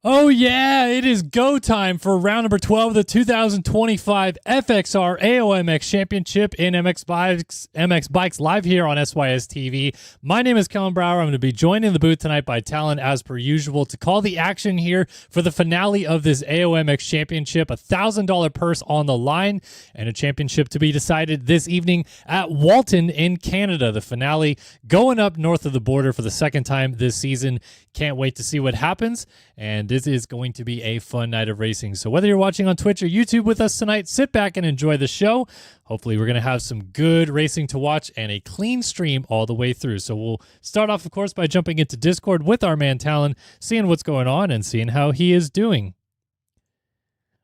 Oh, yeah, it is go time for round number 12 of the 2025 FXR AOMX Championship in MX Bikes live here on SYS TV. My name is Kellen Brower. I'm going to be joined in the booth tonight by Talon as per usual to call the action here for the finale of this AOMX Championship. $1,000 purse on the line and a championship to be decided this evening at Walton in Canada. The finale going up north of the border for the second time this season. Can't wait to see what happens, and this is going to be a fun night of racing. So whether you're watching on Twitch or YouTube with us tonight, sit back and enjoy the show. Hopefully we're going to have some good racing to watch and a clean stream all the way through. So we'll start off, of course, by jumping into Discord with our man Talon, seeing what's going on and seeing how he is doing.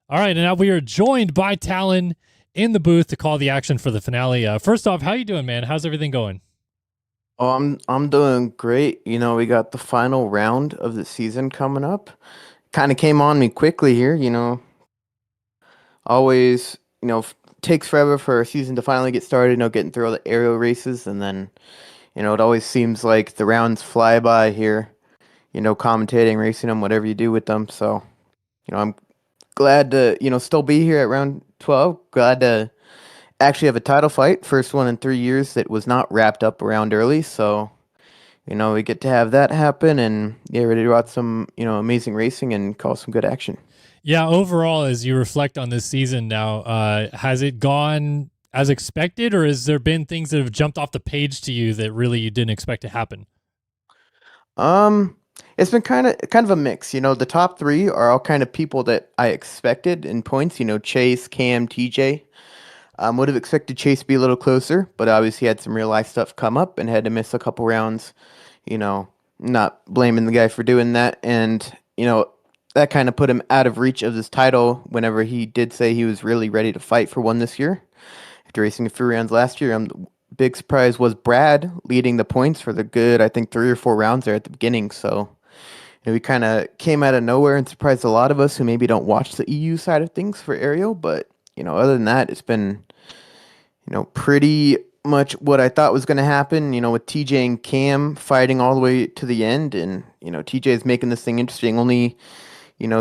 All right, and now we are joined by Talon in the booth to call the action for the finale. First off, how you doing, man? How's everything going? Oh, I'm doing great. We got the final round of the season coming up. Kind of came on me quickly here, Always, takes forever for a season to finally get started, getting through all the aerial races, and then, it always seems like the rounds fly by here, commentating, racing them, whatever you do with them. So, I'm glad to, still be here at round 12. Glad to actually have a title fight, first one in 3 years that was not wrapped up around early. So, we get to have that happen and get ready to watch some, amazing racing and call some good action. Yeah, overall, as you reflect on this season now, has it gone as expected, or has there been things that have jumped off the page to you that really you didn't expect to happen? It's been kind of a mix. The top three are all kind of people that I expected in points. Chase, Cam, TJ. Would have expected Chase to be a little closer, but obviously had some real life stuff come up and had to miss a couple rounds. Not blaming the guy for doing that, and that kind of put him out of reach of this title. Whenever he did say he was really ready to fight for one this year, after racing a few rounds last year, the big surprise was Brad leading the points for the good, I think 3 or 4 rounds there at the beginning. So he kind of came out of nowhere and surprised a lot of us who maybe don't watch the EU side of things for aerial, but. Other than that, it's been, pretty much what I thought was going to happen, with TJ and Cam fighting all the way to the end. And, TJ is making this thing interesting only,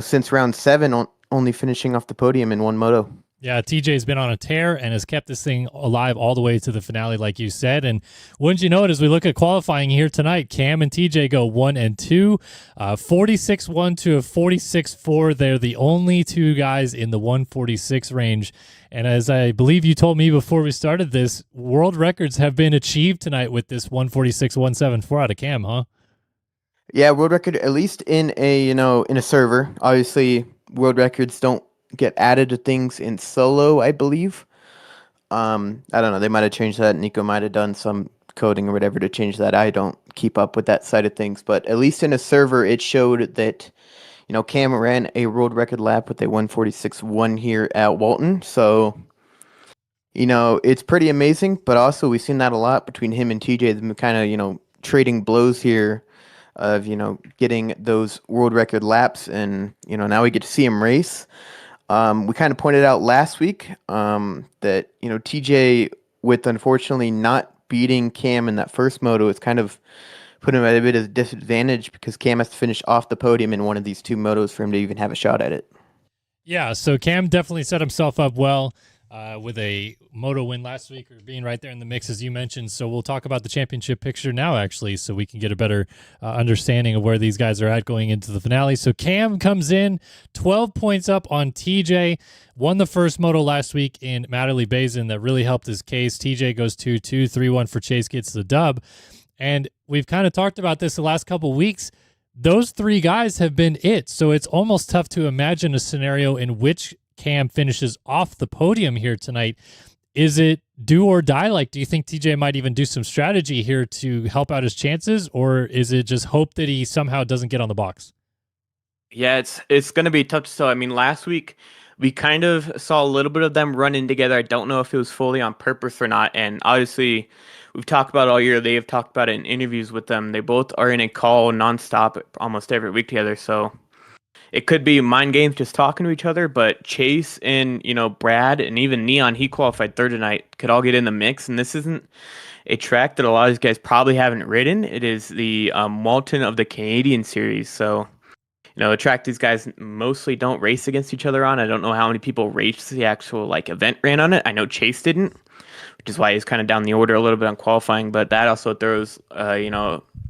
since round 7, only finishing off the podium in one moto. Yeah, TJ's been on a tear and has kept this thing alive all the way to the finale, like you said. And wouldn't you know it, as we look at qualifying here tonight, Cam and TJ go 1 and 2, 46-1 to a 46-4. They're the only two guys in the 146 range. And as I believe you told me before we started this, world records have been achieved tonight with this 146-174 out of Cam, huh? Yeah, world record, at least in a, in a server. Obviously, world records don't get added to things in solo, I believe. I don't know. They might have changed that. Nico might have done some coding or whatever to change that. I don't keep up with that side of things, but at least in a server, it showed that, Cam ran a world record lap with a 146.1 here at Walton. So, it's pretty amazing, but also we've seen that a lot between him and TJ. They've been kind of, trading blows here of, getting those world record laps, and, now we get to see him race. We kind of pointed out last week that, TJ, with unfortunately not beating Cam in that first moto, it's kind of put him at a bit of a disadvantage because Cam has to finish off the podium in one of these two motos for him to even have a shot at it. Yeah, so Cam definitely set himself up well with a moto win last week, or being right there in the mix, as you mentioned. So we'll talk about the championship picture now, actually, so we can get a better understanding of where these guys are at going into the finale. So Cam comes in 12 points up on TJ, won the first moto last week in Matterley Basin. That really helped his case. TJ goes 2-2, 3-1 for Chase, gets the dub. And we've kind of talked about this the last couple weeks. Those three guys have been it. So it's almost tough to imagine a scenario in which Cam finishes off the podium here tonight. Is it do or die? Like, do you think TJ might even do some strategy here to help out his chances, or is it just hope that he somehow doesn't get on the box? Yeah, it's going to be tough to tell. I mean, last week we kind of saw a little bit of them running together. I don't know if it was fully on purpose or not. And obviously, we've talked about it all year. They have talked about it in interviews with them. They both are in a call nonstop almost every week together. So it could be mind games just talking to each other. But Chase and, Brad and even Neon, he qualified third tonight, could all get in the mix. And this isn't a track that a lot of these guys probably haven't ridden. It is the Walton of the Canadian series. So, a track these guys mostly don't race against each other on. I don't know how many people raced the actual like event ran on it. I know Chase didn't, which is why he's kind of down the order a little bit on qualifying. But that also throws,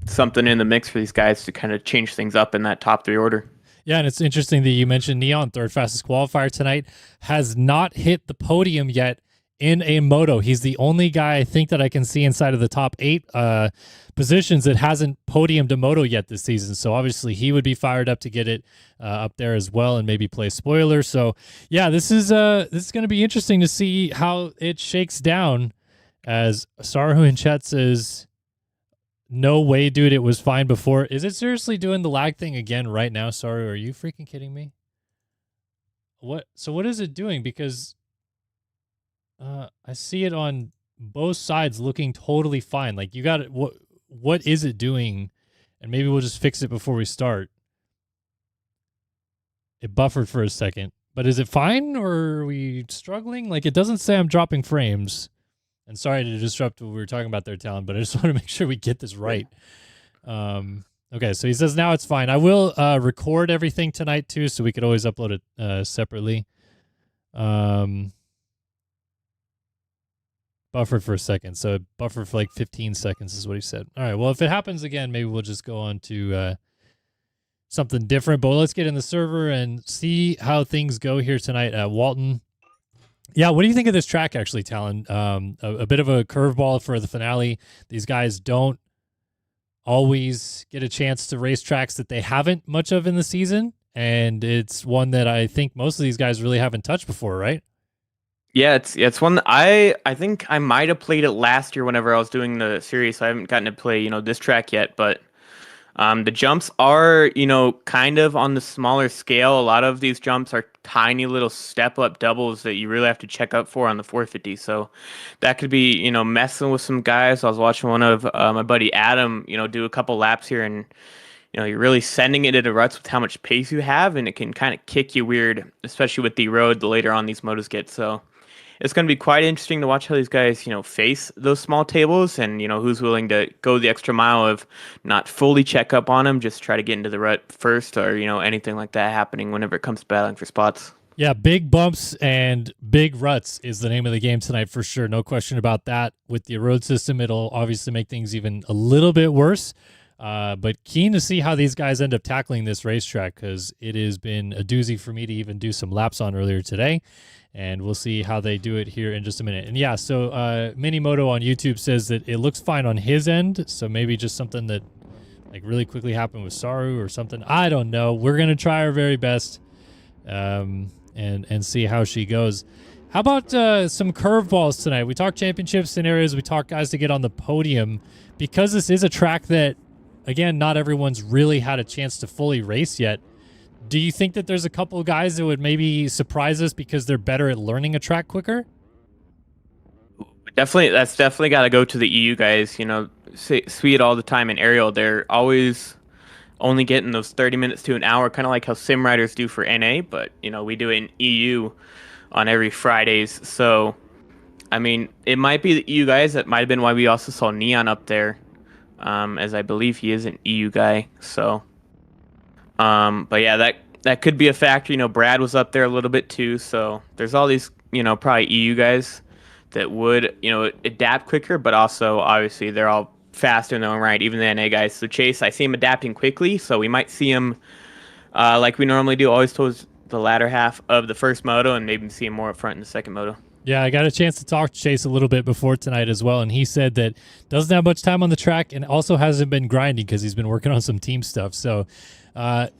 something in the mix for these guys to kind of change things up in that top 3 order. Yeah, and it's interesting that you mentioned Neon, third fastest qualifier tonight, has not hit the podium yet in a moto. He's the only guy I think that I can see inside of the top 8 positions that hasn't podiumed a moto yet this season. So obviously he would be fired up to get it up there as well and maybe play spoiler. So yeah, this is going to be interesting to see how it shakes down, as Saru in chat says, no way, dude, it was fine before. Is it seriously doing the lag thing again right now? Saru, are you freaking kidding me? What? So what is it doing? Because I see it on both sides looking totally fine. Like, you got it. What is it doing? And maybe we'll just fix it before we start. It buffered for a second, but is it fine, or are we struggling? Like, it doesn't say I'm dropping frames. And sorry to disrupt what we were talking about there, Talon, but I just want to make sure we get this right. Okay, so he says now it's fine. I will record everything tonight too, so we could always upload it separately. Buffered for a second, so it buffered for like 15 seconds is what he said. All right, well, if it happens again, maybe we'll just go on to something different. But let's get in the server and see how things go here tonight at Walton. Yeah, what do you think of this track, actually, Talon? A bit of a curveball for the finale. These guys don't always get a chance to race tracks that they haven't much of in the season, and it's one that I think most of these guys really haven't touched before, right? Yeah, it's one that I think I might have played it last year whenever I was doing the series. So I haven't gotten to play, this track yet, but the jumps are, kind of on the smaller scale. A lot of these jumps are tiny little step-up doubles that you really have to check up for on the 450. So that could be, messing with some guys. I was watching one of my buddy Adam, do a couple laps here, and, you're really sending it into ruts with how much pace you have, and it can kind of kick you weird, especially with the road the later on these motos get. So it's going to be quite interesting to watch how these guys, face those small tables, and, who's willing to go the extra mile of not fully check up on them, just try to get into the rut first, or, anything like that happening whenever it comes to battling for spots. Yeah, big bumps and big ruts is the name of the game tonight for sure. No question about that. With the road system, it'll obviously make things even a little bit worse. But keen to see how these guys end up tackling this racetrack, because it has been a doozy for me to even do some laps on earlier today. And we'll see how they do it here in just a minute. And yeah, so Minimoto on YouTube says that it looks fine on his end. So maybe just something that like really quickly happened with Saru or something. I don't know. We're going to try our very best and see how she goes. How about some curveballs tonight? We talked championship scenarios. We talked guys to get on the podium. Because this is a track that, again, not everyone's really had a chance to fully race yet. Do you think that there's a couple of guys that would maybe surprise us because they're better at learning a track quicker? Definitely, that's definitely got to go to the EU guys. See it all the time in Aerial. They're always only getting those 30 minutes to an hour, kind of like how sim riders do for NA, but, we do it in EU on every Fridays. So, I mean, it might be the EU guys. That might have been why we also saw Neon up there, as I believe he is an EU guy. So, but yeah, that could be a factor. Brad was up there a little bit too. So there's all these, probably EU guys that would, adapt quicker, but also obviously they're all faster in their own right, even the NA guys. So Chase, I see him adapting quickly. So we might see him, like we normally do, always towards the latter half of the first moto, and maybe see him more up front in the second moto. Yeah, I got a chance to talk to Chase a little bit before tonight as well, and he said that doesn't have much time on the track and also hasn't been grinding because he's been working on some team stuff. So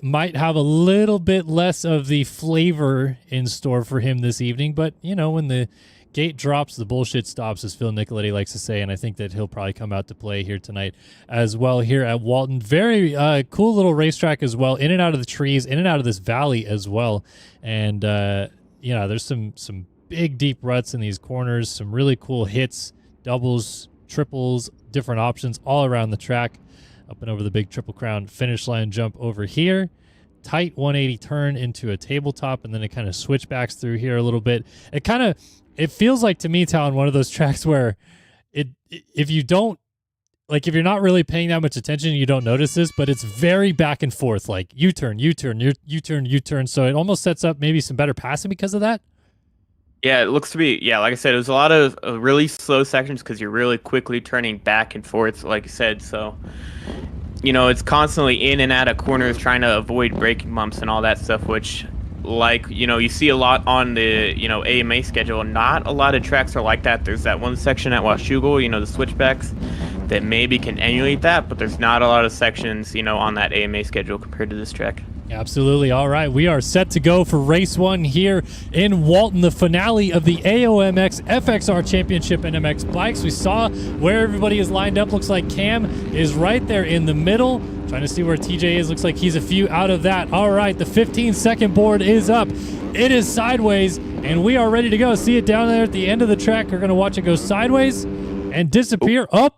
might have a little bit less of the flavor in store for him this evening. But, when the gate drops, the bullshit stops, as Phil Nicoletti likes to say, and I think that he'll probably come out to play here tonight as well here at Walton. Very cool little racetrack as well, in and out of the trees, in and out of this valley as well. And, there's some big deep ruts in these corners, some really cool hits, doubles, triples, different options all around the track. Up and over the big Triple Crown finish line jump over here. Tight 180 turn into a tabletop, and then it kind of switchbacks through here a little bit. It feels like, to me, Talon, one of those tracks where if you don't like if you're not really paying that much attention, you don't notice this, but it's very back and forth, like U-turn, U-turn, U-turn, U-turn. So it almost sets up maybe some better passing because of that. Yeah, it looks to be, yeah, like I said, it was a lot of really slow sections because you're really quickly turning back and forth, like you said. So, it's constantly in and out of corners trying to avoid braking bumps and all that stuff, which, like, you see a lot on the, AMA schedule. Not a lot of tracks are like that. There's that one section at Washougal, the switchbacks, that maybe can emulate that, but there's not a lot of sections, on that AMA schedule compared to this track. Absolutely. All right. We are set to go for race 1 here in Walton, the finale of the AOMX FXR Championship NMX bikes. We saw where everybody is lined up. Looks like Cam is right there in the middle. Trying to see where TJ is. Looks like he's a few out of that. All right. The 15-second board is up. It is sideways, and we are ready to go. See it down there at the end of the track. We're going to watch it go sideways and disappear up.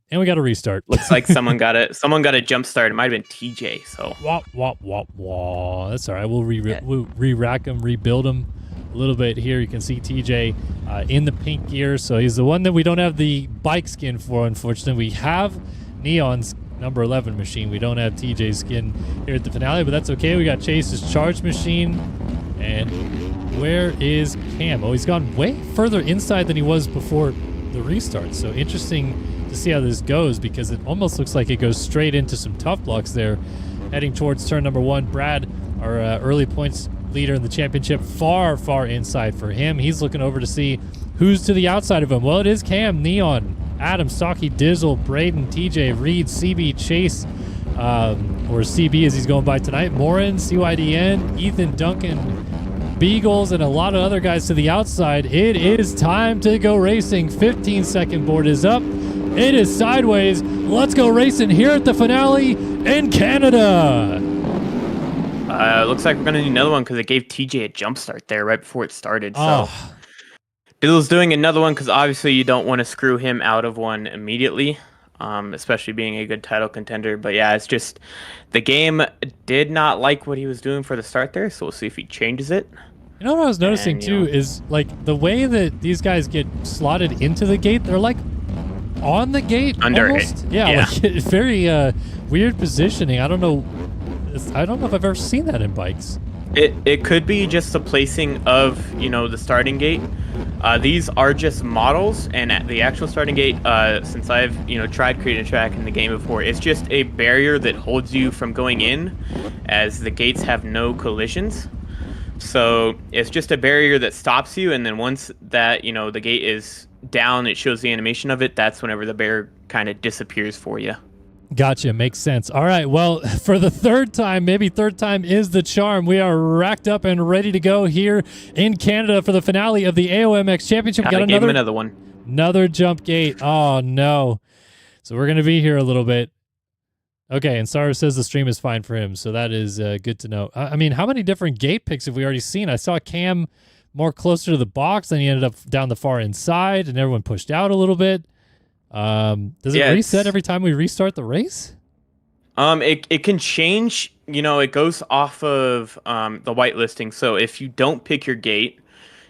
And we got to restart. Looks like someone got a jump start. It might have been TJ. So wah. That's all right. We'll re-rack them, rebuild them a little bit here. You can see TJ in the pink gear. So he's the one that we don't have the bike skin for, unfortunately. We have Neon's number 11 machine. We don't have TJ's skin here at the finale, but that's okay. We got Chase's charge machine. And where is Cam? Oh, he's gone way further inside than he was before the restart. So interesting to see how this goes, because it almost looks like it goes straight into some tough blocks there, heading towards turn number 1. Brad, our early points leader in the championship, far inside for him. He's looking over to see who's to the outside of him. Well, it is Cam, Neon, Adam, Stocky, Dizzle, Braden, TJ, Reed, CB, Chase, or CB as he's going by tonight, Morin, CYDN, Ethan, Duncan, Beagles, and a lot of other guys to the outside. It is time to go racing. 15-second board is up. It is sideways. Let's go racing here at the finale in Canada. Looks like we're going to need another one because it gave TJ a jump start there right before it started. So Diddle's doing another one because obviously you don't want to screw him out of one immediately, especially being a good title contender. But yeah, it's just the game did not like what he was doing for the start there, so we'll see if he changes it. You know what I was noticing too is like the way that these guys get slotted into the gate, they're like on the gate under almost. it. Yeah. Like very weird positioning. I don't know if I've ever seen that in bikes. It could be just the placing of the starting gate. These are just models, and at the actual starting gate, since I've tried creating a track in the game before, it's just a barrier that holds you from going in, as the gates have no collisions. So it's just a barrier that stops you, and then once that the gate is down, it shows the animation of it. That's whenever the barrier kind of disappears for you. Gotcha. Makes sense. All right. Well, for the third time, maybe third time is the charm. We are racked up and ready to go here in Canada for the finale of the AOMX Championship. Got another one. Another jump gate. Oh, no. So we're going to be here a little bit. Okay. And Sarah says the stream is fine for him. So that is good to know. I mean, how many different gate picks have we already seen? I saw Cam more closer to the box, then he ended up down the far inside, and everyone pushed out a little bit. Does it reset every time we restart the race? It can change. It goes off of the whitelisting. So if you don't pick your gate,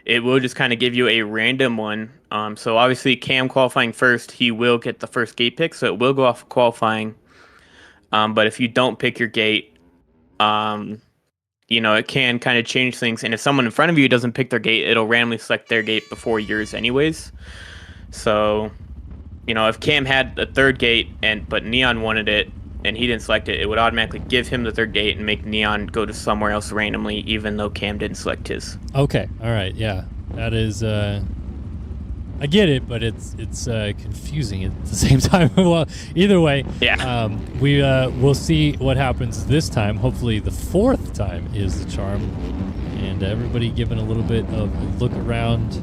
it will just kind of give you a random one. So obviously Cam qualifying first, he will get the first gate pick, so it will go off of qualifying. But if you don't pick your gate, it can kind of change things. And if someone in front of you doesn't pick their gate, it'll randomly select their gate before yours anyways. So if Cam had the third gate but Neon wanted it and he didn't select it, it would automatically give him the third gate and make Neon go to somewhere else randomly, even though Cam didn't select his. Okay. All right. Yeah. That is, I get it, but it's confusing at the same time. Well, either way, yeah. We'll see what happens this time. Hopefully the fourth time is the charm. And everybody giving a little bit of a look around,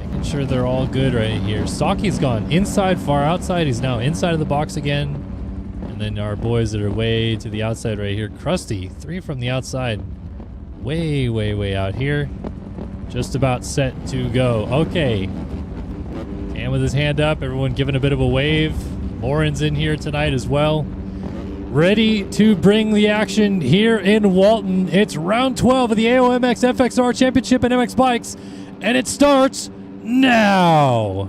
making sure they're all good right here. Stocky's gone inside, far outside. He's now inside of the box again. And then our boys that are way to the outside right here. Krusty, 3 from the outside. Way out here. Just about set to go. Okay. And with his hand up, everyone giving a bit of a wave. Morin's in here tonight as well. Ready to bring the action here in Walton. It's round 12 of the AOMX FXR Championship and MX Bikes. And it starts now.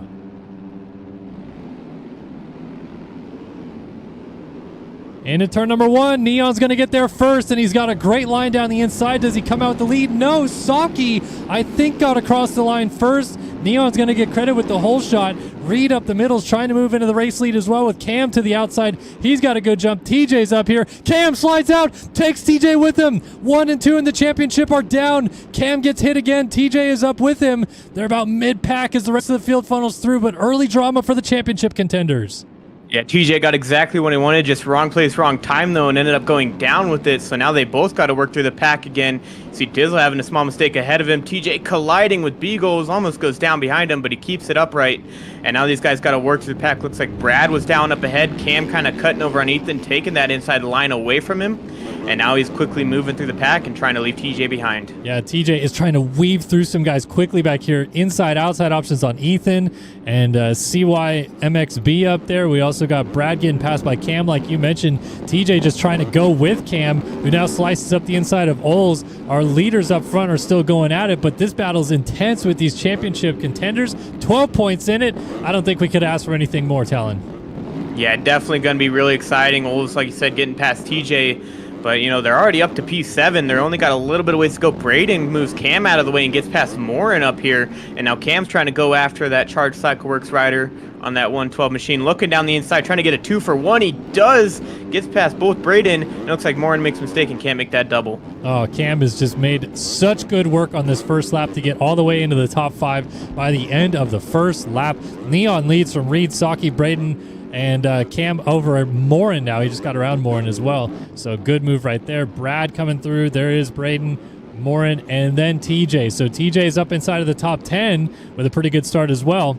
Into turn number 1, Neon's going to get there first, and he's got a great line down the inside. Does he come out with the lead? No, Saki, I think, got across the line first. Neon's going to get credit with the whole shot. Reed up the middle is trying to move into the race lead as well with Cam to the outside. He's got a good jump. TJ's up here. Cam slides out, takes TJ with him. 1 and 2 in the championship are down. Cam gets hit again. TJ is up with him. They're about mid-pack as the rest of the field funnels through, but early drama for the championship contenders. Yeah, TJ got exactly what he wanted, just wrong place, wrong time, though, and ended up going down with it. So now they both got to work through the pack again. See Dizzle having a small mistake ahead of him. TJ colliding with Beagles, almost goes down behind him, but he keeps it upright. And now these guys got to work through the pack. Looks like Brad was down up ahead. Cam kind of cutting over on Ethan, taking that inside line away from him. And now he's quickly moving through the pack and trying to leave TJ behind. Yeah, TJ is trying to weave through some guys quickly back here. Inside, outside options on Ethan and CYMXB up there. We also got Brad getting passed by Cam, like you mentioned. TJ just trying to go with Cam, who now slices up the inside of Oles. Our leaders up front are still going at it, but this battle's intense with these championship contenders. 12 points in it. I don't think we could ask for anything more, Talon. Yeah, definitely going to be really exciting. Oles, like you said, getting past TJ. But, you know, they're already up to P7. They're only got a little bit of ways to go. Braden moves Cam out of the way and gets past Morin up here. And now Cam's trying to go after that Charged Cycleworks rider on that 112 machine. Looking down the inside, trying to get a 2-for-1. He does. Gets past both Braden. It looks like Morin makes a mistake and can't make that double. Oh, Cam has just made such good work on this first lap to get all the way into the top 5 by the end of the first lap. Neon leads from Reed, Saki, Braden, and Cam over Morin now. He just got around Morin as well. So good move right there. Brad coming through. There is Braden, Morin, and then TJ. So TJ is up inside of the top 10 with a pretty good start as well.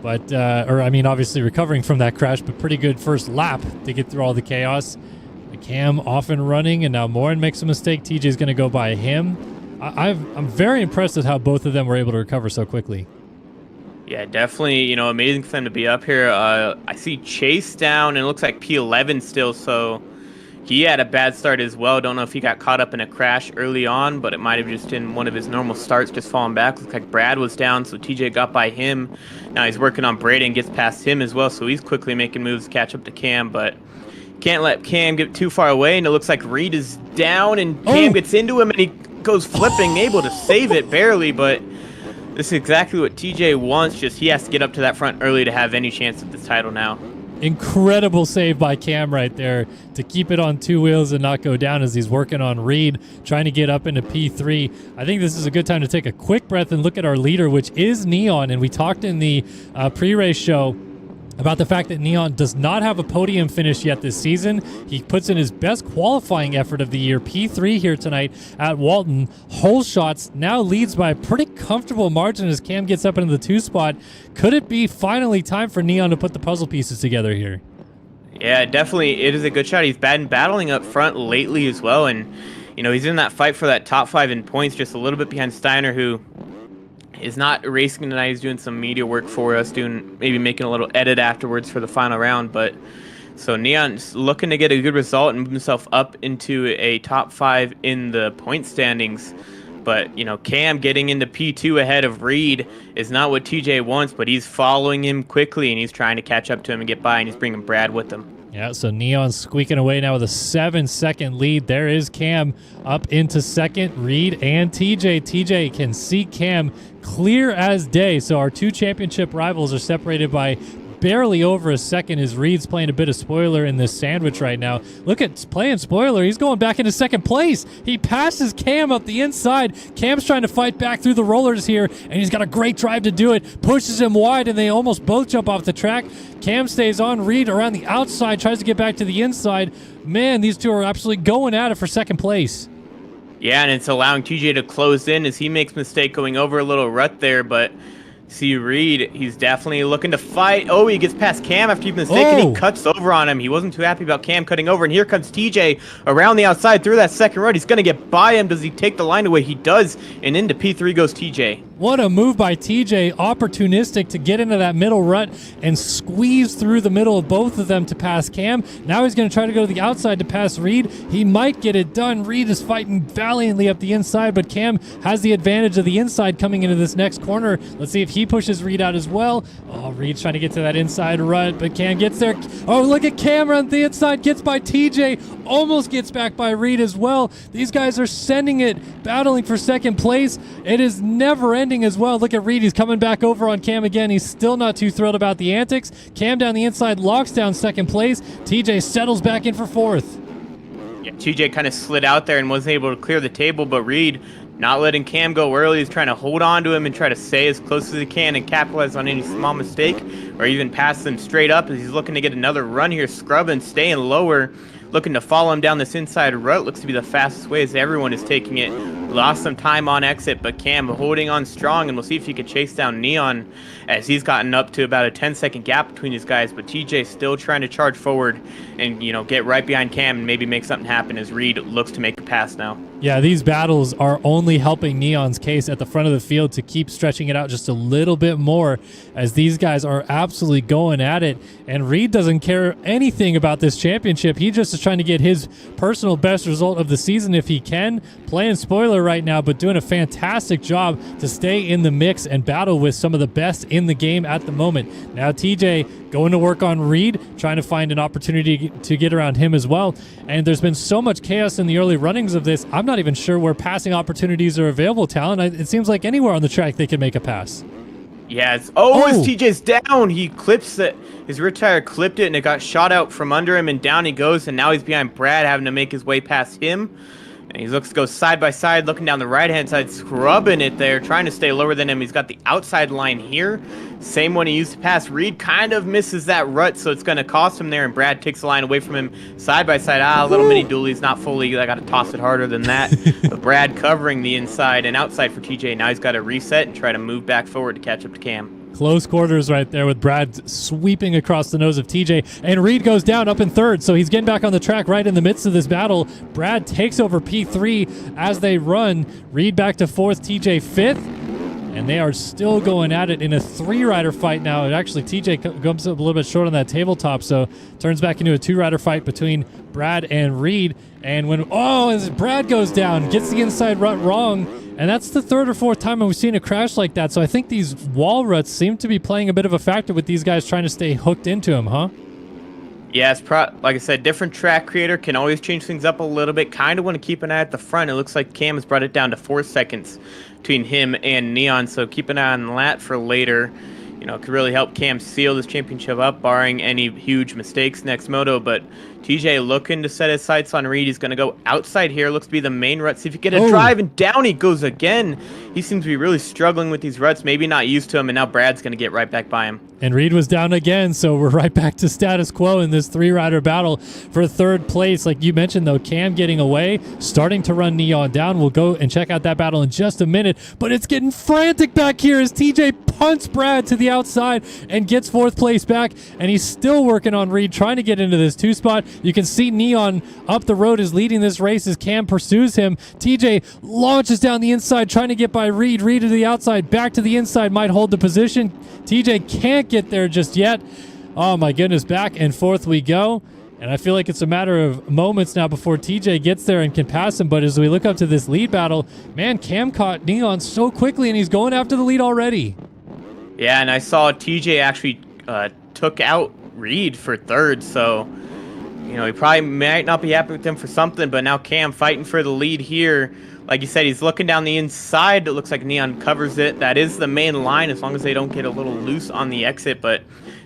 But, obviously recovering from that crash, but pretty good first lap to get through all the chaos. Cam off and running, and now Morin makes a mistake. TJ's going to go by him. I'm very impressed with how both of them were able to recover so quickly. Yeah, definitely, you know, amazing for them to be up here. I see Chase down, and it looks like P11 still, so he had a bad start as well. Don't know if he got caught up in a crash early on, but it might have just been one of his normal starts, just falling back. Looks like Brad was down, so TJ got by him. Now he's working on Braden, gets past him as well, so he's quickly making moves to catch up to Cam, but can't let Cam get too far away, and it looks like Reed is down, and Cam gets into him, and he goes flipping, able to save it barely, but this is exactly what TJ wants, just he has to get up to that front early to have any chance at this title now. Incredible save by Cam right there to keep it on 2 wheels and not go down as he's working on Reed, trying to get up into P3. I think this is a good time to take a quick breath and look at our leader, which is Neon. And we talked in the pre-race show about the fact that Neon does not have a podium finish yet this season. He puts in his best qualifying effort of the year, P3 here tonight at Walton. Whole Shots now leads by a pretty comfortable margin as Cam gets up into the 2 spot. Could it be finally time for Neon to put the puzzle pieces together here? Yeah, definitely. It is a good shot. He's been battling up front lately as well, and you know, he's in that fight for that top 5 in points, just a little bit behind Steiner, who is not racing tonight. He's doing some media work for us, maybe making a little edit afterwards for the final round. But so Neon's looking to get a good result and move himself up into a top 5 in the point standings. But, you know, Cam getting into P2 ahead of Reed is not what TJ wants, but he's following him quickly, and he's trying to catch up to him and get by, and he's bringing Brad with him. Yeah, so Neon's squeaking away now with a 7-second lead. There is Cam up into second. Reed and TJ. TJ can see Cam clear as day. So our 2 championship rivals are separated by barely over a second as Reed's playing a bit of spoiler in this sandwich right now. Look at playing spoiler. He's going back into second place. He passes Cam up the inside. Cam's trying to fight back through the rollers here, and he's got a great drive to do it. Pushes him wide, and they almost both jump off the track. Cam stays on. Reed around the outside, tries to get back to the inside. Man, these 2 are absolutely going at it for second place. Yeah, and it's allowing TJ to close in as he makes mistake going over a little rut there, but see Reed, he's definitely looking to fight. Oh, he gets past Cam after he's mistaken. He cuts over on him. He wasn't too happy about Cam cutting over, and here comes TJ around the outside through that second rut. He's going to get by him. Does he take the line away? He does, and into P3 goes TJ. What a move by TJ, opportunistic to get into that middle rut and squeeze through the middle of both of them to pass Cam. Now he's going to try to go to the outside to pass Reed. He might get it done. Reed is fighting valiantly up the inside, but Cam has the advantage of the inside coming into this next corner. Let's see if he pushes Reed out as well. Oh, Reed's trying to get to that inside rut, but Cam gets there. Oh, look at Cam on the inside, gets by TJ, almost gets back by Reed as well. These guys are sending it, battling for second place. It is never ending as well. Look at Reed. He's coming back over on Cam again. He's still not too thrilled about the antics. Cam down the inside locks down second place. TJ settles back in for fourth. Yeah, TJ kind of slid out there and wasn't able to clear the table, but Reed not letting Cam go early. He's trying to hold on to him and try to stay as close as he can and capitalize on any small mistake or even pass them straight up as he's looking to get another run here, scrubbing, staying lower, looking to follow him down this inside rut. Looks to be the fastest way as everyone is taking it. Lost some time on exit, but Cam holding on strong, and we'll see if he can chase down Neon as he's gotten up to about a 10-second gap between these guys, but TJ still trying to charge forward and, you know, get right behind Cam and maybe make something happen as Reed looks to make a pass now. Yeah, these battles are only helping Neon's case at the front of the field to keep stretching it out just a little bit more as these guys are absolutely going at it. And Reed doesn't care anything about this championship. He just is trying to get his personal best result of the season if he can. Playing spoiler right now, but doing a fantastic job to stay in the mix and battle with some of the best in the game at the moment. Now TJ going to work on Reed, trying to find an opportunity to get around him as well. And there's been so much chaos in the early runnings of this. I'm not even sure where passing opportunities are available, Talon. It seems like anywhere on the track they can make a pass. Yeah, as TJ's down, he clips it. His rear tire clipped it, and it got shot out from under him, and down he goes, and now he's behind Brad, having to make his way past him. And he looks to go side by side, looking down the right-hand side, scrubbing it there, trying to stay lower than him. He's got the outside line here. Same one he used to pass. Reed kind of misses that rut, so it's going to cost him there, and Brad takes the line away from him side by side. A little mini dualies, not fully. I got to toss it harder than that. But Brad covering the inside and outside for TJ. Now he's got to reset and try to move back forward to catch up to Cam. Close quarters right there with Brad sweeping across the nose of TJ. And Reed goes down up in third, so he's getting back on the track right in the midst of this battle. Brad takes over P3 as they run. Reed back to fourth, TJ fifth. And they are still going at it in a three-rider fight now. And actually, TJ comes up a little bit short on that tabletop, so turns back into a two-rider fight between Brad and Reed. And as Brad goes down, gets the inside rut wrong, and that's the third or fourth time we've seen a crash like that. So I think these wall ruts seem to be playing a bit of a factor with these guys trying to stay hooked into him, huh? Yeah, it's like I said, different track creator can always change things up a little bit. Kind of want to keep an eye at the front. It looks like Cam has brought it down to 4 seconds between him and Neon, so keep an eye on that for later. You know, it could really help Cam seal this championship up, barring any huge mistakes next moto. But TJ looking to set his sights on Reed. He's going to go outside here. Looks to be the main rut. See if he can get a drive, and down he goes again. He seems to be really struggling with these ruts, maybe not used to them, and now Brad's going to get right back by him. And Reed was down again, so we're right back to status quo in this three-rider battle for third place. Like you mentioned, though, Cam getting away, starting to run Neon down. We'll go and check out that battle in just a minute, but it's getting frantic back here as TJ punts Brad to the outside and gets fourth place back, and he's still working on Reed, trying to get into this two spot. You can see Neon up the road is leading this race as Cam pursues him. TJ launches down the inside, trying to get by Reed. Reed to the outside, back to the inside, might hold the position. TJ can't get there just yet. Oh my goodness, back and forth we go. And I feel like it's a matter of moments now before TJ gets there and can pass him. But as we look up to this lead battle, man, Cam caught Neon so quickly, and he's going after the lead already. Yeah, and I saw TJ actually took out Reed for third, so you know, he probably might not be happy with him for something, but now Cam fighting for the lead here. Like you said, he's looking down the inside. It looks like Neon covers it. That is the main line, as long as they don't get a little loose on the exit, but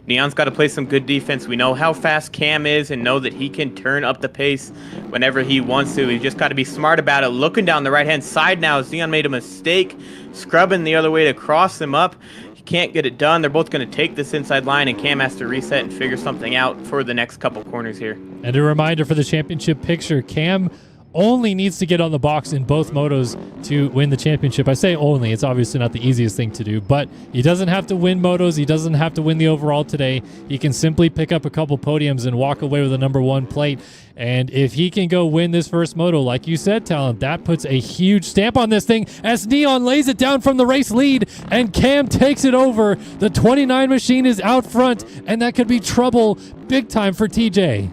Neon's got to play some good defense. We know how fast Cam is and know that he can turn up the pace whenever he wants to. He's just got to be smart about it. Looking down the right-hand side now as Neon made a mistake, scrubbing the other way to cross him up. Can't get it done. They're both going to take this inside line, and Cam has to reset and figure something out for the next couple corners here. And a reminder for the championship picture, Cam only needs to get on the box in both motos to win the championship. I say only, it's obviously not the easiest thing to do, but he doesn't have to win motos. He doesn't have to win the overall today. He can simply pick up a couple podiums and walk away with a #1 plate. And if he can go win this first moto, like you said, Talent, that puts a huge stamp on this thing as Neon lays it down from the race lead and Cam takes it over. The 29 machine is out front, and that could be trouble big time for TJ.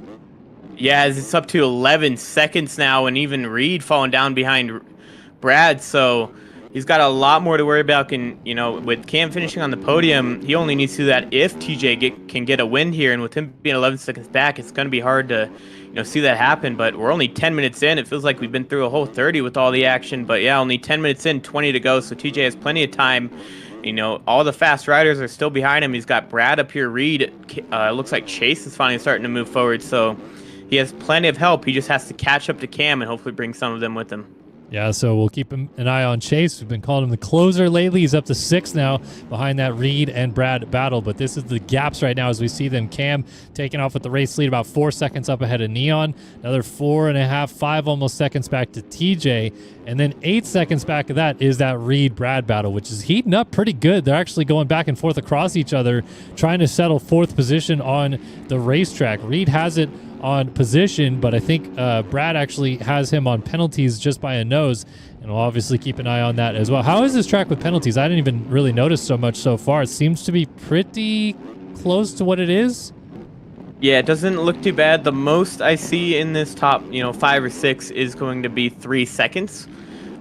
Yeah, it's up to 11 seconds now, and even Reed falling down behind Brad, so he's got a lot more to worry about. With Cam finishing on the podium, he only needs to do that if TJ can get a win here, and with him being 11 seconds back, it's going to be hard to see that happen. But we're only 10 minutes in. It feels like we've been through a whole 30 with all the action, but yeah, only 10 minutes in, 20 to go, so TJ has plenty of time. All the fast riders are still behind him. He's got Brad up here, Reed. It looks like Chase is finally starting to move forward, so he has plenty of help. He just has to catch up to Cam and hopefully bring some of them with him. Yeah, so we'll keep an eye on Chase. We've been calling him the closer lately. He's up to 6 now behind that Reed and Brad battle. But this is the gaps right now as we see them. Cam taking off with the race lead about 4 seconds up ahead of Neon. Another 4.5, 5 almost seconds back to TJ. And then 8 seconds back of that is that Reed-Brad battle, which is heating up pretty good. They're actually going back and forth across each other, trying to settle 4th position on the racetrack. Reed has it on position, but I think Brad actually has him on penalties just by a nose, and we'll obviously keep an eye on that as well. How is this track with penalties? I didn't even really notice so much so far. It seems to be pretty close to what it is. Yeah, it doesn't look too bad. The most I see in this top 5 or 6 is going to be 3 seconds,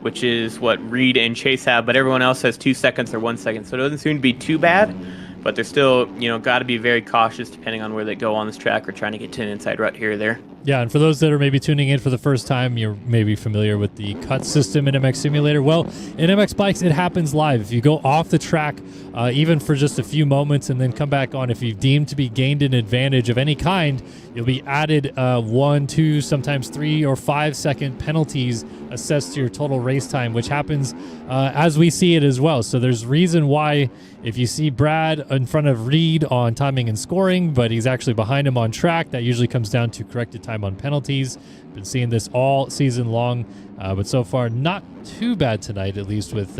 which is what Reed and Chase have, but everyone else has 2 seconds or 1 second, so it doesn't seem to be too bad. But they're still, got to be very cautious depending on where they go on this track or trying to get to an inside rut here or there. Yeah, and for those that are maybe tuning in for the first time, you're maybe familiar with the cut system in MX Simulator. Well, in MX Bikes, it happens live. If you go off the track, even for just a few moments and then come back on, if you deem to be gained an advantage of any kind, you'll be added 1, 2, sometimes 3 or 5 second penalties assessed to your total race time, which happens as we see it as well. So there's reason why if you see Brad in front of Reed on timing and scoring, but he's actually behind him on track, that usually comes down to corrected time on penalties. Been seeing this all season long, but so far not too bad tonight, at least with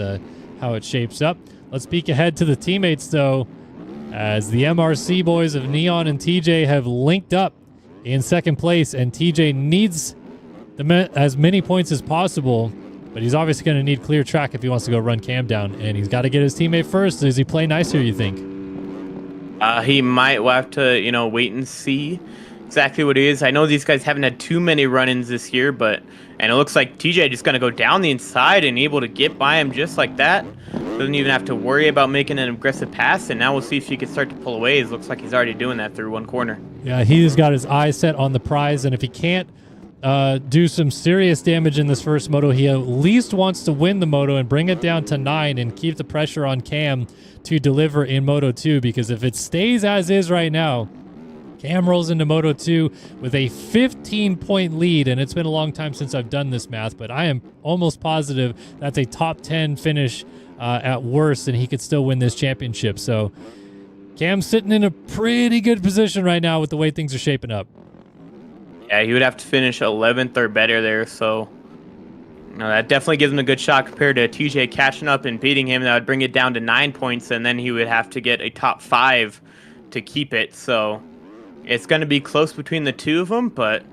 how it shapes up. Let's peek ahead to the teammates, though, as the MRC boys of Neon and TJ have linked up in second place, and TJ needs as many points as possible, but he's obviously going to need clear track if he wants to go run Cam down, and he's got to get his teammate first. Does he play nicer, you think? He might. We'll have to, wait and see exactly what it is. I know these guys haven't had too many run-ins this year, and it looks like TJ just going to go down the inside and able to get by him just like that. Doesn't even have to worry about making an aggressive pass, and now we'll see if he can start to pull away. It looks like he's already doing that through one corner. Yeah, he's got his eyes set on the prize, and if he can't do some serious damage in this first moto, he at least wants to win the moto and bring it down to 9 and keep the pressure on Cam to deliver in Moto 2, because if it stays as is right now, Cam rolls into Moto 2 with a 15-point lead, and it's been a long time since I've done this math, but I am almost positive that's a top 10 finish at worst, and he could still win this championship. So Cam's sitting in a pretty good position right now with the way things are shaping up. Yeah, he would have to finish 11th or better there, so that definitely gives him a good shot compared to TJ catching up and beating him. That would bring it down to 9 points, and then he would have to get a top 5 to keep it. So it's going to be close between the two of them, but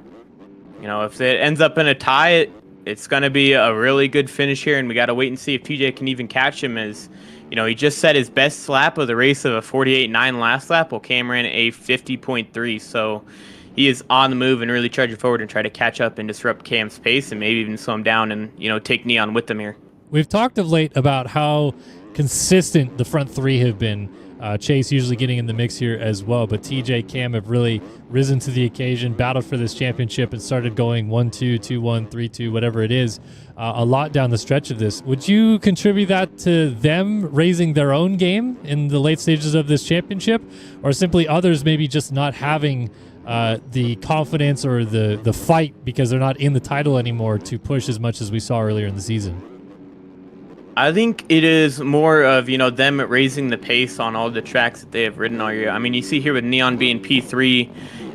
if it ends up in a tie, it's going to be a really good finish here, and we got to wait and see if TJ can even catch him. As he just set his best lap of the race of a 48.9 last lap, while Cam ran a 50.3. So he is on the move and really charging forward and try to catch up and disrupt Cam's pace and maybe even slow him down and, take Neon with them here. We've talked of late about how consistent the front three have been. Chase usually getting in the mix here as well, but TJ, Cam have really risen to the occasion, battled for this championship, and started going 1-2, 2-1, 3-2, whatever it is, a lot down the stretch of this. Would you contribute that to them raising their own game in the late stages of this championship, or simply others maybe just not having the confidence or the fight because they're not in the title anymore to push as much as we saw earlier in the season? I think it is more of, them raising the pace on all the tracks that they have ridden all year. I mean, you see here with Neon being P3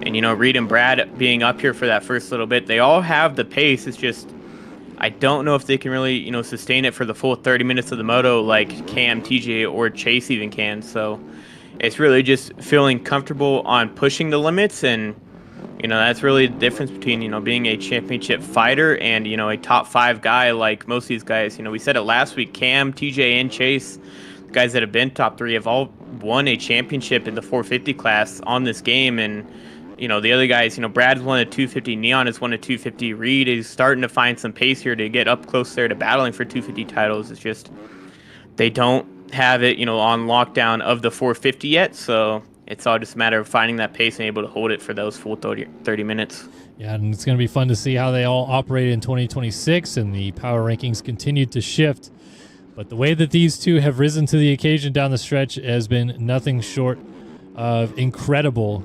and, Reed and Brad being up here for that first little bit. They all have the pace. It's just, I don't know if they can really, sustain it for the full 30 minutes of the moto like Cam, TJ, or Chase even can. So it's really just feeling comfortable on pushing the limits, and that's really the difference between, being a championship fighter and, a top 5 guy like most of these guys. We said it last week, Cam, TJ, and Chase, the guys that have been top 3, have all won a championship in the 450 class on this game. And, the other guys, Brad's won a 250, Neon has won a 250, Reed is starting to find some pace here to get up close there to battling for 250 titles. It's just they don't have it, on lockdown of the 450 yet, so it's all just a matter of finding that pace and able to hold it for those full 30 minutes. Yeah, and it's going to be fun to see how they all operate in 2026, and the power rankings continue to shift. But the way that these two have risen to the occasion down the stretch has been nothing short of incredible.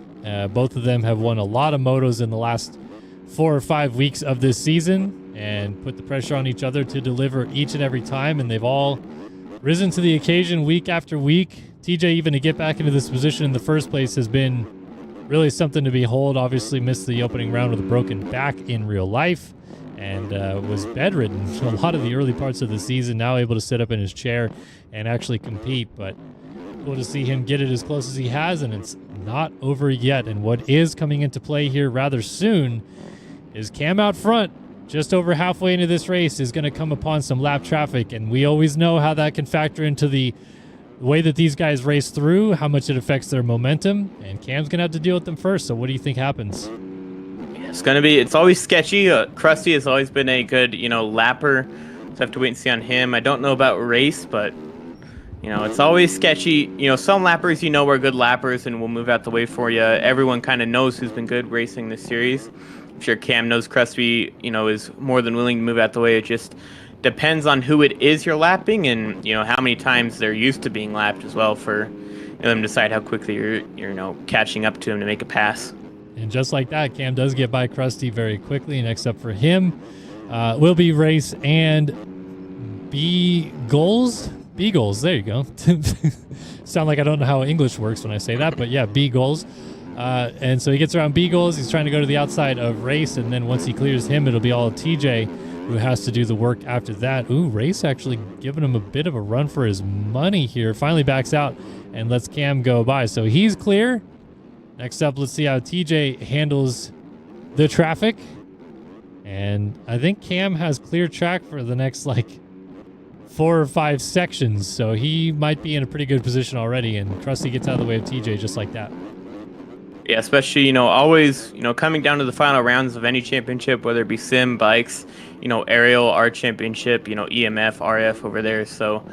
Both of them have won a lot of motos in the last 4 or 5 weeks of this season and put the pressure on each other to deliver each and every time, and they've all risen to the occasion week after week. TJ, even to get back into this position in the first place, has been really something to behold. Obviously missed the opening round with a broken back in real life and was bedridden for a lot of the early parts of the season. Now able to sit up in his chair and actually compete, but cool to see him get it as close as he has, and it's not over yet. And what is coming into play here rather soon is Cam out front, just over halfway into this race, is going to come upon some lap traffic, and we always know how that can factor into the way that these guys race through, how much it affects their momentum, and Cam's going to have to deal with them first. So what do you think happens? It's always sketchy. Krusty has always been a good, lapper, so I have to wait and see on him. I don't know about race, but, it's always sketchy. Some lappers, are good lappers and will move out the way for you. Everyone kind of knows who's been good racing this series. I'm sure Cam knows Krusty, is more than willing to move out the way. It just depends on who it is you're lapping and, how many times they're used to being lapped as well for them to decide how quickly you're catching up to him to make a pass. And just like that, Cam does get by Krusty very quickly. Next up for him will be Race and Beagles. Beagles, there you go. Sound like I don't know how English works when I say that, but yeah, Beagles. And so he gets around Beagles. He's trying to go to the outside of Race, and then once he clears him, it'll be all TJ who has to do the work after that. Ooh, Race actually giving him a bit of a run for his money here. Finally backs out and lets Cam go by. So he's clear. Next up, let's see how TJ handles the traffic. And I think Cam has clear track for the next, 4 or 5 sections. So he might be in a pretty good position already. And Krusty gets out of the way of TJ just like that. Yeah, especially, always, coming down to the final rounds of any championship, whether it be sim, bikes, aerial, our championship, EMF, RF over there. So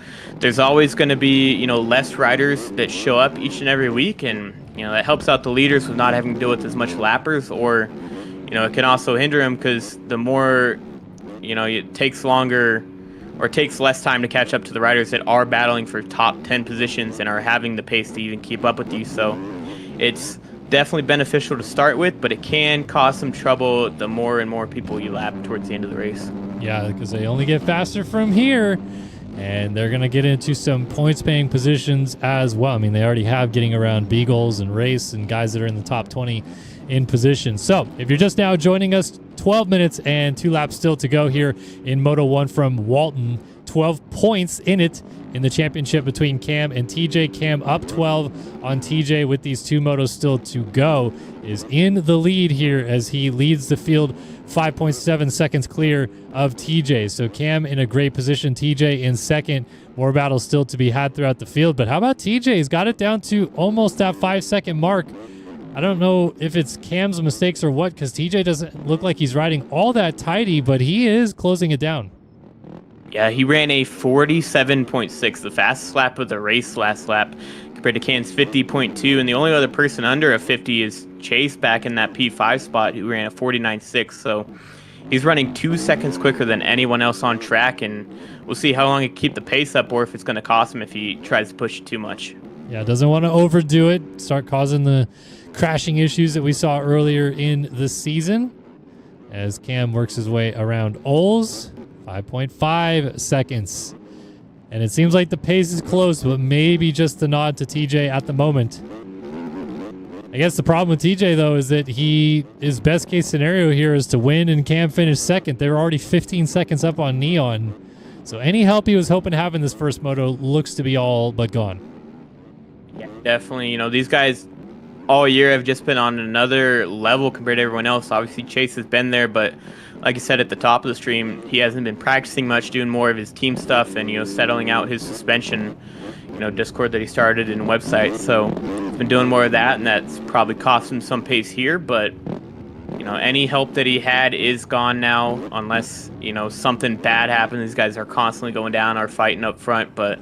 there's always going to be, less riders that show up each and every week. And, that helps out the leaders with not having to deal with as much lappers, or, it can also hinder them because the more, it takes longer or takes less time to catch up to the riders that are battling for top 10 positions and are having the pace to even keep up with you. So it's definitely beneficial to start with, but it can cause some trouble the more and more people you lap towards the end of the race. Yeah, because they only get faster from here, and they're going to get into some points-paying positions as well. I mean, they already have getting around Beagles and Race and guys that are in the top 20 in position. So if you're just now joining us, 12 minutes and 2 laps still to go here in Moto 1 from Walton. 12 points in it in the championship between Cam and TJ. Cam up 12 on TJ with these 2 motos still to go, is in the lead here as he leads the field 5.7 seconds clear of TJ. So Cam in a great position, TJ in second. More battles still to be had throughout the field, but how about TJ? He's got it down to almost that 5-second mark. I don't know if it's Cam's mistakes or what, because TJ doesn't look like he's riding all that tidy, but he is closing it down. Yeah, he ran a 47.6, the fastest lap of the race last lap, compared to Cam's 50.2, and the only other person under a 50 is Chase back in that P5 spot, who ran a 49.6, so he's running 2 seconds quicker than anyone else on track, and we'll see how long he can keep the pace up or if it's going to cost him if he tries to push it too much. Yeah, doesn't want to overdo it, start causing the crashing issues that we saw earlier in the season. As Cam works his way around Oles, 5.5 seconds And it seems like the pace is close, but maybe just the nod to TJ at the moment. I guess the problem with TJ, though, is that his best case scenario here is to win and Cam finish second. They're already 15 seconds up on Neon. So any help he was hoping to have in this first moto looks to be all but gone. Yeah, definitely. You know, these guys all year have just been on another level compared to everyone else. Obviously, Chase has been there, but like I said at the top of the stream, he hasn't been practicing much, doing more of his team stuff and, you know, settling out his suspension, you know, Discord that he started and website. So he's been doing more of that, and that's probably cost him some pace here. But, you know, any help that he had is gone now, unless, you know, something bad happens. These guys are constantly going down or fighting up front. But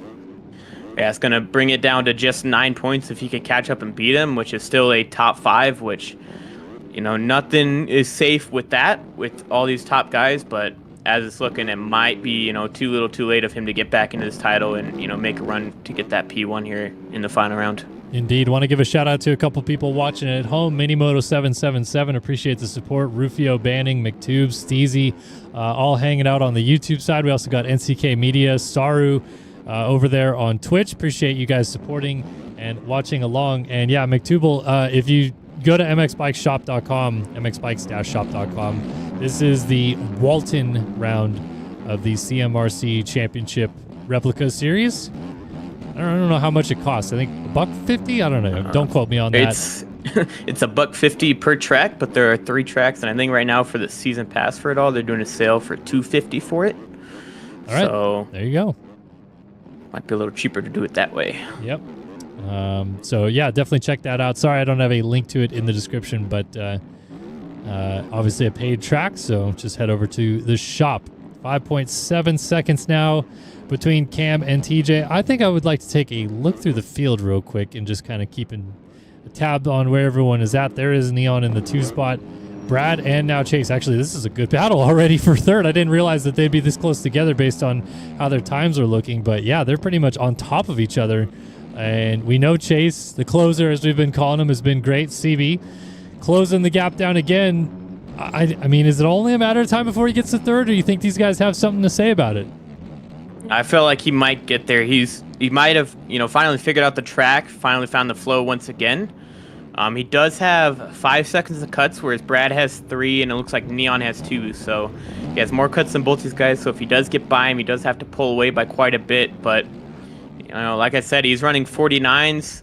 yeah, it's going to bring it down to just 9 points if he could catch up and beat him, which is still a top 5, which, you know, nothing is safe with that, with all these top guys. But as it's looking, it might be, you know, too little too late of him to get back into this title and, you know, make a run to get that P1 here in the final round. Indeed. Want to give a shout out to a couple people watching at home. Minimoto777, appreciate the support. Rufio, Banning, McTube, Steezy, all hanging out on the YouTube side. We also got NCK Media, Saru over there on Twitch. Appreciate you guys supporting and watching along. And yeah, McTubal, if you go to mxbikeshop.com, mxbikes-shop.com, this is the Walton round of the CMRC Championship Replica Series. I don't know how much it costs. I think $150. I don't know. Don't quote me on that. It's $150 per track, but there are 3 tracks, and I think right now for the season pass for it all, they're doing a sale for $250 for it. All right. So there you go. Might be a little cheaper to do it that way. Yep. So yeah, definitely check that out. Sorry, I don't have a link to it in the description, but obviously a paid track. So just head over to the shop. 5.7 seconds now between Cam and TJ. I think I would like to take a look through the field real quick and just kind of keeping a tab on where everyone is at. There is Neon in the 2 spot. Brad and now Chase. Actually, this is a good battle already for third. I didn't realize that they'd be this close together based on how their times are looking. But yeah, they're pretty much on top of each other. And we know Chase, the closer, as we've been calling him, has been great. CB closing the gap down again. I mean, is it only a matter of time before he gets to third, or do you think these guys have something to say about it? I feel like he might get there. He might have, you know, finally figured out the track, finally found the flow once again. He does have 5 seconds of cuts, whereas Brad has 3, and it looks like Neon has 2. So he has more cuts than both these guys. So if he does get by him, he does have to pull away by quite a bit. But, you know, like I said, he's running 49s.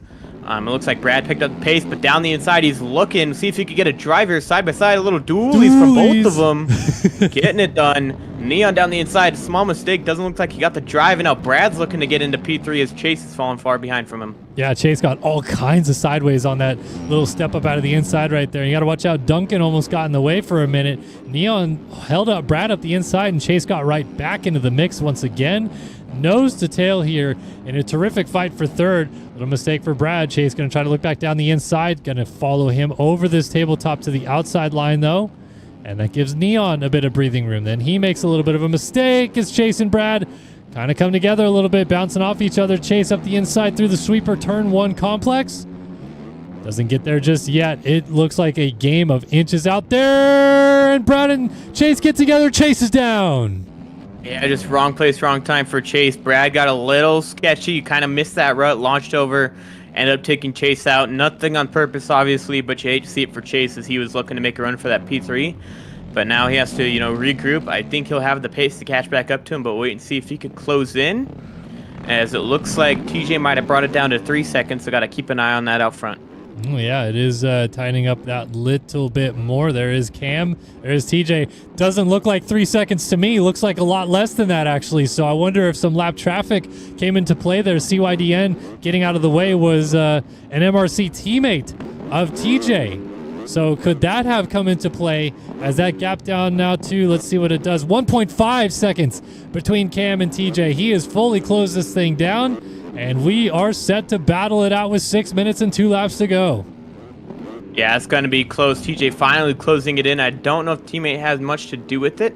It looks like Brad picked up the pace, but down the inside, he's looking, see if he could get a driver side-by-side, a little dualies from both of them. Getting it done. Neon down the inside, small mistake. Doesn't look like he got the drive, and now Brad's looking to get into P3 as Chase is falling far behind from him. Yeah, Chase got all kinds of sideways on that little step up out of the inside right there. You got to watch out. Duncan almost got in the way for a minute. Neon held up Brad up the inside, and Chase got right back into the mix once again. Nose to tail here in a terrific fight for third. Little mistake for Brad. Chase going to try to look back down the inside. Going to follow him over this tabletop to the outside line, though. And that gives Neon a bit of breathing room. Then he makes a little bit of a mistake as Chase and Brad kind of come together a little bit, bouncing off each other. Chase up the inside through the sweeper, turn 1 complex. Doesn't get there just yet. It looks like a game of inches out there. And Brad and Chase get together. Chase is down. Yeah, just wrong place, wrong time for Chase. Brad got a little sketchy, kind of missed that rut, launched over, ended up taking Chase out. Nothing on purpose, obviously, but you hate to see it for Chase as he was looking to make a run for that P3. But now he has to, you know, regroup. I think he'll have the pace to catch back up to him, but wait and see if he could close in. As it looks like TJ might have brought it down to 3 seconds, so got to keep an eye on that out front. Oh, yeah, it is tightening up that little bit more. There is Cam. There is TJ. Doesn't look like 3 seconds to me. Looks like a lot less than that, actually. So I wonder if some lap traffic came into play there. CYDN getting out of the way was an MRC teammate of TJ. So could that have come into play as that gap down now to, let's see what it does, 1.5 seconds between Cam and TJ. He has fully closed this thing down. And we are set to battle it out with 6 minutes and 2 laps to go. Yeah, it's going to be close. TJ finally closing it in. I don't know if teammate has much to do with it.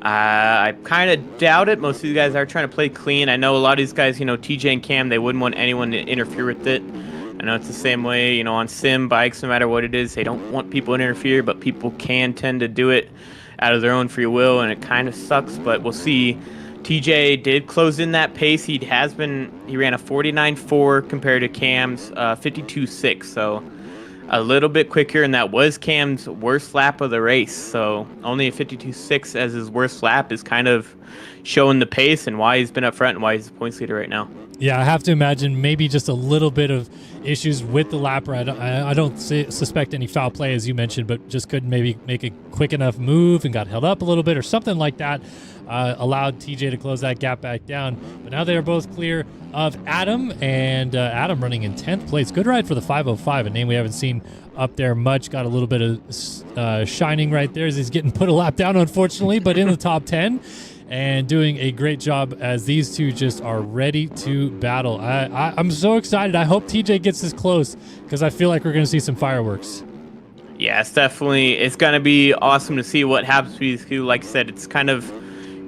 I kind of doubt it. Most of these guys are trying to play clean. I know a lot of these guys, you know, TJ and Cam, they wouldn't want anyone to interfere with it. I know it's the same way, you know, on sim bikes, no matter what it is. They don't want people to interfere, but people can tend to do it out of their own free will, and it kind of sucks. But we'll see. TJ did close in that pace. He ran a 49.4 compared to Cam's 52.6. So a little bit quicker, and that was Cam's worst lap of the race. So only a 52.6 as his worst lap is kind of showing the pace and why he's been up front and why he's the points leader right now. Yeah, I have to imagine maybe just a little bit of issues with the lapper. I don't suspect any foul play, as you mentioned, but just couldn't maybe make a quick enough move and got held up a little bit or something like that. Allowed TJ to close that gap back down. But now they are both clear of Adam, and Adam running in 10th place. Good ride for the 505, a name we haven't seen up there much. Got a little bit of shining right there as he's getting put a lap down, unfortunately, but in the top 10. And doing a great job as these two just are ready to battle. I'm so excited. I hope TJ gets this close because I feel like we're going to see some fireworks. Yeah, it's going to be awesome to see what happens with these two. Like I said, it's kind of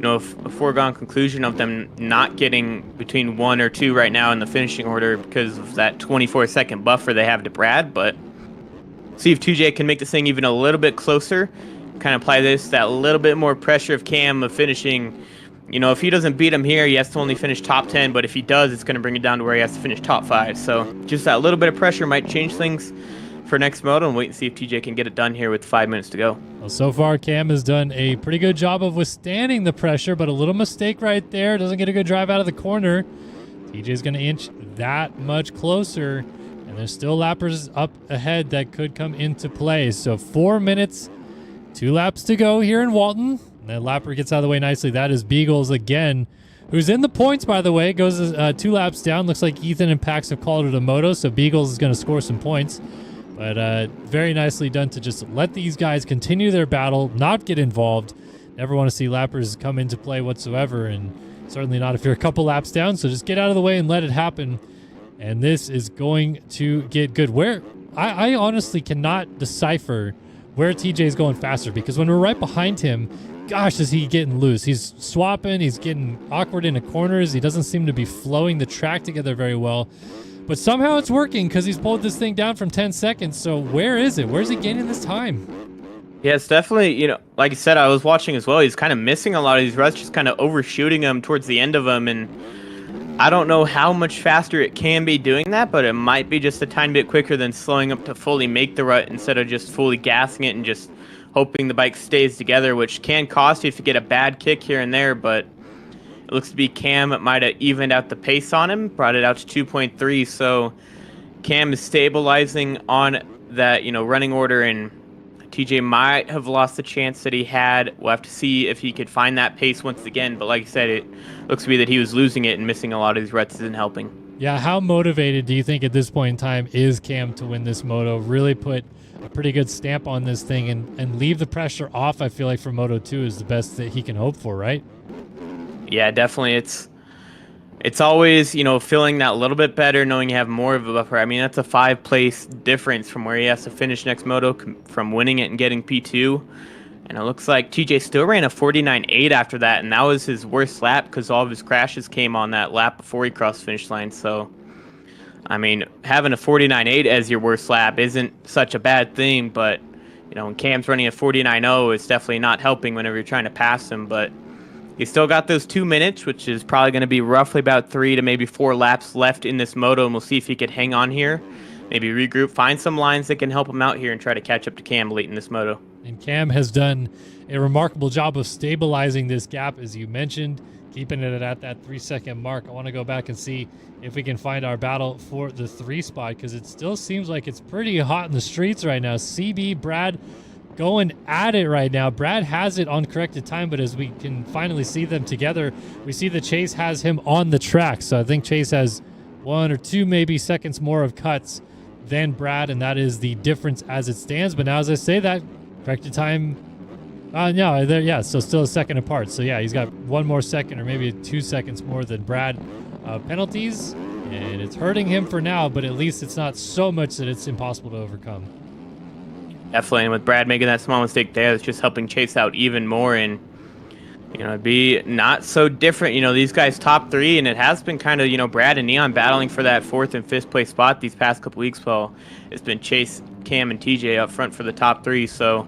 a foregone conclusion of them not getting between 1 or 2 right now in the finishing order because of that 24-second buffer they have to Brad. But see if TJ can make this thing even a little bit closer. Kind of apply that little bit more pressure of Cam of finishing. If he doesn't beat him here, he has to only finish top 10, but if he does, it's going to bring it down to where he has to finish top 5. So just that little bit of pressure might change things for next moto, and wait and see if TJ can get it done here with 5 minutes to go. Well, so far, Cam has done a pretty good job of withstanding the pressure, but a little mistake right there. Doesn't get a good drive out of the corner. TJ's going to inch that much closer, and there's still lappers up ahead that could come into play. So 4 minutes, 2 laps to go here in Walton. And that lapper gets out of the way nicely. That is Beagles again, who's in the points, by the way. Goes 2 laps down. Looks like Ethan and Pax have called it a moto, so Beagles is going to score some points. But very nicely done to just let these guys continue their battle, not get involved. Never want to see lappers come into play whatsoever, and certainly not if you're a couple laps down. So just get out of the way and let it happen. And this is going to get good. I honestly cannot decipher where TJ is going faster, because when we're right behind him, gosh, is he getting loose. He's swapping. He's getting awkward into corners. He doesn't seem to be flowing the track together very well. But somehow it's working because he's pulled this thing down from 10 seconds. So where is it? Where's he gaining this time? Yeah, it's definitely, like I said, I was watching as well. He's kind of missing a lot of these ruts, just kind of overshooting them towards the end of them. And I don't know how much faster it can be doing that, but it might be just a tiny bit quicker than slowing up to fully make the rut instead of just fully gassing it and just hoping the bike stays together, which can cost you if you get a bad kick here and there. But it looks to be Cam might have evened out the pace on him, brought it out to 2.3. So Cam is stabilizing on that, running order, and TJ might have lost the chance that he had. We'll have to see if he could find that pace once again. But like I said, it looks to be that he was losing it and missing a lot of these ruts isn't helping. Yeah, how motivated do you think at this point in time is Cam to win this moto? Really put a pretty good stamp on this thing and leave the pressure off, I feel like, for Moto 2 is the best that he can hope for, right? Yeah, definitely. It's always, feeling that little bit better, knowing you have more of a buffer. I mean, that's a 5-place difference from where he has to finish next moto from winning it and getting P2. And it looks like TJ still ran a 49.8 after that, and that was his worst lap because all of his crashes came on that lap before he crossed the finish line. So, I mean, having a 49.8 as your worst lap isn't such a bad thing, but, when Cam's running a 49.0, it's definitely not helping whenever you're trying to pass him. But he's still got those 2 minutes, which is probably going to be roughly about 3 to maybe 4 laps left in this moto, and we'll see if he could hang on here, maybe regroup, find some lines that can help him out here and try to catch up to Cam late in this moto. And Cam has done a remarkable job of stabilizing this gap, as you mentioned, keeping it at that 3-second mark. I want to go back and see if we can find our battle for the 3 spot, because it still seems like it's pretty hot in the streets right now. CB, Brad going at it right now. Brad has it on corrected time, but as we can finally see them together, we see that Chase has him on the track. So I think Chase has 1 or 2 maybe seconds more of cuts than Brad, and that is the difference as it stands. But now, as I say that, corrected time, so still a second apart. So yeah, he's got 1 more second or maybe 2 seconds more than Brad. Penalties, and it's hurting him for now, but at least it's not so much that it's impossible to overcome. Definitely, and with Brad making that small mistake there, it's just helping Chase out even more, and it'd be not so different. These guys top 3, and it has been kind of Brad and Neon battling for that 4th and 5th place spot these past couple weeks. Well, it's been Chase, Cam, and TJ up front for the top 3. So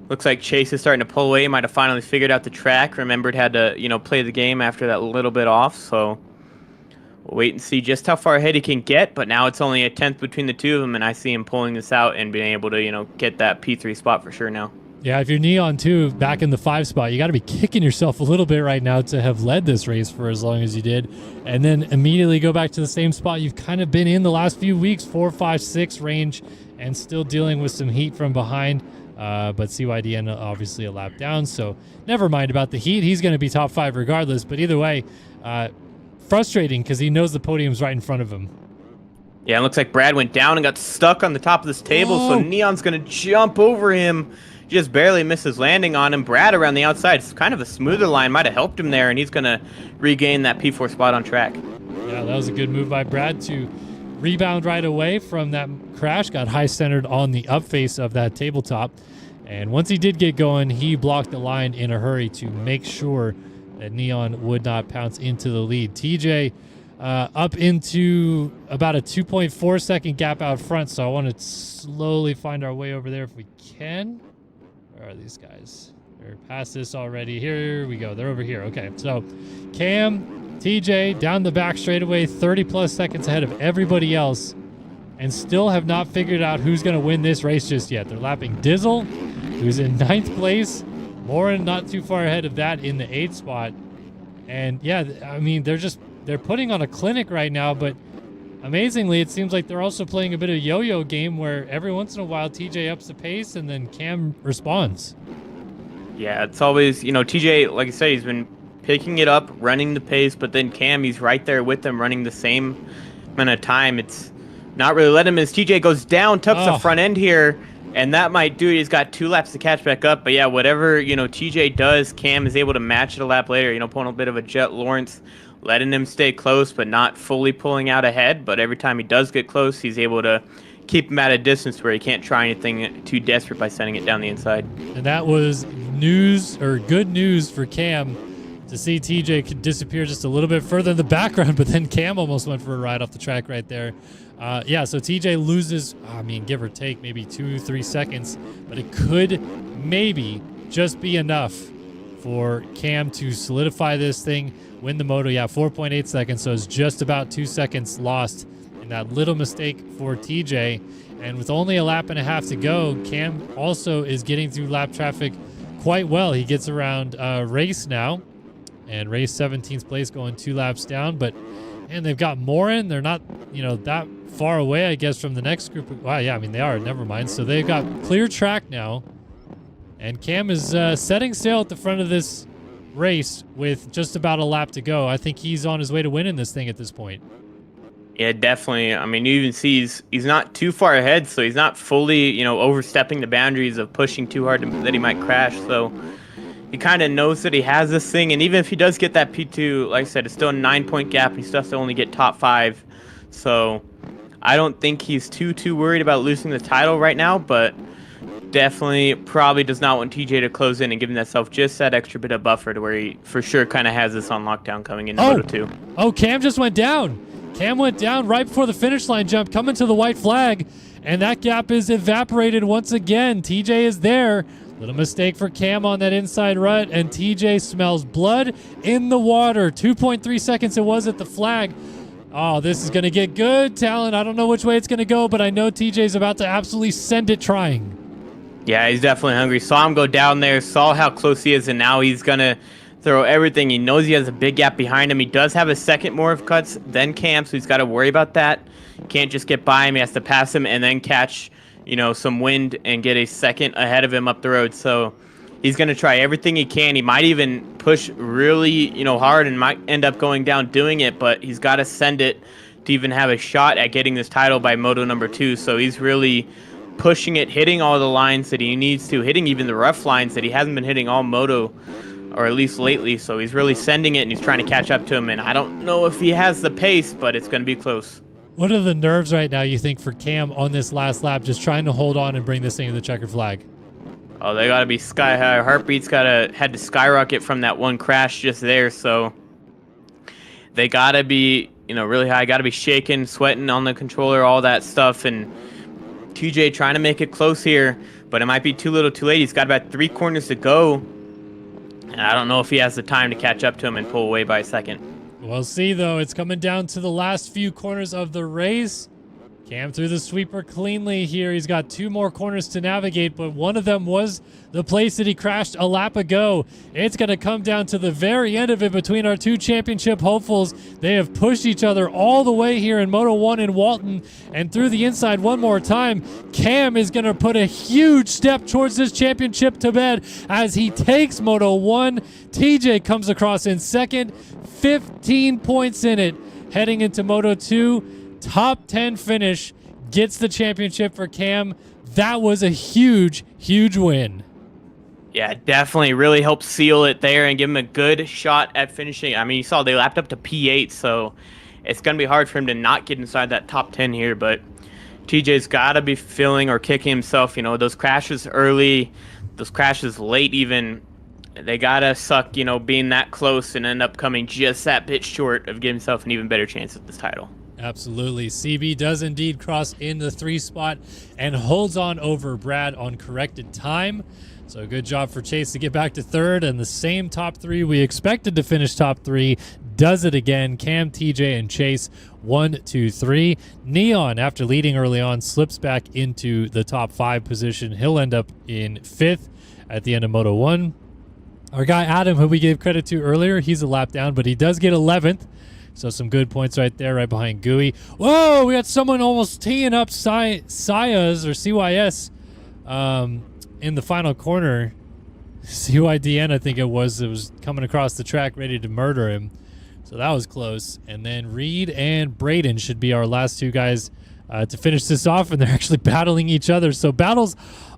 Looks like Chase is starting to pull away. He might have finally figured out the track. Remembered had to, play the game after that little bit off. So we'll wait and see just how far ahead he can get. But now it's only a tenth between the two of them, and I see him pulling this out and being able to, get that P3 spot for sure now. Yeah, if you're Neon too, back in the 5 spot, you got to be kicking yourself a little bit right now to have led this race for as long as you did, and then immediately go back to the same spot you've kind of been in the last few weeks, 4, 5, 6 range, and still dealing with some heat from behind. But CYDN obviously a lap down, so never mind about the heat. He's going to be top 5 regardless. But either way, frustrating because he knows the podium's right in front of him. Yeah, it looks like Brad went down and got stuck on the top of this table, so Neon's going to jump over him. Just barely misses landing on him. Brad around the outside. It's kind of a smoother line. Might have helped him there, and he's going to regain that P4 spot on track. Yeah, that was a good move by Brad to rebound right away from that crash. Got high centered on the up face of that tabletop. And once he did get going, he blocked the line in a hurry to make sure that Neon would not pounce into the lead. TJ up into about a 2.4 second gap out front, so I want to slowly find our way over there if we can. Where are these guys? They're past this already. Here we go. They're over here. Okay, so Cam, TJ down the back straightaway, 30 plus seconds ahead of everybody else, and still have not figured out who's going to win this race just yet. They're lapping Dizzle, who's in 9th place. Lauren not too far ahead of that in the 8th spot. And yeah, I mean, they're putting on a clinic right now, but amazingly, it seems like they're also playing a bit of yo-yo game where every once in a while TJ ups the pace and then Cam responds. Yeah, it's always, TJ, like I said, he's been picking it up, running the pace, but then Cam, he's right there with them, running the same amount of time. It's not really letting him as TJ goes down, tucks the front end here, and that might do it. He's got 2 laps to catch back up, but yeah, whatever, TJ does, Cam is able to match it a lap later, pulling a bit of a jet. Lawrence letting him stay close, but not fully pulling out ahead, but every time he does get close, he's able to keep him at a distance where he can't try anything too desperate by sending it down the inside. And that was good news for Cam to see TJ could disappear just a little bit further in the background, but then Cam almost went for a ride off the track right there. Yeah, so TJ loses, give or take, maybe 2-3 seconds, but it could maybe just be enough for Cam to solidify this thing, win the moto. Yeah, 4.8 seconds, so it's just about 2 seconds lost in that little mistake for TJ. And with only a lap and a half to go, Cam also is getting through lap traffic quite well. He gets around Race now, and Race 17th place going 2 laps down. But, man, they've got Morin. They're not, that far away, I guess, from the next group. Wow, yeah, I mean, they are. Never mind. So they've got clear track now. And Cam is setting sail at the front of this race with just about a lap to go. I think he's on his way to winning this thing at this point. Yeah, definitely. I mean, you even see he's not too far ahead, so he's not fully, overstepping the boundaries of pushing too hard that he might crash. So he kind of knows that he has this thing, and even if he does get that P2, like I said, it's still a 9-point gap, and he still has to only get top 5. So I don't think he's too worried about losing the title right now, but definitely probably does not want TJ to close in and give himself just that extra bit of buffer to where he for sure kind of has this on lockdown coming into Moto 2. Oh, Cam just went down. Cam went down right before the finish line jump, coming to the white flag, and that gap is evaporated once again. TJ is there. Little mistake for Cam on that inside rut, and TJ smells blood in the water. 2.3 seconds it was at the flag. Oh, this is going to get good, Talon. I don't know which way it's going to go, but I know TJ's about to absolutely send it trying. Yeah, he's definitely hungry. Saw him go down there, saw how close he is, and now he's going to throw everything. He knows he has a big gap behind him. He does have a second more of cuts than Cam, so he's got to worry about that. Can't just get by him. He has to pass him and then catch, some wind and get a second ahead of him up the road. So he's going to try everything he can. He might even push really, hard and might end up going down doing it, but he's got to send it to even have a shot at getting this title by Moto number 2. So he's really pushing it, hitting all the lines that he needs to, hitting even the rough lines that he hasn't been hitting all Moto, or at least lately. So he's really sending it, and he's trying to catch up to him. And I don't know if he has the pace, but it's going to be close. What are the nerves right now, you think, for Cam on this last lap, just trying to hold on and bring this thing to the checkered flag? Oh, they got to be sky high. Heartbeats had to skyrocket from that one crash just there. So they got to be, really high. Got to be shaking, sweating on the controller, all that stuff. And TJ trying to make it close here. but it might be too little too late. He's got about 3 corners to go, and I don't know if he has the time to catch up to him and pull away by a second. We'll see, though. It's coming down to the last few corners of the race. Cam threw the sweeper cleanly here. He's got 2 more corners to navigate, but one of them was the place that he crashed a lap ago. It's going to come down to the very end of it between our 2 championship hopefuls. They have pushed each other all the way here in Moto 1 in Walton, and through the inside one more time. Cam is going to put a huge step towards this championship to bed as he takes Moto 1. TJ comes across in second, 15 points in it. Heading into Moto 2, top 10 finish, gets the championship for Cam. That was a huge, huge win. Yeah, definitely really helped seal it there and give him a good shot at finishing. I mean, you saw they lapped up to P8, so it's going to be hard for him to not get inside that top 10 here, but TJ's got to be feeling or kicking himself. You know, those crashes early, those crashes late even, they got to suck, you know, being that close and end up coming just that bit short of giving himself an even better chance at this title. Absolutely. CB does indeed cross in the 3 spot and holds on over Brad on corrected time. So good job for Chase to get back to 3rd, and the same top 3 we expected to finish top 3 does it again. Cam, TJ, and Chase 1, 2, 3. Neon, after leading early on, slips back into the top 5 position. He'll end up in 5th at the end of Moto 1. Our guy Adam, who we gave credit to earlier, he's a lap down, but he does get 11th. So some good points right there, right behind Gooey. Whoa, we had someone almost teeing up Sayas or CYS in the final corner. CYDN, I think it was coming across the track ready to murder him. So that was close. And then Reed and Braden should be our last 2 guys to finish this off, and they're actually battling each other. So battles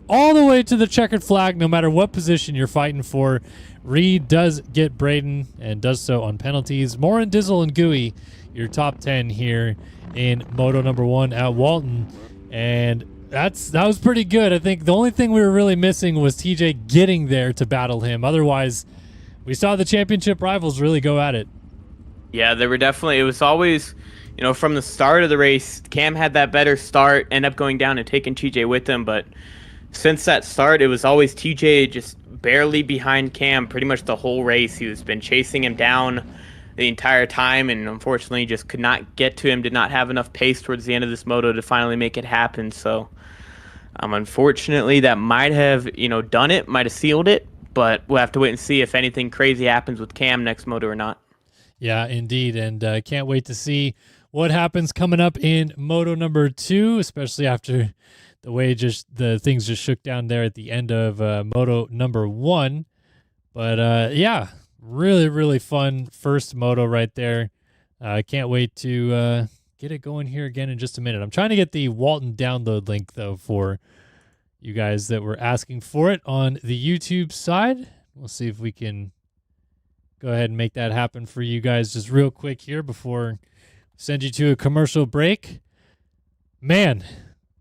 all the way to the checkered flag, no matter what position you're fighting for. Reed does get Braden and does so on penalties. Morin, Dizzle, and Gooey, your top 10 here in Moto number 1 at Walton. And that was pretty good. I think the only thing we were really missing was TJ getting there to battle him. Otherwise, we saw the championship rivals really go at it. Yeah, they were definitely, it was always, you know, from the start of the race, Cam had that better start, end up going down and taking TJ with him, but since that start, it was always TJ just barely behind Cam pretty much the whole race. He's been chasing him down the entire time, and unfortunately just could not get to him, did not have enough pace towards the end of this moto to finally make it happen. So unfortunately that might have, you know, done it, might have sealed it, but we'll have to wait and see if anything crazy happens with Cam next moto or not. Yeah, indeed, and can't wait to see what happens coming up in moto number 2, especially after the way the things just shook down there at the end of Moto number 1. But yeah, really, really fun first Moto right there. I can't wait to get it going here again in just a minute. I'm trying to get the Walton download link, though, for you guys that were asking for it on the YouTube side. We'll see if we can go ahead and make that happen for you guys just real quick here before I send you to a commercial break. Man,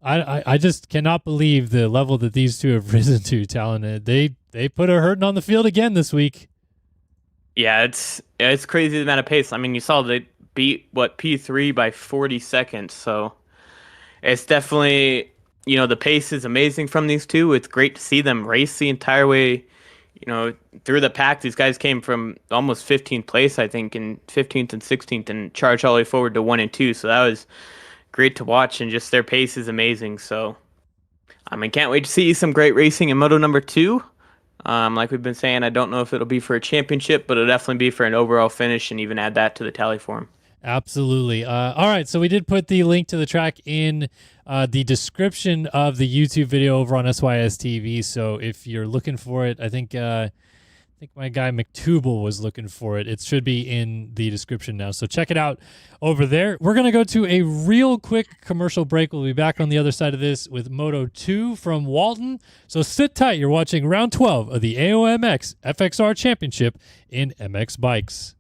I just cannot believe the level that these 2 have risen to, Talon. They put a hurting on the field again this week. Yeah, it's crazy the amount of pace. I mean, you saw they beat P3 by 40 seconds, so it's definitely, you know, the pace is amazing from these 2. It's great to see them race the entire way, you know, through the pack. These guys came from almost 15th place, I think, in 15th and 16th, and charged all the way forward to 1 and 2. So that was great to watch, and just their pace is amazing. So I mean, can't wait to see some great racing in Moto number 2. Like we've been saying, I don't know if it'll be for a championship, but it'll definitely be for an overall finish, and even add that to the tally form. Absolutely. All right, so we did put the link to the track in the description of the YouTube video over on SYS TV. So if you're looking for it, I think my guy McTubal was looking for it. It should be in the description now. So check it out over there. We're going to go to a real quick commercial break. We'll be back on the other side of this with Moto 2 from Walton. So sit tight. You're watching round 12 of the AOMX FXR Championship in MX Bikes.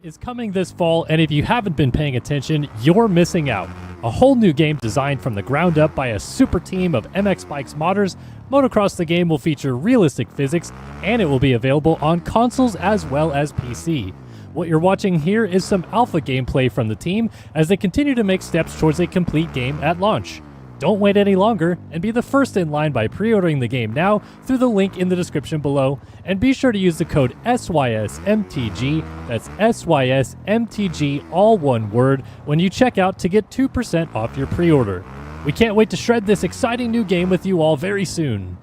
Is coming this fall, and if you haven't been paying attention, you're missing out. A whole new game designed from the ground up by a super team of MX Bikes modders. Motocross the game will feature realistic physics, and it will be available on consoles as well as PC. What you're watching here is some alpha gameplay from the team as they continue to make steps towards a complete game at launch. Don't wait any longer and be the first in line by pre-ordering the game now through the link in the description below, and be sure to use the code SYSMTG, that's SYSMTG, all one word, when you check out to get 2% off your pre-order. We can't wait to shred this exciting new game with you all very soon.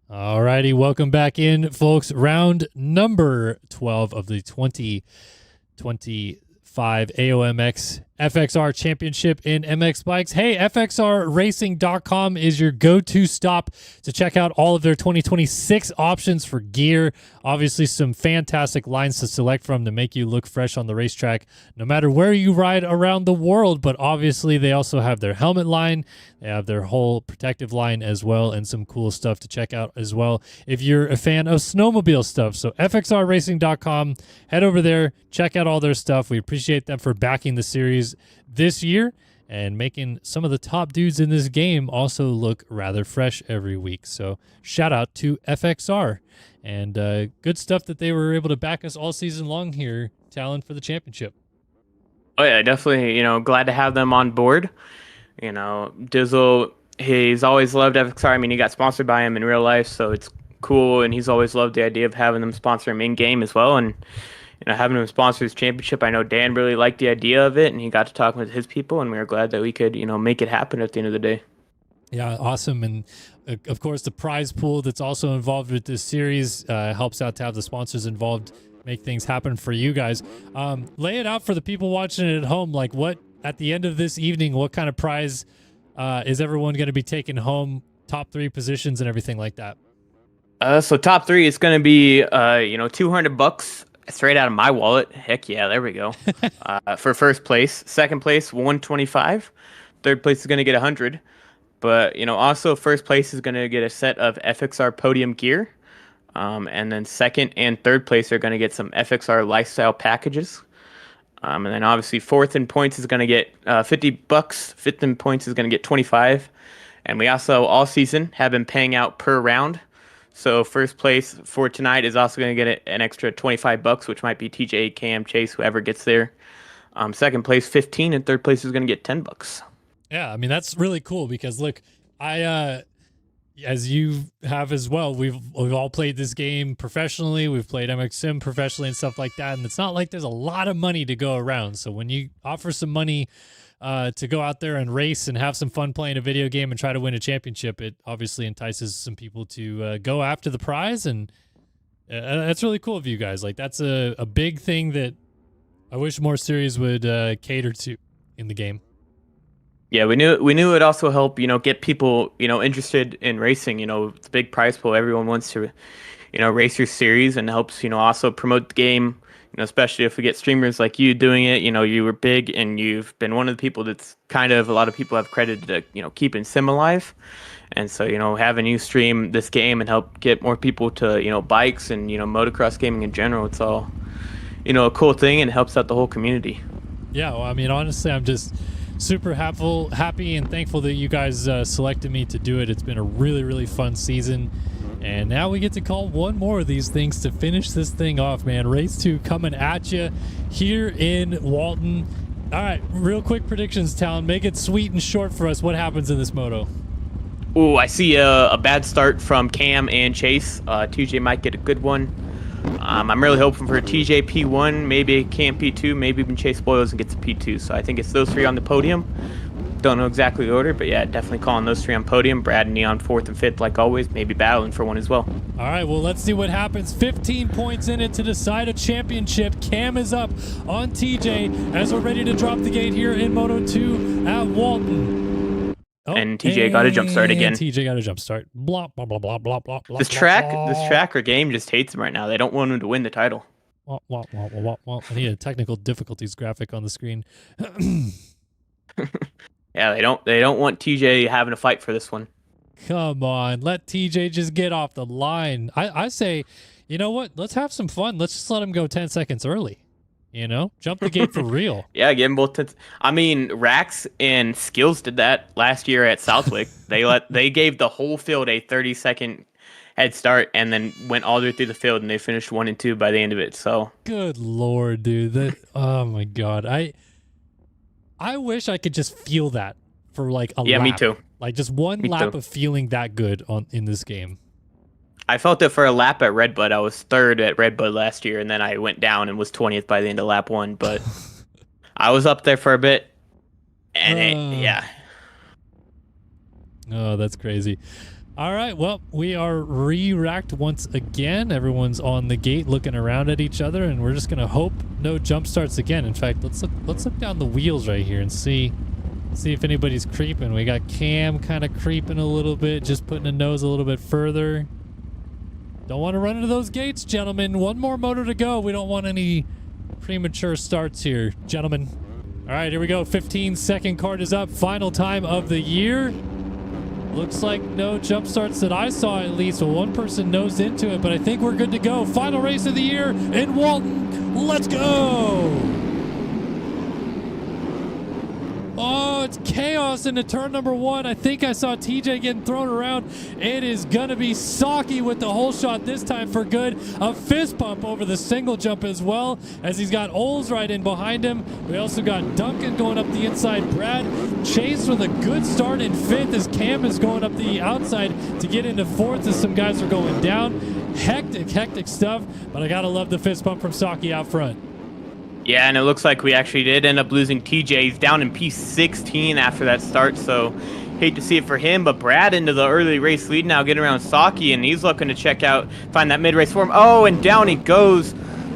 Alrighty, welcome back in, folks. Round number 12 of the 2025 AOMX FXR Championship in MX Bikes. Hey, FXRRacing.com is your go-to stop to check out all of their 2026 options for gear. Obviously, some fantastic lines to select from to make you look fresh on the racetrack, no matter where you ride around the world. But obviously, they also have their helmet line. They have their whole protective line as well, and some cool stuff to check out as well if you're a fan of snowmobile stuff. So FXRRacing.com, head over there, check out all their stuff. We appreciate them for backing the series this year and making some of the top dudes in this game also look rather fresh every week. So shout out to FXR, and good stuff that they were able to back us all season long here, Talon, for the championship. Oh yeah, definitely. Glad to have them on board. Dizzle, he's always loved FXR. I mean, he got sponsored by him in real life, so it's cool, and he's always loved the idea of having them sponsor him in game as well, and having him sponsor his championship. I know Dan really liked the idea of it, and he got to talk with his people, and we were glad that we could, make it happen at the end of the day. Yeah, awesome. And of course, the prize pool that's also involved with this series helps out to have the sponsors involved, make things happen for you guys. Lay it out for the people watching it at home. Like, what at the end of this evening, what kind of prize is everyone going to be taking home? Top 3 positions and everything like that. So top 3 is going to be, $200 straight out of my wallet. Heck yeah, there we go. For first place. Second place, $125. Third place is going to get $100. But, also first place is going to get a set of FXR podium gear. And then second and third place are going to get some FXR lifestyle packages. And then obviously fourth in points is going to get $50. Fifth in points is going to get $25. And we also all season have been paying out per round. So first place for tonight is also going to get an extra $25, which might be TJ, Cam, Chase, whoever gets there. Second place, 15, and third place is going to get $10. Yeah, I mean, that's really cool because look, as you have as well, we've all played this game professionally. We've played MX Sim professionally and stuff like that, and it's not like there's a lot of money to go around. So when you offer some money to go out there and race and have some fun playing a video game and try to win a championship, it obviously entices some people to go after the prize, and that's really cool of you guys. Like, that's a big thing that I wish more series would cater to in the game. Yeah, we knew it'd also help, get people, interested in racing. It's a big prize pool. Everyone wants to, race your series, and helps, also promote the game. Especially if we get streamers like you doing it. You were big, and you've been one of the people that's kind of, a lot of people have credited to, keeping sim alive. And so, having you stream this game and help get more people to, bikes and, motocross gaming in general, it's all, a cool thing, and helps out the whole community. Yeah, well, I mean, honestly, I'm just super happy and thankful that you guys selected me to do it. It's been a really, really fun season. And now we get to call one more of these things to finish this thing off, man. Race 2 coming at you here in Walton. All right, real quick predictions, Talon. Make it sweet and short for us. What happens in this moto? Oh, I see a bad start from Cam and Chase. TJ might get a good one. I'm really hoping for TJ P1, maybe Cam P2, maybe even Chase spoils and gets a P2. So I think it's those 3 on the podium. Don't know exactly the order, but yeah, definitely calling those 3 on podium. Brad and Neon 4th and 5th, like always, maybe battling for one as well. All right, well, let's see what happens. 15 points in it to decide a championship. Cam is up on TJ as we're ready to drop the gate here in Moto 2 at Walton. Oh, and TJ got a jump start again. TJ got a jump start. Blah, blah, blah, blah, blah, blah, this track or game just hates him right now. They don't want him to win the title. I need a technical difficulties graphic on the screen. Yeah, they don't want TJ having a fight for this one. Come on, let TJ just get off the line. I say, you know what? Let's have some fun. Let's just let him go 10 seconds early. Jump the gate for real. Yeah, give him both. I mean, Rax and Skills did that last year at Southwick. They gave the whole field a 30-second head start, and then went all the way through the field, and they finished 1 and 2 by the end of it. So good Lord, dude. Oh my God. I wish I could just feel that. for like a Yeah, lap. me too. Like just one Me lap too. of feeling that good in this game. I felt it for a lap at Red Bud. I was third at Red Bud last year, and then I went down and was 20th by the end of lap 1. But I was up there for a bit, and yeah. Oh, that's crazy. All right, well, we are re-racked once again. Everyone's on the gate looking around at each other, and we're just gonna hope no jump starts again. In fact, let's look down the wheels right here and see if anybody's creeping. We got Cam kind of creeping a little bit, just putting a nose a little bit further. Don't want to run into those gates, gentlemen. One more moto to go. We don't want any premature starts here, gentlemen. All right, here we go. 15-second card is up. Final time of the year. Looks like no jump starts that I saw, at least. Well, one person nosed into it, but I think we're good to go. Final race of the year in Walton. Let's go! Oh, it's chaos into turn number 1. I think I saw TJ getting thrown around. It is going to be Saki with the hole shot this time for good. A fist pump over the single jump as well, as he's got Oles right in behind him. We also got Duncan going up the inside. Brad Chase with a good start in 5th as Cam is going up the outside to get into 4th as some guys are going down. Hectic stuff, but I got to love the fist pump from Saki out front. Yeah, and it looks like we actually did end up losing TJ. He's down in P16 after that start, so hate to see it for him. But Brad into the early race lead now, getting around Saki, and he's looking to find that mid-race form. Oh, and down he goes.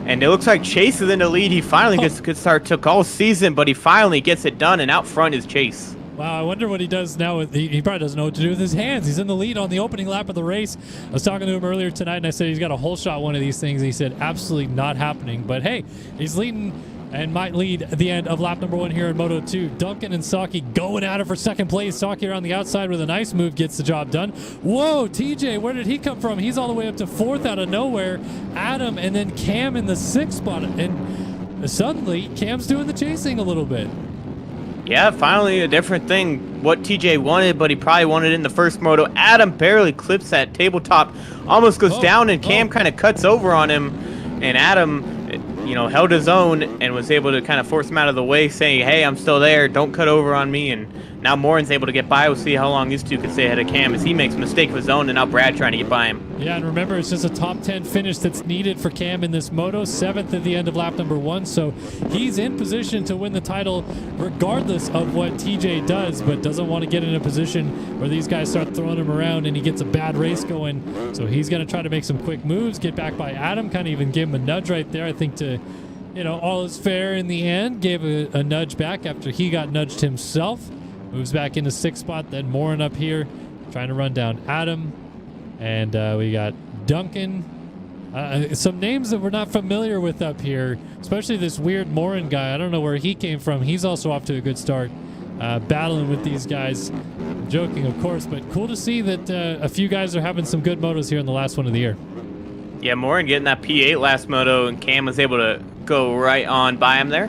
And it looks like Chase is in the lead. He finally gets a good start. Took all season, but he finally gets it done, and out front is Chase. Wow, I wonder what he does now. He probably doesn't know what to do with his hands. He's in the lead on the opening lap of the race. I was talking to him earlier tonight, and I said he's got a hole shot one of these things. And he said absolutely not happening. But hey, he's leading and might lead at the end of lap number 1 here in Moto 2. Duncan and Saki going at it for second place. Saki around the outside with a nice move gets the job done. Whoa, TJ, where did he come from? He's all the way up to 4th out of nowhere. Adam and then Cam in the 6th spot. And suddenly, Cam's doing the chasing a little bit. Yeah, finally a different thing. What TJ wanted, but he probably wanted in the first moto. Adam barely clips that tabletop, almost goes down, and Cam kind of cuts over on him. And Adam, held his own and was able to kind of force him out of the way, saying, hey, I'm still there. Don't cut over on me. And now Morin's able to get by. We'll see how long these two can stay ahead of Cam as he makes a mistake of his own, and now Brad trying to get by him. Yeah, and remember, it's just a top 10 finish that's needed for Cam in this moto. 7th at the end of lap number 1, so he's in position to win the title regardless of what TJ does, but doesn't want to get in a position where these guys start throwing him around and he gets a bad race going. So he's going to try to make some quick moves, get back by Adam, kind of even give him a nudge right there, I think, to, all is fair in the end. Gave a nudge back after he got nudged himself. Moves back into 6th spot, then Morin up here trying to run down Adam. And we got Duncan. Some names that we're not familiar with up here, especially this weird Morin guy. I don't know where he came from. He's also off to a good start, battling with these guys. I'm joking, of course, but cool to see that a few guys are having some good motos here in the last one of the year. Yeah, Morin getting that P8 last moto, and Cam was able to go right on by him there.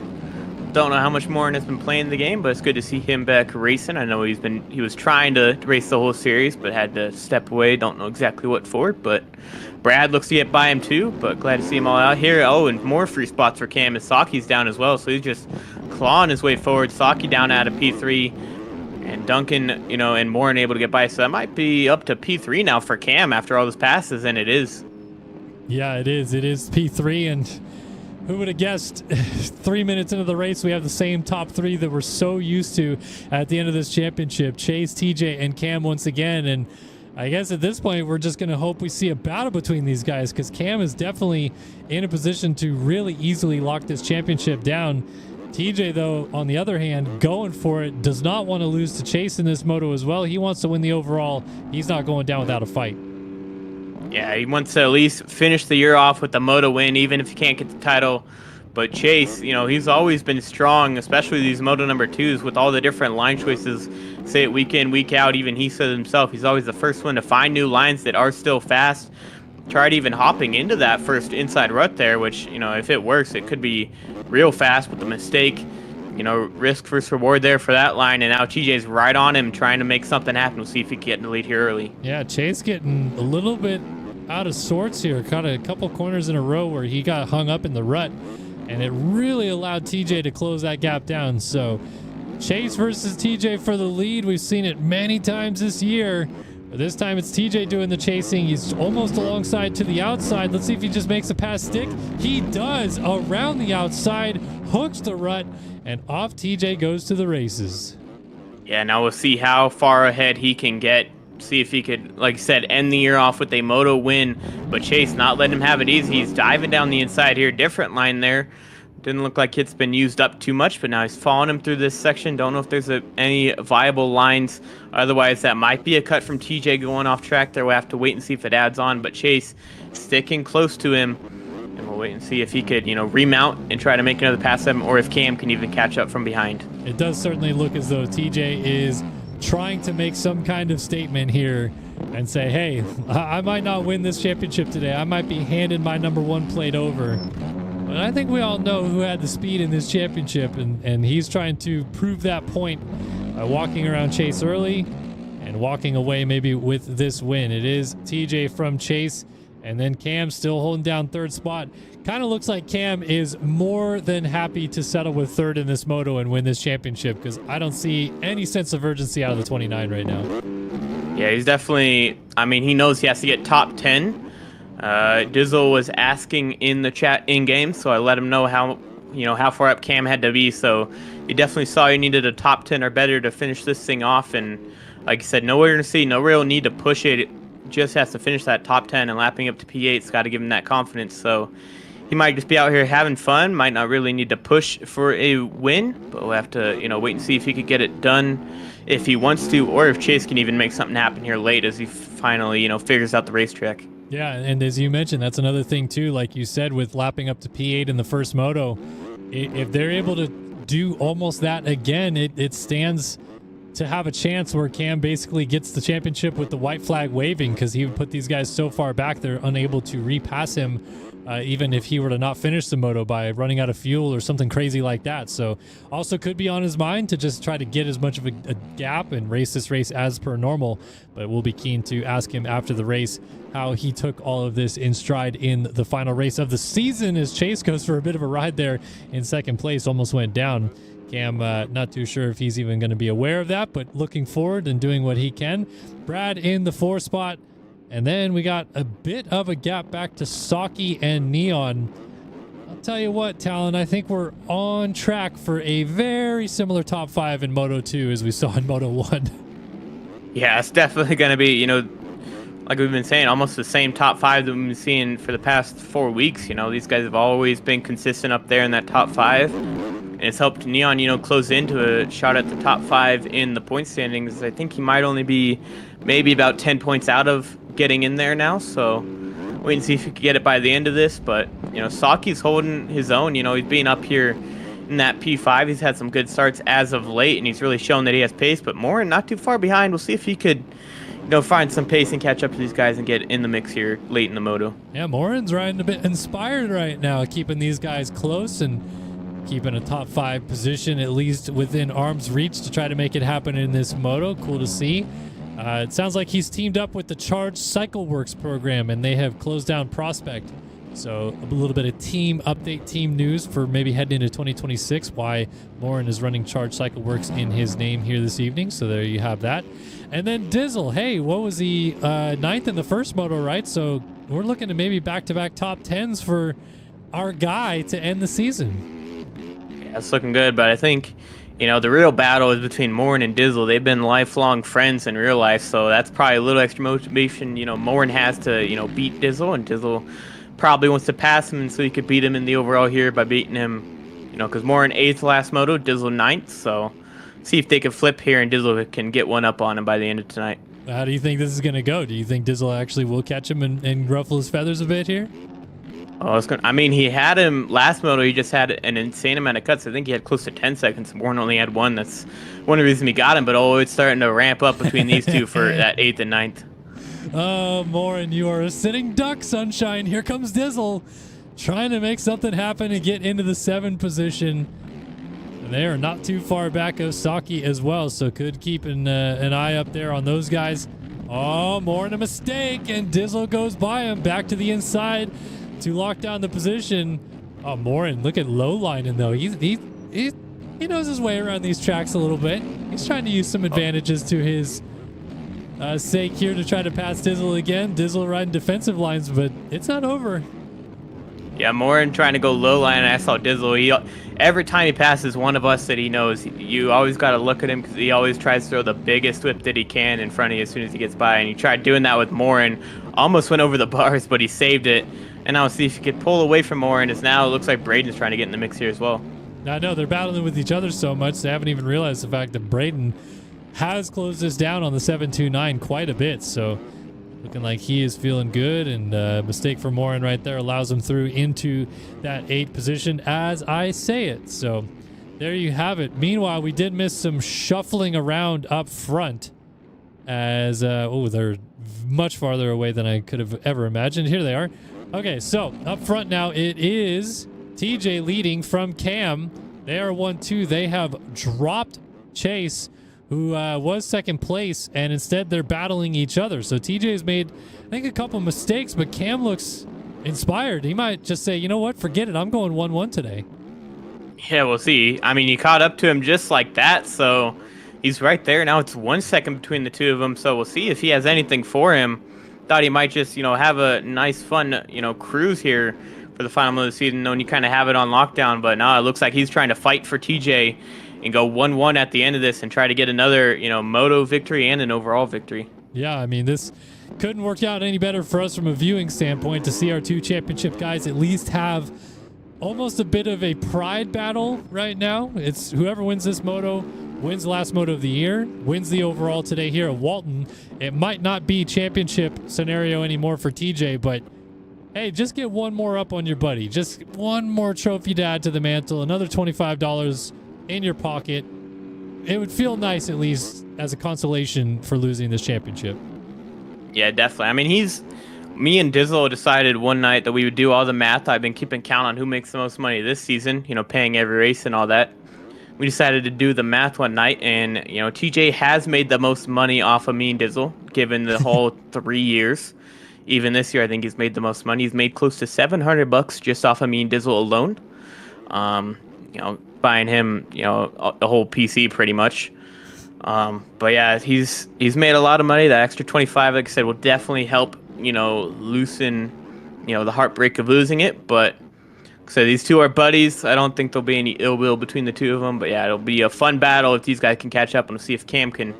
Don't know how much Morin has been playing the game, but it's good to see him back racing. I know he was trying to race the whole series, but had to step away. Don't know exactly what for, but Brad looks to get by him too, but glad to see him all out here. Oh, and more free spots for Cam as Saki's down as well, so he's just clawing his way forward. Saki down out of P3, and Duncan, and Morin able to get by, so that might be up to P3 now for Cam after all those passes, and it is. Yeah, it is. It is P3, and who would have guessed 3 minutes into the race we have the same top 3 that we're so used to at the end of this championship. Chase, TJ, and Cam once again. And I guess at this point we're just going to hope we see a battle between these guys, because Cam is definitely in a position to really easily lock this championship down. TJ, though, on the other hand, going for it, does not want to lose to Chase in this moto as well. He wants to win the overall. He's not going down without a fight. Yeah, he wants to at least finish the year off with the moto win, even if he can't get the title. But Chase, he's always been strong, especially these moto number 2s with all the different line choices, say it week in, week out. Even he said himself, he's always the first one to find new lines that are still fast. Tried even hopping into that first inside rut there, which, if it works, it could be real fast with the mistake. Risk versus reward there for that line, and now TJ's right on him trying to make something happen. We'll see if he can get in the lead here early. Yeah, Chase getting a little bit out of sorts here. Caught a couple corners in a row where he got hung up in the rut, and it really allowed TJ to close that gap down. So Chase versus TJ for the lead. We've seen it many times this year. But this time it's TJ doing the chasing. He's almost alongside to the outside. Let's see if he just makes a pass stick. He does. Around the outside, hooks the rut, and off TJ goes to the races. Yeah, now we'll see how far ahead he can get. See if he could, like I said, end the year off with a moto win. But Chase not letting him have it easy. He's diving down the inside here. Different line there. Didn't look like it's been used up too much, but now he's following him through this section. Don't know if there's any viable lines. Otherwise, that might be a cut from TJ going off track there. We'll have to wait and see if it adds on. But Chase sticking close to him. And we'll wait and see if he could, remount and try to make another pass at him, or if Cam can even catch up from behind. It does certainly look as though TJ is trying to make some kind of statement here and say, hey, I might not win this championship today. I might be handed my number 1 plate over. But I think we all know who had the speed in this championship, and he's trying to prove that point by walking around Chase early and walking away maybe with this win. It is TJ from Chase, and then Cam still holding down 3rd spot. Kind of looks like Cam is more than happy to settle with 3rd in this moto and win this championship, because I don't see any sense of urgency out of the 29 right now. Yeah, he's definitely, he knows he has to get top 10. Dizzle was asking in the chat in-game, so I let him know how far up Cam had to be, so he definitely saw he needed a top 10 or better to finish this thing off, and like I said, no urgency, no real need to push it. Just has to finish that top 10, and lapping up to P8's got to give him that confidence. So he might just be out here having fun, might not really need to push for a win, but we'll have to wait and see if he could get it done if he wants to, or if Chase can even make something happen here late as he finally figures out the racetrack. Yeah, and as you mentioned, that's another thing too, like you said, with lapping up to P8 in the first moto. If they're able to do almost that again, it stands to have a chance where Cam basically gets the championship with the white flag waving, because he would put these guys so far back they're unable to repass him, even if he were to not finish the moto by running out of fuel or something crazy like that. So also could be on his mind to just try to get as much of a gap and race this race as per normal. But we'll be keen to ask him after the race how he took all of this in stride in the final race of the season, as Chase goes for a bit of a ride there in 2nd place, almost went down. Cam, not too sure if he's even going to be aware of that, but looking forward and doing what he can. Brad in the 4th spot. And then we got a bit of a gap back to Saki and Neon. I'll tell you what, Talon, I think we're on track for a very similar top 5 in Moto 2 as we saw in Moto 1. Yeah, it's definitely going to be, like we've been saying, almost the same top 5 that we've been seeing for the past 4 weeks. These guys have always been consistent up there in that top 5. And it's helped Neon, close into a shot at the top 5 in the point standings. I think he might only be maybe about 10 points out of getting in there now. So wait and see if he can get it by the end of this. But, Saki's holding his own. He's being up here in that P5. He's had some good starts as of late, and he's really shown that he has pace. But Morin not too far behind. We'll see if he could find some pace and catch up to these guys and get in the mix here late in the moto. Yeah, Morin's riding a bit inspired right now, keeping these guys close and keeping a top 5 position at least within arm's reach to try to make it happen in this moto. Cool to see. It sounds like he's teamed up with the Charge Cycle Works program, and they have closed down Prospect. So a little bit of team update, team news for maybe heading into 2026, why Morin is running Charge Cycle Works in his name here this evening. So there you have that. And then Dizzle, hey, what was he, 9th in the first moto, right? So we're looking at maybe back-to-back top 10s for our guy to end the season. Yeah, it's looking good, but I think, the real battle is between Morin and Dizzle. They've been lifelong friends in real life, so that's probably a little extra motivation, Morin has to, beat Dizzle, and Dizzle probably wants to pass him, and so he could beat him in the overall here by beating him, because Morin 8th last moto, Dizzle 9th, so see if they can flip here and Dizzle can get one up on him by the end of tonight. How do you think this is going to go? Do you think Dizzle actually will catch him and ruffle his feathers a bit here? Oh, he had him last moto. He just had an insane amount of cuts. I think he had close to 10 seconds. Morin only had 1. That's one of the reasons he got him. But it's starting to ramp up between these two for that 8th and 9th. Oh, Morin, you are a sitting duck, Sunshine. Here comes Dizzle, trying to make something happen and get into the 7 position. And they are not too far back of Saki as well, so could keep an eye up there on those guys. Oh, Morin a mistake, and Dizzle goes by him back to the inside to lock down the position. Oh, Morin, look at low lining though. He's he knows his way around these tracks a little bit. He's trying to use some advantages to his sake here to try to pass Dizzle again. Dizzle riding defensive lines, but it's not over. Yeah, Morin trying to go low line. I saw Dizzle. Every time he passes one of us that he knows, you always got to look at him because he always tries to throw the biggest whip that he can in front of you as soon as he gets by. And he tried doing that with Morin. Almost went over the bars, but he saved it. And now see if he could pull away from Morin. As now it looks like Braden's trying to get in the mix here as well. I know they're battling with each other so much they haven't even realized the fact that Braden has closed this down on the 729 quite a bit. So looking like he is feeling good, and mistake for Morin right there allows him through into that 8th position as I say it. So there you have it. Meanwhile, we did miss some shuffling around up front as, they're much farther away than I could have ever imagined. Here they are. Okay, so up front now it is TJ leading from Cam. They are 1-2. They have dropped Chase, who was 2nd place, and instead they're battling each other. So TJ's made, I think, a couple mistakes, but Cam looks inspired. He might just say, you know what, forget it. I'm going 1-1 today. Yeah, we'll see. I mean, he caught up to him just like that, so he's right there. Now it's 1 second between the two of them, so we'll see if he has anything for him. Thought he might just, have a nice, fun, cruise here for the final of the season, knowing you kind of have it on lockdown, but now it looks like he's trying to fight for TJ and go 1-1 at the end of this and try to get another, moto victory and an overall victory. Yeah, I mean, this couldn't work out any better for us from a viewing standpoint to see our 2 championship guys at least have almost a bit of a pride battle right now. It's whoever wins this moto wins the last moto of the year, wins the overall today here at Walton. It might not be championship scenario anymore for TJ, but hey, just get one more up on your buddy. Just one more trophy to add to the mantle, another $25 in your pocket. It would feel nice, at least, as a consolation for losing this championship. Yeah, definitely. I mean, me and Dizzle decided one night that we would do all the math. I've been keeping count on who makes the most money this season, paying every race and all that. We decided to do the math one night, and, TJ has made the most money off of me and Dizzle, given the whole 3 years. Even this year, I think he's made the most money. He's made close to $700 just off of me and Dizzle alone. Buying him, a whole PC pretty much. But yeah, he's made a lot of money. That extra 25, like I said, will definitely help, loosen, the heartbreak of losing it. But so these two are buddies. I don't think there'll be any ill will between the two of them. But yeah, it'll be a fun battle if these guys can catch up, and we'll see if Cam can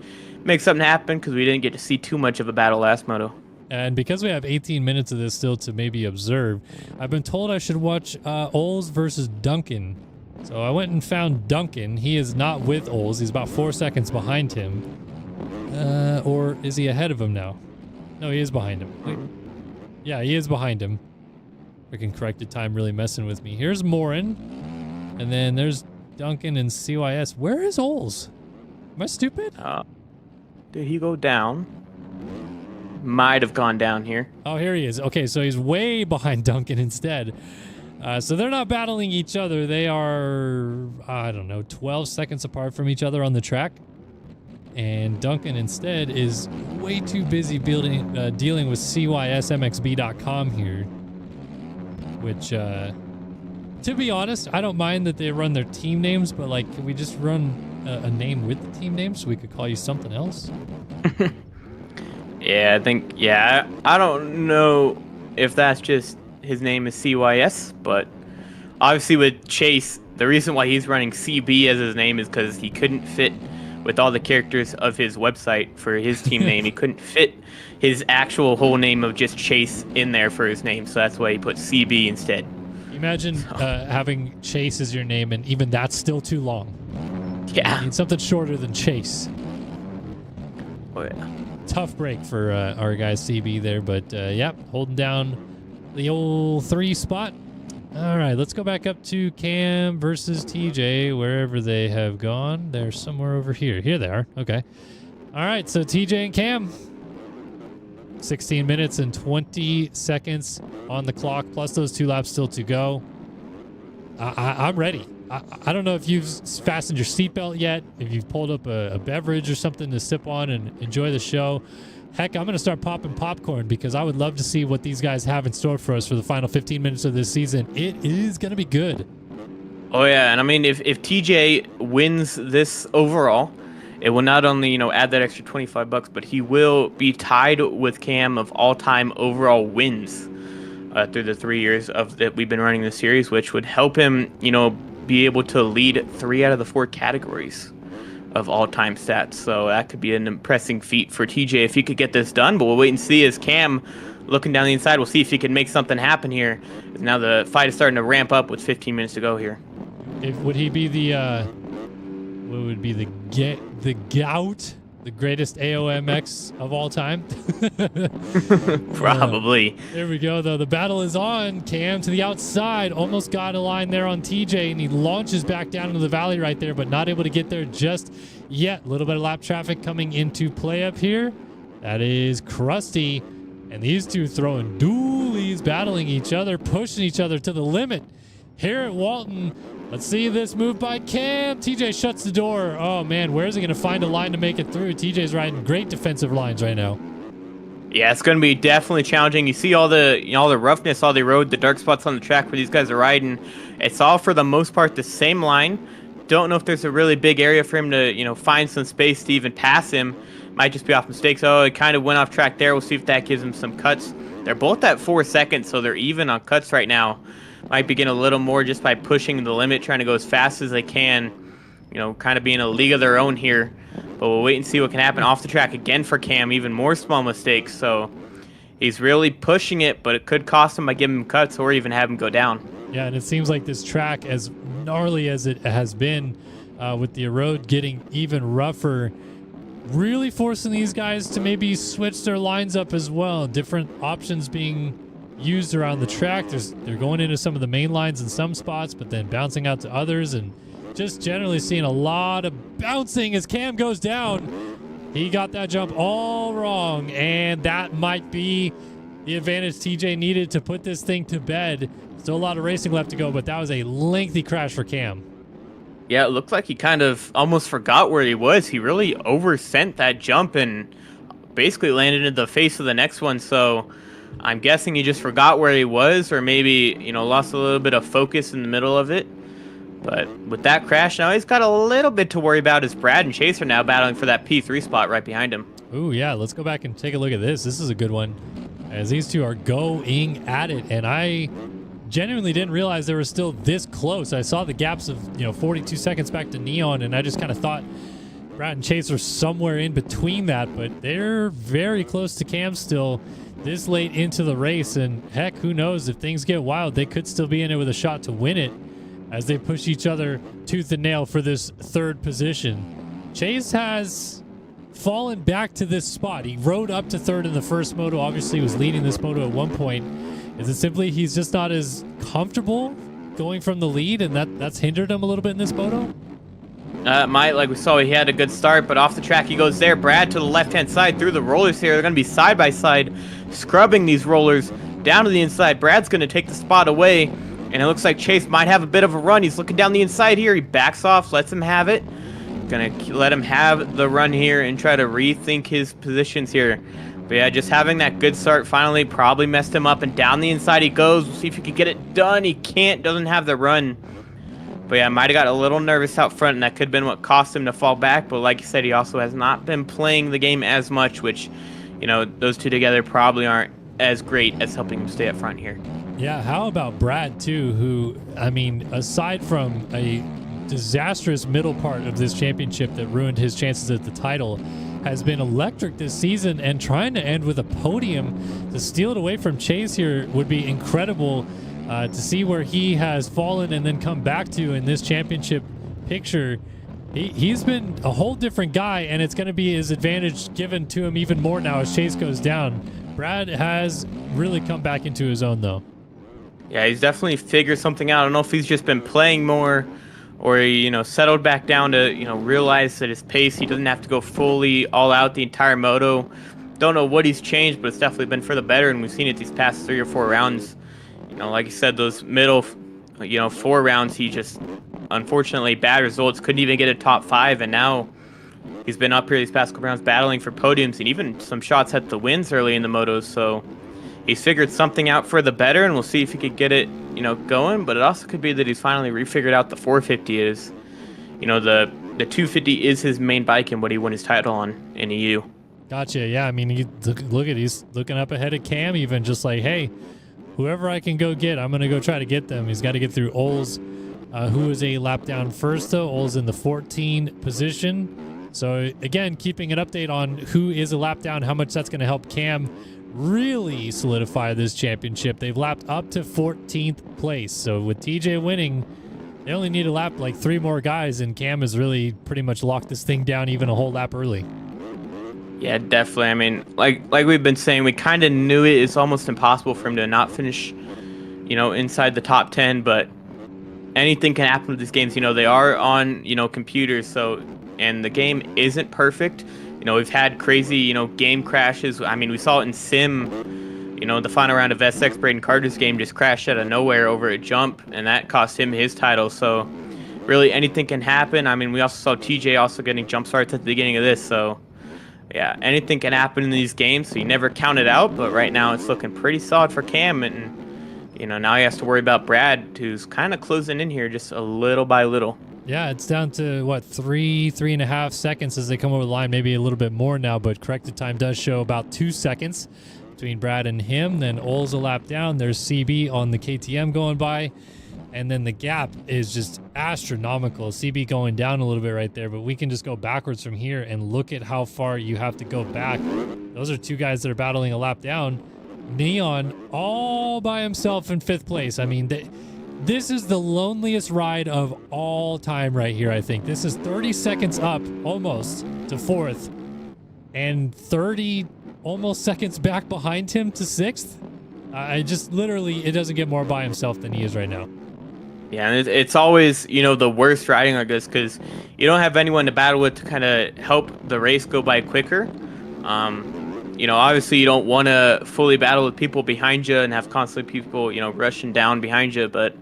make something happen, because we didn't get to see too much of a battle last moto. And because we have 18 minutes of this still to maybe observe, I've been told I should watch Oles versus Duncan. So I went and found Duncan. He is not with Oles. He's about 4 seconds behind him. Or is he ahead of him now? No, he is behind him. Wait. Yeah, he is behind him. Freaking corrected time really messing with me. Here's Morin. And then there's Duncan and CYS. Where is Oles? Am I stupid? Did he go down? Might have gone down here. Oh, here he is. Okay, so he's way behind Duncan instead. So they're not battling each other. They are, 12 seconds apart from each other on the track. And Duncan instead is way too busy dealing with CYSMXB.com here. Which, to be honest, I don't mind that they run their team names, but can we just run a name with the team name so we could call you something else? Yeah, I don't know if that's just his name is CYS, but obviously with Chase, the reason why he's running CB as his name is because he couldn't fit with all the characters of his website for his team name. He couldn't fit his actual whole name of just Chase in there for his name, so that's why he put CB instead. Imagine having Chase as your name, and even that's still too long. Yeah. You need something shorter than Chase. Oh, yeah. Tough break for our guy CB there, but holding down the old 3 spot. All right, let's go back up to Cam versus TJ, wherever they have gone. They're somewhere over here. Here they are. Okay. All right, so TJ and Cam. 16 minutes and 20 seconds on the clock, plus those 2 laps still to go. I'm ready. I don't know if you've fastened your seatbelt yet, if you've pulled up a beverage or something to sip on and enjoy the show. Heck, I'm going to start popping popcorn because I would love to see what these guys have in store for us for the final 15 minutes of this season. It is going to be good. Oh yeah, and I mean, if TJ wins this overall, it will not only add that extra $25, but he will be tied with Cam of all-time overall wins through the 3 years of that we've been running the series, which would help him be able to lead 3 out of the 4 categories of all-time stats. So that could be an impressive feat for TJ if he could get this done. But we'll wait and see as Cam looking down the inside. We'll see if he can make something happen here. Now the fight is starting to ramp up with 15 minutes to go here. Would he be the what would be the gout, the greatest AOMX of all time? Probably. There we go, though. The battle is on. Cam to the outside. Almost got a line there on TJ, and he launches back down into the valley right there, but not able to get there just yet. A little bit of lap traffic coming into play up here. That is Krusty. And these two throwing dualies, battling each other, pushing each other to the limit. Here at Walton, let's see this move by Cam. TJ shuts the door. Oh, man, where's he going to find a line to make it through? TJ's riding great defensive lines right now. Yeah, it's going to be definitely challenging. You see all the all the roughness, all the road, the dark spots on the track where these guys are riding. It's all for the most part the same line. Don't know if there's a really big area for him to find some space to even pass him. Might just be off mistakes. Oh, it kind of went off track there. We'll see if that gives him some cuts. They're both at 4 seconds, so they're even on cuts right now. Might begin a little more just by pushing the limit, trying to go as fast as they can. Kind of being a league of their own here. But we'll wait and see what can happen off the track again for Cam. Even more small mistakes. So he's really pushing it, but it could cost him by giving him cuts or even have him go down. Yeah, and it seems like this track, as gnarly as it has been, with the road getting even rougher, really forcing these guys to maybe switch their lines up as well. Different options being used around the track. They're going into some of the main lines in some spots, but then bouncing out to others, and just generally seeing a lot of bouncing as Cam goes down. He got that jump all wrong, and that might be the advantage TJ needed to put this thing to bed. Still a lot of racing left to go, but that was a lengthy crash for Cam. Yeah, it looked like he kind of almost forgot where he was. He really oversent that jump and basically landed in the face of the next one. So I'm guessing he just forgot where he was, or maybe, lost a little bit of focus in the middle of it. But with that crash, now he's got a little bit to worry about as Brad and Chase are now battling for that P3 spot right behind him. Ooh, yeah, let's go back and take a look at this. This is a good one, as these two are going at it, and I genuinely didn't realize they were still this close. I saw the gaps of 42 seconds back to Neon, and I just kind of thought Brad and Chase are somewhere in between that, but they're very close to Cam still this late into the race. And heck, who knows, if things get wild, they could still be in it with a shot to win it as they push each other tooth and nail for this 3rd position. Chase has fallen back to this spot. He rode up to 3rd in the first moto, obviously was leading this moto at one point. Is it simply he's just not as comfortable going from the lead, and that's hindered him a little bit in this moto? Like we saw, he had a good start, but off the track he goes there. Brad to the left-hand side through the rollers here. They're going to be side by side, scrubbing these rollers down to the inside. Brad's going to take the spot away, and it looks like Chase might have a bit of a run. He's looking down the inside here. He backs off, lets him have it. Going to let him have the run here and try to rethink his positions here. But yeah, just having that good start finally probably messed him up, and down the inside he goes. We'll see if he can get it done. He can't, doesn't have the run. But yeah, might have got a little nervous out front, and that could have been what cost him to fall back. But like you said, he also has not been playing the game as much, which, those two together probably aren't as great as helping him stay up front here. Yeah, how about Brad, too, who, I mean, aside from a disastrous middle part of this championship that ruined his chances at the title, has been electric this season, and trying to end with a podium to steal it away from Chase here would be incredible. To see where he has fallen and then come back to in this championship picture. He's been a whole different guy, and it's going to be his advantage given to him even more now as Chase goes down. Brad has really come back into his own, though. Yeah, he's definitely figured something out. I don't know if he's just been playing more, or he, settled back down to, realize that his pace, he doesn't have to go fully all out the entire moto. Don't know what he's changed, but it's definitely been for the better, and we've seen it these past 3 or 4 rounds. Like you said, those middle, 4 rounds, he just, unfortunately, bad results, couldn't even get a top 5, and now he's been up here these past couple rounds battling for podiums and even some shots at the wins early in the motos, so he's figured something out for the better, and we'll see if he could get it going, but it also could be that he's finally refigured out the 450 is, the 250 is his main bike and what he won his title on in EU. Gotcha. Yeah, I mean, he's looking up ahead of Cam, even just like, hey, whoever I can go get, I'm going to go try to get them. He's got to get through Oles, who is a lap down first, though. Oles in the 14 position. So, again, keeping an update on who is a lap down, how much that's going to help Cam really solidify this championship. They've lapped up to 14th place. So, with TJ winning, they only need to lap like 3 more guys, and Cam has really pretty much locked this thing down even a whole lap early. Yeah, definitely. I mean, like we've been saying, we kind of knew it. It's almost impossible for him to not finish, inside the top 10. But anything can happen with these games. They are on, computers. So, and the game isn't perfect. We've had crazy, game crashes. I mean, we saw it in Sim. The final round of SX, Braden Carter's game just crashed out of nowhere over a jump, and that cost him his title. So, really, anything can happen. I mean, we also saw TJ also getting jump starts at the beginning of this. So. Yeah, anything can happen in these games, so you never count it out. But right now, it's looking pretty solid for Cam, and now he has to worry about Brad, who's kind of closing in here just a little by little. Yeah, it's down to what, 3.5 seconds as they come over the line, maybe a little bit more now. But corrected time does show about 2 seconds between Brad and him. Then Oles a lap down. There's CB on the KTM going by. And then the gap is just astronomical. CB going down a little bit right there, but we can just go backwards from here and look at how far you have to go back. Those are 2 guys that are battling a lap down. Neon all by himself in 5th place. I mean, this is the loneliest ride of all time right here, I think. This is 30 seconds up almost to 4th and 30 almost seconds back behind him to 6th. I just literally, it doesn't get more by himself than he is right now. Yeah, and it's always, the worst riding like this because you don't have anyone to battle with to kind of help the race go by quicker. Obviously you don't want to fully battle with people behind you and have constantly people, rushing down behind you, but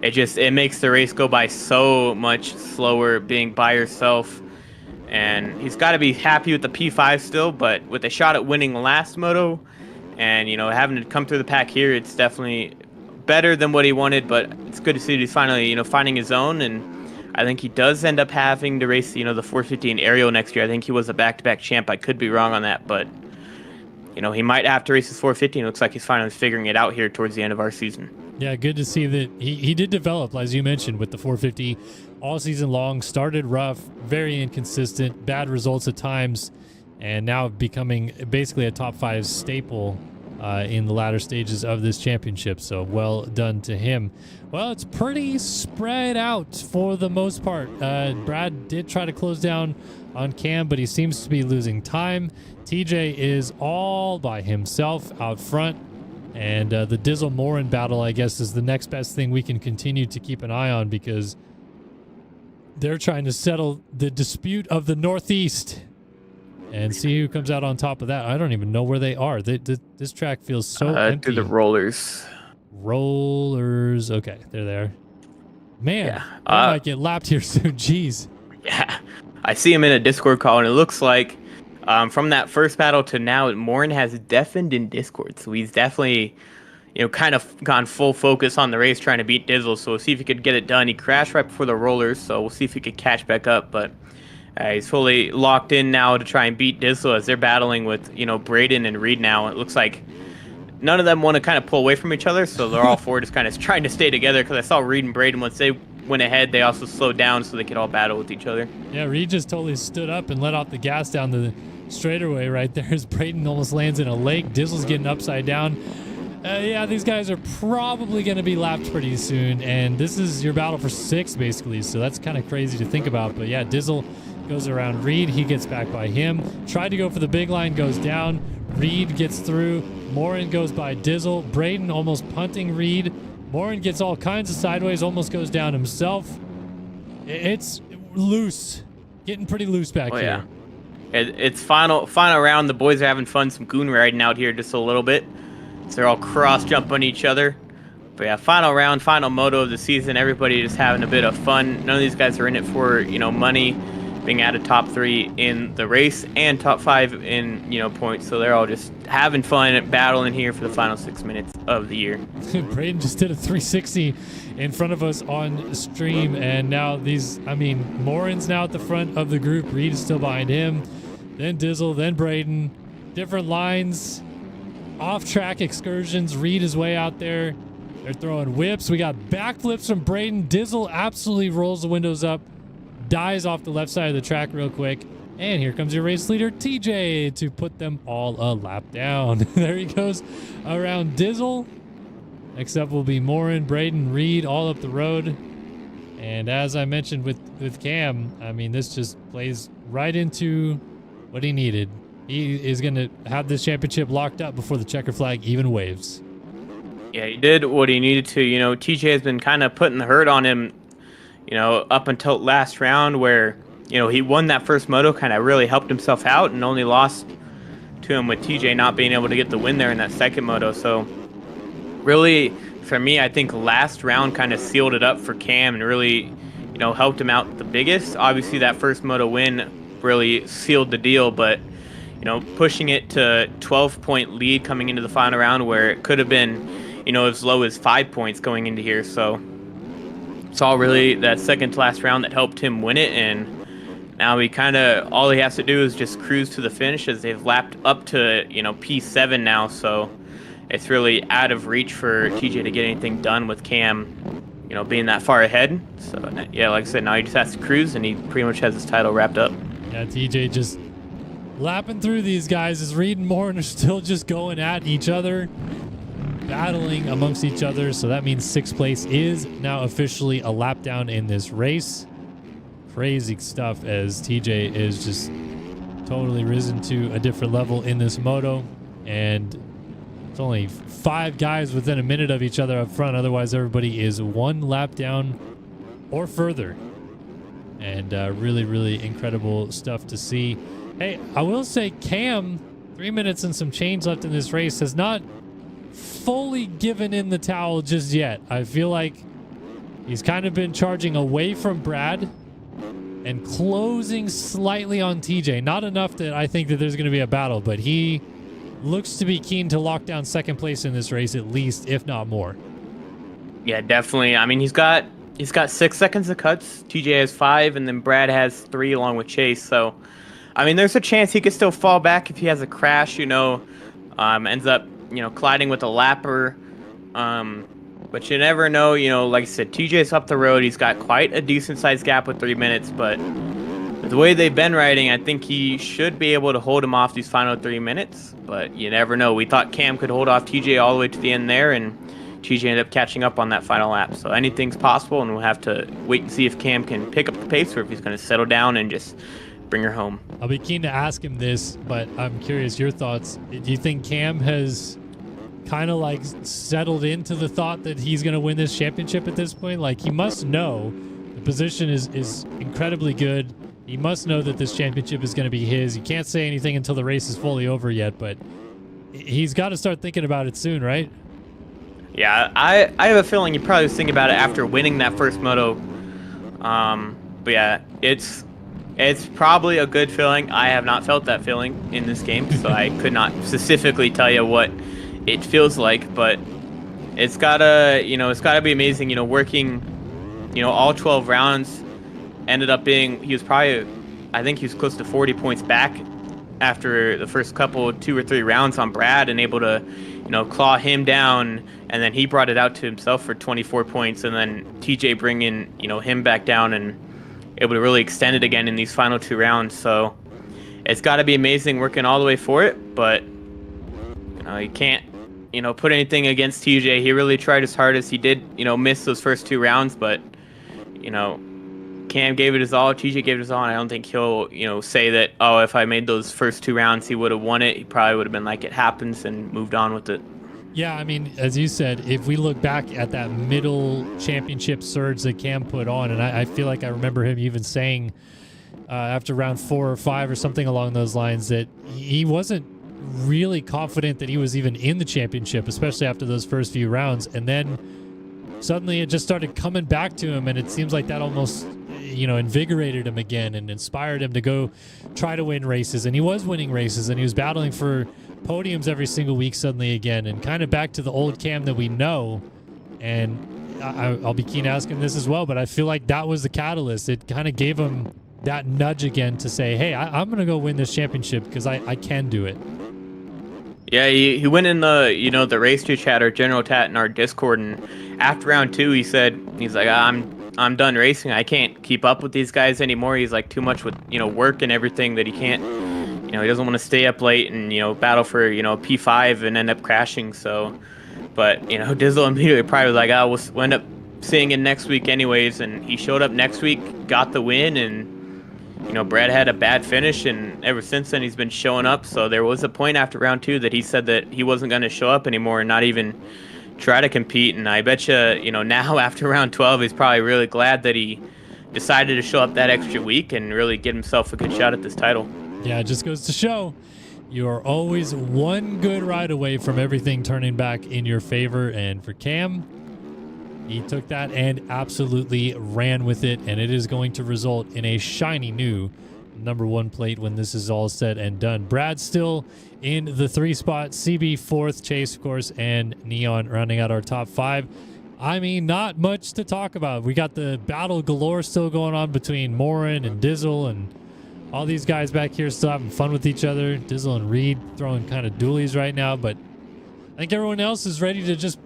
it makes the race go by so much slower being by yourself. And he's got to be happy with the P5 still, but with a shot at winning last moto and, having to come through the pack here, it's definitely better than what he wanted, but it's good to see that he's finally, finding his own, and I think he does end up having to race, the 450 in Aerial next year. I think he was a back-to-back champ. I could be wrong on that, but, he might have to race his 450, and it looks like he's finally figuring it out here towards the end of our season. Yeah, good to see that he did develop, as you mentioned, with the 450 all season long. Started rough, very inconsistent, bad results at times, and now becoming basically a top 5 staple in the latter stages of this championship. So well done to him. Well, it's pretty spread out for the most part. Brad did try to close down on Cam, but he seems to be losing time. TJ is all by himself out front. And the Dizzle-Morin battle, I guess, is the next best thing we can continue to keep an eye on because they're trying to settle the dispute of the Northeast and see who comes out on top of that. I don't even know where they are. This track feels so empty. To the rollers. Rollers. Okay, they're there. Man, yeah. they might get lapped here soon. Jeez. Yeah. I see him in a Discord call, and it looks like from that first battle to now, Morin has deafened in Discord. So he's definitely, kind of gone full focus on the race trying to beat Dizzle. So we'll see if he could get it done. He crashed right before the rollers, so we'll see if he could catch back up. But he's fully locked in now to try and beat Dizzle as they're battling with, Braden and Reed now. It looks like none of them want to kind of pull away from each other, so they're all four just kind of trying to stay together because I saw Reed and Braden, once they went ahead, they also slowed down so they could all battle with each other. Yeah, Reed just totally stood up and let off the gas down the straightaway right there as Braden almost lands in a lake. Dizzle's getting upside down. Yeah, these guys are probably going to be lapped pretty soon, and this is your battle for 6, basically, so that's kind of crazy to think about. But yeah, Dizzle goes around Reed. He gets back by him. Tried to go for the big line, goes down. Reed gets through. Morin goes by Dizzle. Braden almost punting Reed. Morin gets all kinds of sideways, almost goes down himself. It's loose. Getting pretty loose back here. Yeah. It's final round. The boys are having fun, some goon riding out here just a little bit. So they're all cross-jump on each other. But yeah, final round, final moto of the season. Everybody just having a bit of fun. None of these guys are in it for, money, being added top 3 in the race and top 5 in, points. So they're all just having fun and battling here for the final 6 minutes of the year. Braden just did a 360 in front of us on stream, and now Morin's now at the front of the group. Reed is still behind him. Then Dizzle, then Braden. Different lines, off-track excursions. Reed is way out there. They're throwing whips. We got backflips from Braden. Dizzle absolutely rolls the windows up, dies off the left side of the track real quick. And here comes your race leader, TJ, to put them all a lap down. There he goes around Dizzle. Next up will be Morin, Braden, Reed, all up the road. And as I mentioned with Cam, this just plays right into what he needed. He is going to have this championship locked up before the checker flag even waves. Yeah, he did what he needed to. TJ has been kind of putting the hurt on him, up until last round where, he won that first moto, kind of really helped himself out, and only lost to him with TJ not being able to get the win there in that second moto. So really, for me, I think last round kind of sealed it up for Cam and really, helped him out the biggest. Obviously, that first moto win really sealed the deal, but, pushing it to 12-point lead coming into the final round where it could have been, as low as 5 points going into here. So it's all really that second to last round that helped him win it, and now all he has to do is just cruise to the finish as they've lapped up to, P7 now. So it's really out of reach for TJ to get anything done with Cam, being that far ahead. So yeah, like I said, now he just has to cruise and he pretty much has his title wrapped up. Yeah, TJ just lapping through these guys as Reed and Morin are still just going at each other, battling amongst each other. So that means sixth place is now officially a lap down in this race. Crazy stuff as TJ is just totally risen to a different level in this moto, and it's only 5 guys within a minute of each other up front. Otherwise, everybody is 1 lap down or further, and really, really incredible stuff to see. Hey, I will say Cam, 3 minutes and some change left in this race, has not fully given in the towel just yet. I feel like he's kind of been charging away from Brad and closing slightly on TJ. Not enough that I think that there's going to be a battle, but he looks to be keen to lock down second place in this race, at least, if not more. Yeah, definitely. He's got 6 seconds of cuts. TJ has 5, and then Brad has 3 along with Chase. So, there's a chance he could still fall back if he has a crash, ends up, colliding with a lapper. But you never know, like I said, TJ's up the road. He's got quite a decent-sized gap with 3 minutes, but the way they've been riding, I think he should be able to hold him off these final 3 minutes, but you never know. We thought Cam could hold off TJ all the way to the end there, and TJ ended up catching up on that final lap. So anything's possible, and we'll have to wait and see if Cam can pick up the pace or if he's going to settle down and just bring her home. I'll be keen to ask him this, but I'm curious your thoughts. Do you think Cam has kind of like settled into the thought that he's going to win this championship at this point? Like, he must know the position is incredibly good. He must know that this championship is going to be his. You can't say anything until the race is fully over yet, but he's got to start thinking about it soon, right? Yeah, I have a feeling he probably was thinking about it after winning that first moto. But yeah, it's probably a good feeling. I have not felt that feeling in this game, so I could not specifically tell you what it feels like, but it's gotta be amazing, working, all 12 rounds. Ended up being, I think he was close to 40 points back after the first 2 or 3 rounds on Brad, and able to, claw him down, and then he brought it out to himself for 24 points, and then TJ bringing, him back down and able to really extend it again in these final 2 rounds. So it's got to be amazing working all the way for it, but you can't, put anything against TJ. He really tried his hardest. He did, miss those first 2 rounds, but, Cam gave it his all, TJ gave it his all, and I don't think he'll, say that, oh, if I made those first 2 rounds, he would have won it. He probably would have been like, it happens, and moved on with it. Yeah, as you said, if we look back at that middle championship surge that Cam put on, and I feel like I remember him even saying after round 4 or 5 or something along those lines that he wasn't really confident that he was even in the championship, especially after those first few rounds. And then suddenly it just started coming back to him, and it seems like that almost invigorated him again and inspired him to go try to win races. And he was winning races, and he was battling for podiums every single week suddenly again, and kind of back to the old Cam that we know. And I'll be keen asking this as well, but I feel like that was the catalyst. It kind of gave him that nudge again to say, hey, I'm going to go win this championship because I can do it. Yeah, he went in the race to chat or general chat in our Discord, and after round 2, he's like, I'm done racing. I can't keep up with these guys anymore. He's like too much with work and everything that he can't. He doesn't want to stay up late and battle for P5 and end up crashing. So, but Dizzle immediately probably was like, we'll end up seeing it next week anyways. And he showed up next week, got the win, and Brad had a bad finish, and ever since then he's been showing up. So there was a point after round 2 that he said that he wasn't going to show up anymore and not even try to compete. And I bet you, now after round 12, he's probably really glad that he decided to show up that extra week and really get himself a good shot at this title. Yeah, it just goes to show you are always one good ride away from everything turning back in your favor. And for Cam, he took that and absolutely ran with it, and it is going to result in a shiny new #1 plate when this is all said and done. Brad still in the 3 spot, CB 4th, Chase, of course, and Neon rounding out our top 5. I mean, not much to talk about. We got the battle galore still going on between Morin and Dizzle, and all these guys back here still having fun with each other. Dizzle and Reed throwing kind of dualies right now, but I think everyone else is ready to just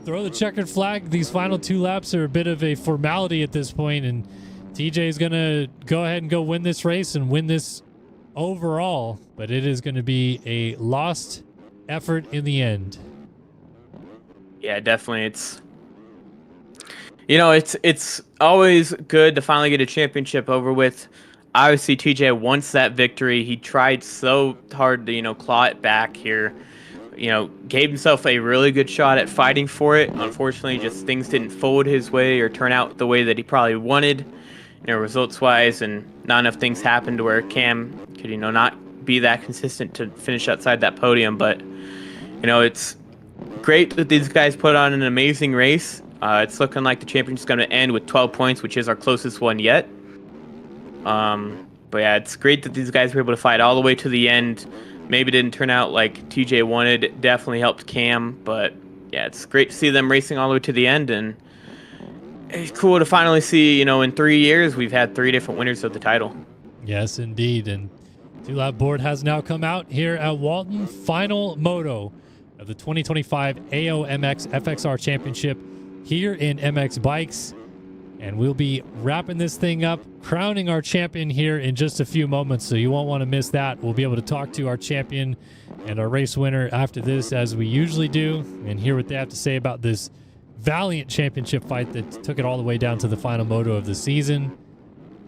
throw the checkered flag. These final 2 laps are a bit of a formality at this point, and TJ is going to go ahead and go win this race and win this overall, but it is going to be a lost effort in the end. Yeah, definitely. It's always good to finally get a championship over with. Obviously, TJ wants that victory. He tried so hard to, claw it back here. Gave himself a really good shot at fighting for it. Unfortunately, just things didn't fold his way or turn out the way that he probably wanted, results-wise, and not enough things happened to where Cam could, not be that consistent to finish outside that podium. But, it's great that these guys put on an amazing race. It's looking like the championship's going to end with 12 points, which is our closest one yet. But yeah, it's great that these guys were able to fight all the way to the end. Maybe it didn't turn out like TJ wanted. It definitely helped Cam, but yeah, it's great to see them racing all the way to the end, and it's cool to finally see, in 3 years, we've had 3 different winners of the title. Yes, indeed. And 2-lap board has now come out here at Walton. Final moto of the 2025 AOMX FXR Championship here in MX Bikes. And we'll be wrapping this thing up, crowning our champion here in just a few moments, so you won't want to miss that. We'll be able to talk to our champion and our race winner after this, as we usually do, and hear what they have to say about this valiant championship fight that took it all the way down to the final moto of the season.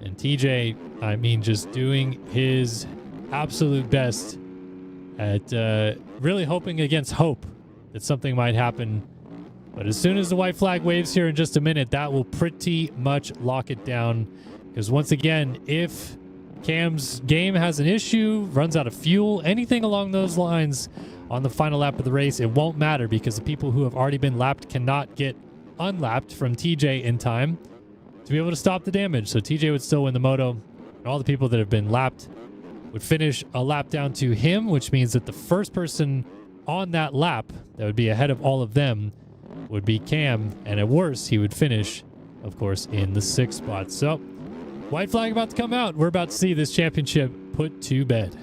And TJ, I mean, just doing his absolute best at really hoping against hope that something might happen. But as soon as the white flag waves here in just a minute, that will pretty much lock it down. Because once again, if Cam's game has an issue, runs out of fuel, anything along those lines on the final lap of the race, it won't matter, because the people who have already been lapped cannot get unlapped from TJ in time to be able to stop the damage. So TJ would still win the moto, and all the people that have been lapped would finish a lap down to him, which means that the first person on that lap that would be ahead of all of them would be Cam, and at worst, he would finish, of course, in the 6th spot. So, white flag about to come out. We're about to see this championship put to bed.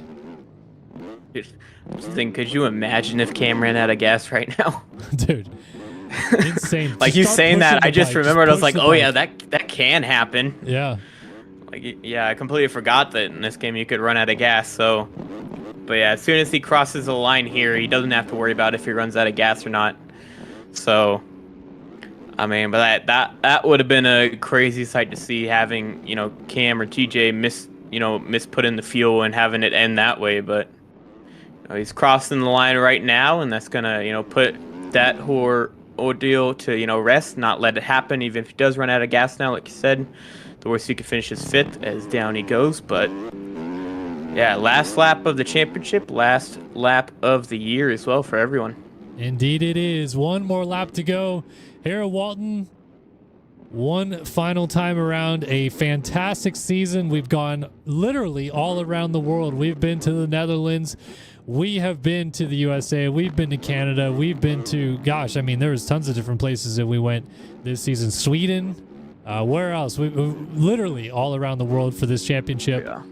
Could you imagine if Cam ran out of gas right now? Dude, insane. Like, you saying that, I just remembered, I was like, oh yeah, that can happen. Yeah. Like, yeah, I completely forgot that in this game you could run out of gas, so... But yeah, as soon as he crosses the line here, he doesn't have to worry about if he runs out of gas or not. So, I mean, but that would have been a crazy sight to see, having, Cam or TJ miss put in the fuel and having it end that way. But he's crossing the line right now, and that's gonna put that whole ordeal to rest, not let it happen. Even if he does run out of gas now, like you said, the worst he could finish is 5th, as down he goes. But yeah, last lap of the championship, last lap of the year as well for everyone. Indeed it is. One more lap to go here at Walton. One final time around. A fantastic season. We've gone literally all around the world. We've been to the Netherlands. we have been to the USA. We've been to Canada. We've been to, gosh, I mean, there was tons of different places that we went this season. Sweden. Where else? We literally all around the world for this championship. Yeah.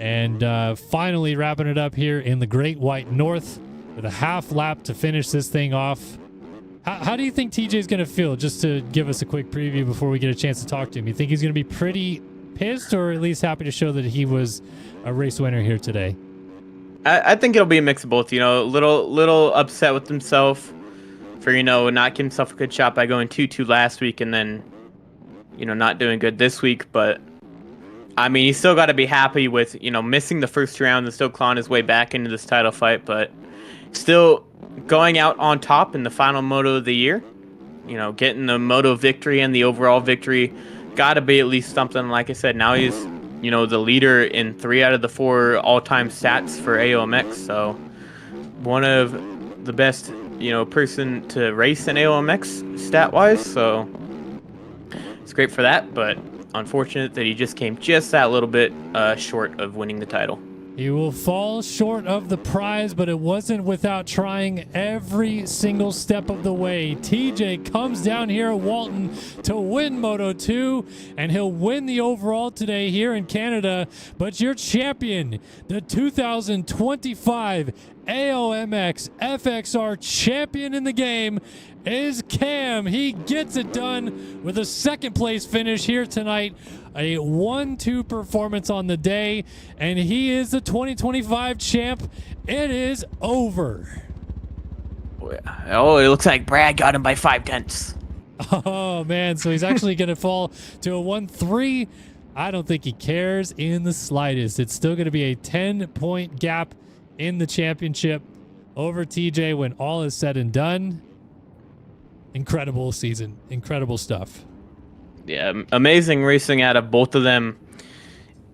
And finally wrapping it up here in the Great White North with a half lap to finish this thing off. How do you think TJ's going to feel? Just to give us a quick preview before we get a chance to talk to him. You think he's going to be pretty pissed or at least happy to show that he was a race winner here today? I think it'll be a mix of both. Little upset with himself for not giving himself a good shot by going 2-2 last week and then not doing good this week. But I mean, he's still got to be happy with missing the first round and still clawing his way back into this title fight, but still going out on top in the final moto of the year. Getting the moto victory and the overall victory, got to be at least something. Like I said, now he's the leader in 3 out of the 4 all-time stats for AOMX. So one of the best person to race in AOMX stat-wise. So it's great for that, but unfortunate that he just came just that little bit short of winning the title. He will fall short of the prize, but it wasn't without trying every single step of the way. TJ comes down here at Walton to win Moto 2, and he'll win the overall today here in Canada. But your champion, the 2025 AOMX FXR champion in the game, is Cam. He gets it done with a second place finish here tonight. A 1-2 performance on the day, and he is the 2025 champ. It is over. Oh, it looks like Brad got him by 5/10. Oh, man. So he's actually going to fall to a 1-3. I don't think he cares in the slightest. It's still going to be a 10-point gap in the championship over TJ when all is said and done. Incredible season. Incredible stuff. Yeah, amazing racing out of both of them.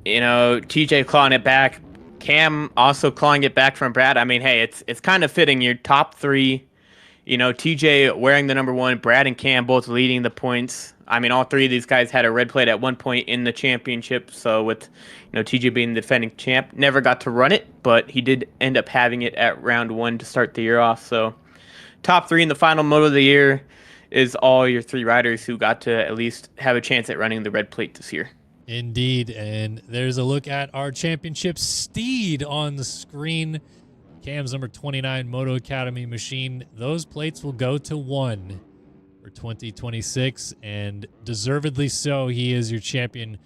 TJ clawing it back, Cam also clawing it back from Brad. I mean, hey, it's kind of fitting. Your top 3, TJ wearing the number 1, Brad and Cam both leading the points. I mean, all 3 of these guys had a red plate at one point in the championship. So with TJ being the defending champ, never got to run it, but he did end up having it at round 1 to start the year off. So top 3 in the final moto of the year is all your 3 riders who got to at least have a chance at running the red plate this year. Indeed, and there's a look at our championship steed on the screen. Cam's number 29 Moto Academy machine. Those plates will go to 1 for 2026, and deservedly so. He is your champion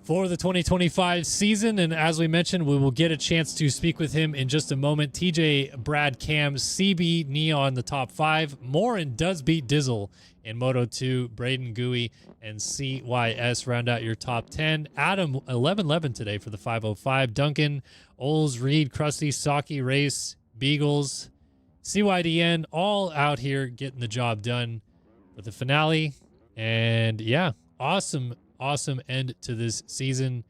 for the 2025 season, and as we mentioned, we will get a chance to speak with him in just a moment. TJ, Brad, Cam, CB, Neon, the top 5. Morin does beat Dizzle in Moto 2. Braden, Gooey, and CYS round out your top 10. Adam, 11-11 today for the 505. Duncan, Oles, Reed, Krusty, Saki, Race, Beagles, CYDN, all out here getting the job done with the finale. And yeah, awesome end to this season.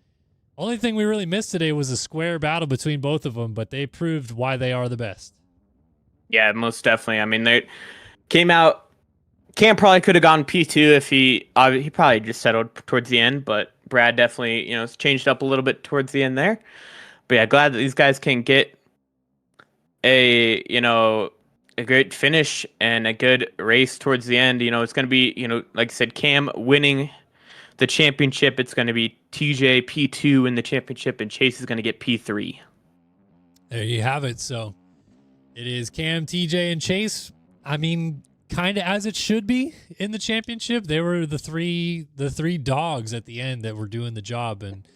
Only thing we really missed today was a square battle between both of them, but they proved why they are the best. Yeah, most definitely. I mean, they came out. Cam probably could have gone P2 if he probably just settled towards the end, but Brad definitely, changed up a little bit towards the end there. But yeah, glad that these guys can get a great finish and a good race towards the end. It's going to be, like I said, Cam winning the championship. It's going to be TJ P2 in the championship, and Chase is going to get P3. There you have it. So it is Cam, TJ, and Chase. I mean, kind of as it should be in the championship. They were the three dogs at the end that were doing the job, and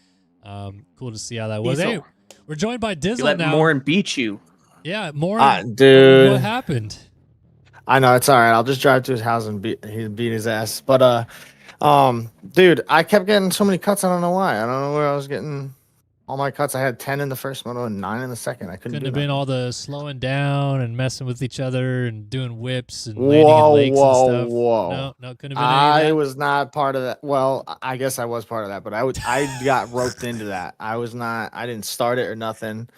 cool to see how that was. Hey, we're joined by Dizzle let now. Morin beat you. Yeah, Morin. Dude, what happened? I know, it's all right. I'll just drive to his house and beat his ass. But dude, I kept getting so many cuts. I don't know why. I don't know where I was getting all my cuts. I had 10 in the first moto and 9 in the second. I couldn't have do been all the slowing down and messing with each other and doing whips and landing in lakes and stuff. Whoa. No, couldn't have been any of that. was not part of that. Well, I guess I was part of that, but I got roped into that. I didn't start it or nothing.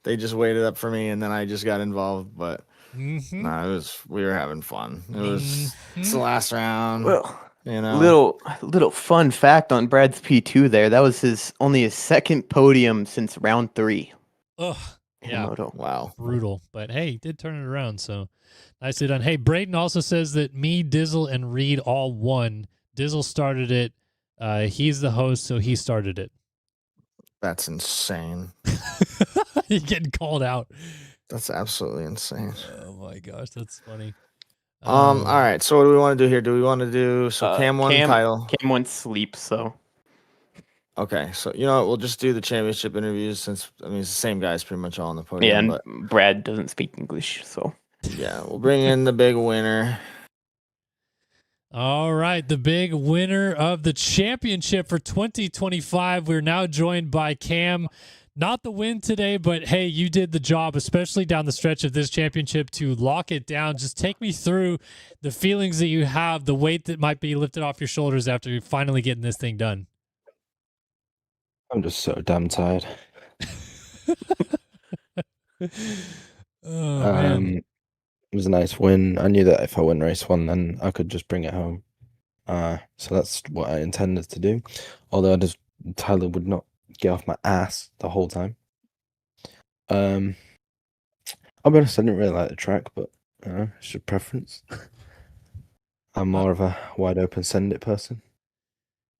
They just waited up for me, and then I just got involved. But no, we were having fun. It's the last round. Well, little fun fact on Brad's P2 there. That was only his second podium since round 3. Ugh. Yeah. moto. Wow. Brutal. But hey, he did turn it around, so nicely done. Hey, Braden also says that me, Dizzle, and Reed all won. Dizzle started it. He's the host, so he started it. That's insane. You're getting called out. That's absolutely insane. Oh my gosh, that's funny. All right. So what do we want to do here? Do we want to do Cam won the title? Cam won sleep, so Okay. So you know what? We'll just do the championship interviews since it's the same guys pretty much all on the podium. yeah, and but Brad doesn't speak English, so yeah, we'll bring in the big winner. All right, the big winner of the championship for 2025. We're now joined by Cam. Not the win today, but hey, you did the job, especially down the stretch of this championship to lock it down. Just take me through the feelings that you have, the weight that might be lifted off your shoulders after finally getting this thing done. I'm just so damn tired. Man. It was a nice win. I knew that if I win race one, then I could just bring it home. So that's what I intended to do. Although Tyler would not get off my ass the whole time. I'll be honest, I didn't really like the track, but it's your preference. I'm more of a wide open send it person.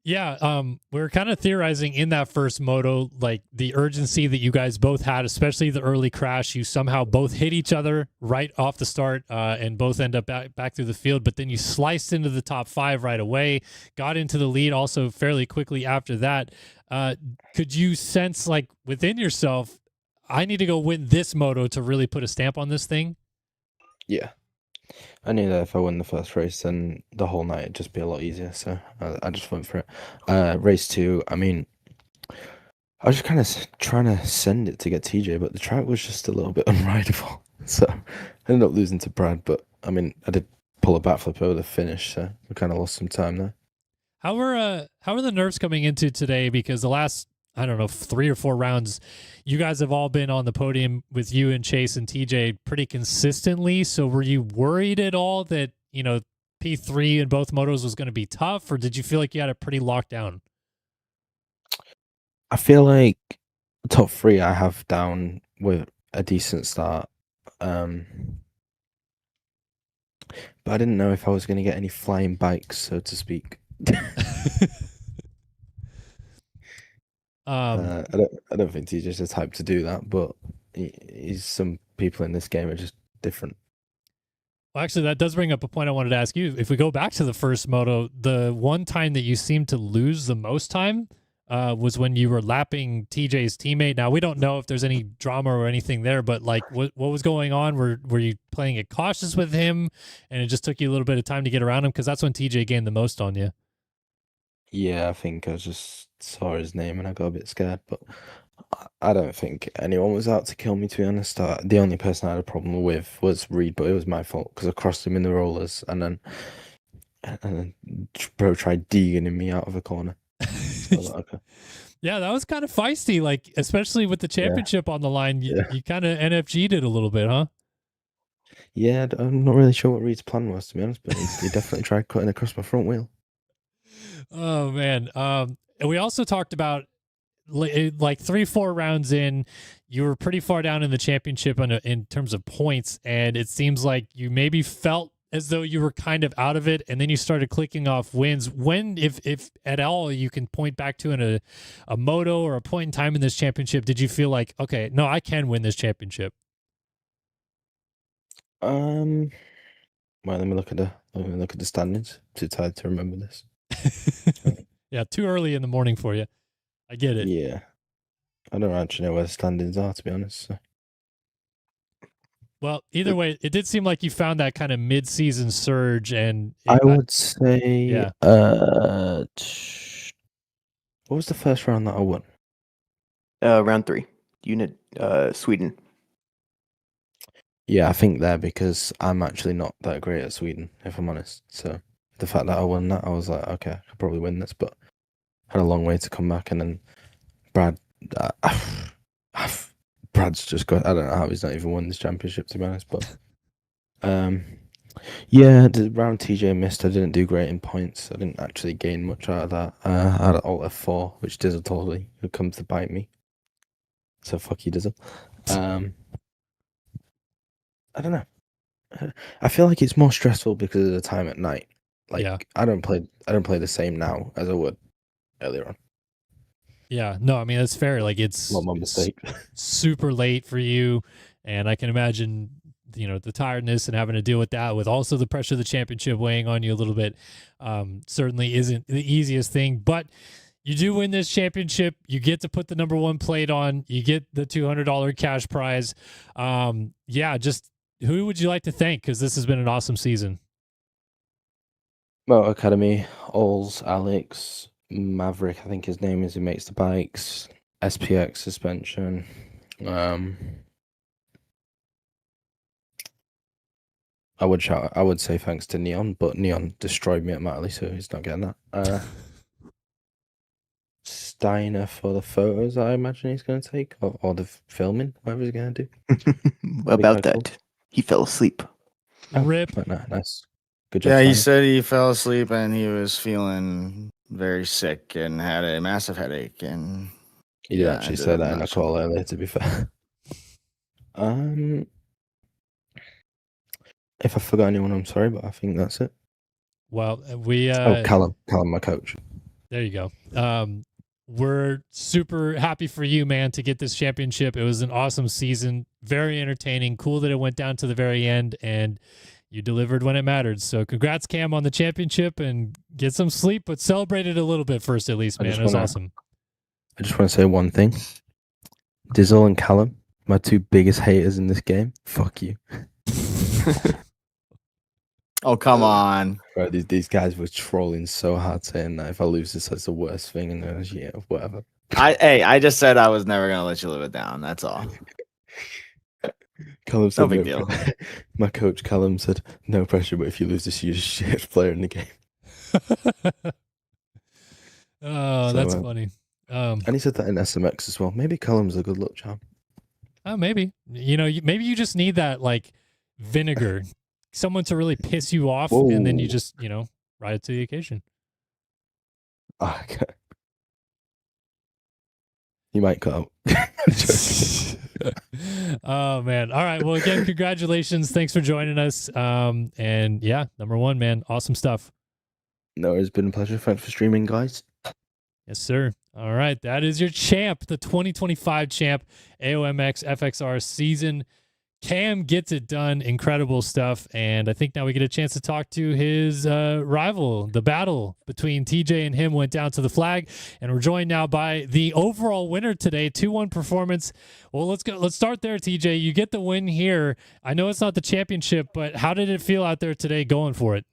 Yeah, we were kind of theorizing in that first moto, like the urgency that you guys both had, especially the early crash. You somehow both hit each other right off the start and both end up back through the field, but then you sliced into the top 5 right away, got into the lead also fairly quickly after that. Could you sense, like, within yourself, I need to go win this moto to really put a stamp on this thing? Yeah. I knew that if I won the first race, then the whole night would just be a lot easier. So I just went for it. Race 2, I mean, I was just kind of trying to send it to get TJ, but the track was just a little bit unrideable. So I ended up losing to Brad, but I mean, I did pull a backflip over the finish, so we kind of lost some time there. How were the nerves coming into today? Because the last, I don't know, 3 or 4 rounds, you guys have all been on the podium with you and Chase and TJ pretty consistently. So were you worried at all that, P3 in both motos was going to be tough, or did you feel like you had it pretty locked down? I feel like the top 3 I have down with a decent start. But I didn't know if I was going to get any flying bikes, so to speak. I don't think TJ's the type to do that, but some people in this game are just different. Well, actually, that does bring up a point I wanted to ask you. If we go back to the first moto, the one time that you seemed to lose the most time was when you were lapping TJ's teammate. Now, we don't know if there's any drama or anything there, but like, what was going on? Were you playing it cautious with him, and it just took you a little bit of time to get around him? Because that's when TJ gained the most on you. Yeah, I think I just saw his name and I got a bit scared, but I don't think anyone was out to kill me, to be honest. The only person I had a problem with was Reed, but it was my fault because I crossed him in the rollers and then bro tried deganing me out of a corner. So okay. Yeah, that was kind of feisty, like, especially with the championship on the line. You kind of NFG'd it a little bit, huh? Yeah, I'm not really sure what Reed's plan was, to be honest, but he definitely tried cutting across my front wheel. Oh, man. And we also talked about, like, 3-4 rounds in, you were pretty far down in the championship in terms of points, and it seems like you maybe felt as though you were kind of out of it, and then you started clicking off wins. When, if at all, you can point back to in a moto or a point in time in this championship, did you feel like, okay, no, I can win this championship? Well, let me look at the standings. Too tired to remember this. Yeah, too early in the morning for you. I get it. Yeah, I don't actually know where the standings are, to be honest. So. Well, either way, it did seem like you found that kind of mid-season surge, and I would say, yeah. What was the first round that I won? Round 3, unit Sweden. Yeah, I think there because I'm actually not that great at Sweden, if I'm honest. So the fact that I won that, I was like, okay, I could probably win this, but had a long way to come back. And then Brad, Brad's just got, I don't know how he's not even won this championship, to be honest. But yeah, the round TJ missed, I didn't do great in points. I didn't actually gain much out of that. I had an alt F4, which Dizzle totally would come to bite me. so fuck you, Dizzle. I don't know. I feel like it's more stressful because of the time at night. Like Yeah. I don't play the same now as I would earlier on. Yeah, no, I mean that's fair. Like it's Not my mistake. super late for you, and I can imagine the tiredness and having to deal with that, with also the pressure of the championship weighing on you a little bit. Certainly isn't the easiest thing, but you do win this championship. You get to put the number 1 plate on. You get the $200 cash prize. Yeah, just who would you like to thank? Because this has been an awesome season. Moto Academy, Alls, Alex, Maverick, I think his name is, who makes the bikes, SPX suspension. I would say thanks to Neon, but Neon destroyed me at Matley, so he's not getting that. Steiner for the photos, I imagine he's going to take, or the filming, whatever he's going to do. About quite cool. that, he fell asleep. Rip. But no, nice. Good job. Yeah, he Steiner. said he fell asleep and he was feeling very sick and had a massive headache. And He did yeah, actually ended say up that in a not call showing. earlier, to be fair. If I forgot anyone, I'm sorry, but I think that's it. Well, we Callum, my coach. there you go. We're super happy for you, man, to get this championship. It was an awesome season, very entertaining. Cool that it went down to the very end, and you delivered when it mattered. So congrats, Cam, on the championship, and get some sleep, but celebrate it a little bit first, at least, man. It was awesome. I just want to say one thing. Dizzle and Callum, my 2 biggest haters in this game. Fuck you. Oh, come on. Bro, these guys were trolling so hard, saying that if I lose this, that's the worst thing, and then yeah, whatever. I just said I was never going to let you live it down. That's all. Callum said No big deal. My coach Callum said, "No pressure, but if you lose this, you're just shit player in the game." Oh, that's funny. And he said that in SMX as well. Maybe Callum's a good luck charm. Oh, maybe. Maybe you just need that like vinegar, someone to really piss you off, and then you just ride it to the occasion. Okay. You might cut out. Oh man. All right. Well, again, congratulations. Thanks for joining us. And yeah, number 1, man. Awesome stuff. No, it's been a pleasure. Thanks for streaming, guys. Yes, sir. All right. That is your champ, the 2025 champ, AOMX FXR season. Cam gets it done. Incredible stuff. And I think now we get a chance to talk to his rival. The battle between TJ and him went down to the flag. And we're joined now by the overall winner today, 2-1 performance. Well, let's go. Let's start there, TJ. You get the win here. I know it's not the championship, but how did it feel out there today going for it?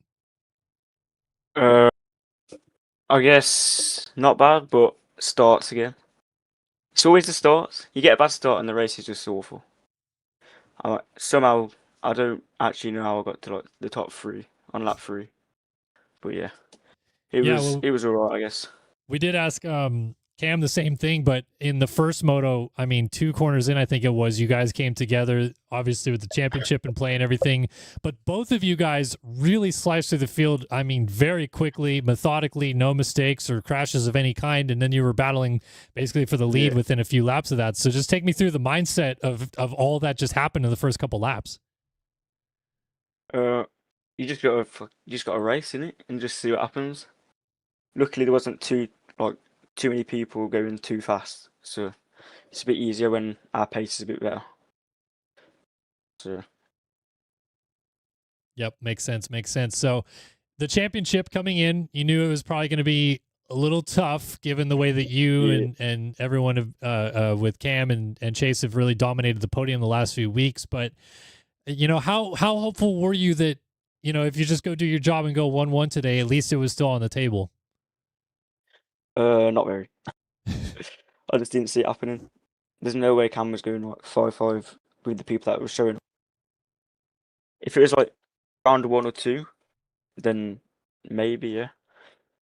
I guess not bad, but starts again. It's always the starts. You get a bad start and the race is just awful. Somehow, I don't actually know how I got to like the top 3 on lap 3. But yeah, it was alright, I guess. We did ask Cam the same thing, but in the first moto, I mean, 2 corners in, I think it was, you guys came together, obviously with the championship and play and everything, but both of you guys really sliced through the field, I mean, very quickly, methodically, no mistakes or crashes of any kind, and then you were battling basically for the lead within a few laps of that. So just take me through the mindset of all that just happened in the first couple laps. You just got to race in it and just see what happens. Luckily, there wasn't too many people going too fast, so it's a bit easier when our pace is a bit better. So, yep, makes sense. So the championship coming in, you knew it was probably going to be a little tough given the way that you and everyone with Cam and Chase have really dominated the podium the last few weeks. But how hopeful were you that if you just go do your job and go 1-1 today, at least it was still on the table? not very. I just didn't see it happening. There's no way Cam was going like 5-5 with the people that were showing. If it was like round 1 or 2, then maybe, yeah.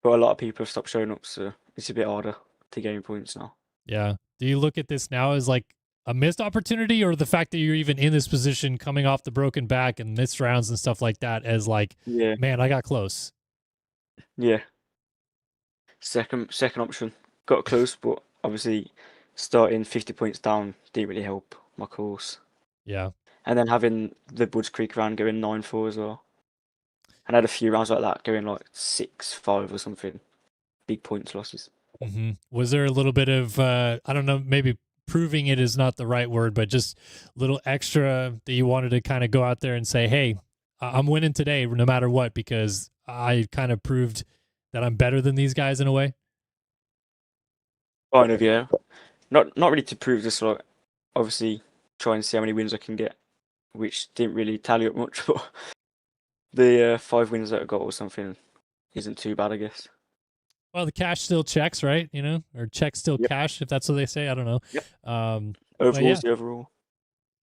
But a lot of people have stopped showing up, so it's a bit harder to gain points now. Yeah. Do you look at this now as like a missed opportunity, or the fact that you're even in this position coming off the broken back and missed rounds and stuff like that as like, man, I got close? Yeah. Second option. Got close, but obviously starting 50 points down didn't really help my course. Yeah. And then having the Budds Creek round going 9-4 as well. And I had a few rounds like that going like 6-5 or something. Big points losses. Was there a little bit of, I don't know, maybe proving it is not the right word, but just a little extra that you wanted to kind of go out there and say, hey, I'm winning today no matter what, because I kind of proved that I'm better than these guys in a way? Kind of, yeah. Not really to prove, just like obviously try and see how many wins I can get, which didn't really tally up much, but the 5 wins that I got or something isn't too bad, I guess. Well, the cash still checks, right? You know, or check still Yep. cash, if that's what they say. I don't know. Yep. But Overall's the overall.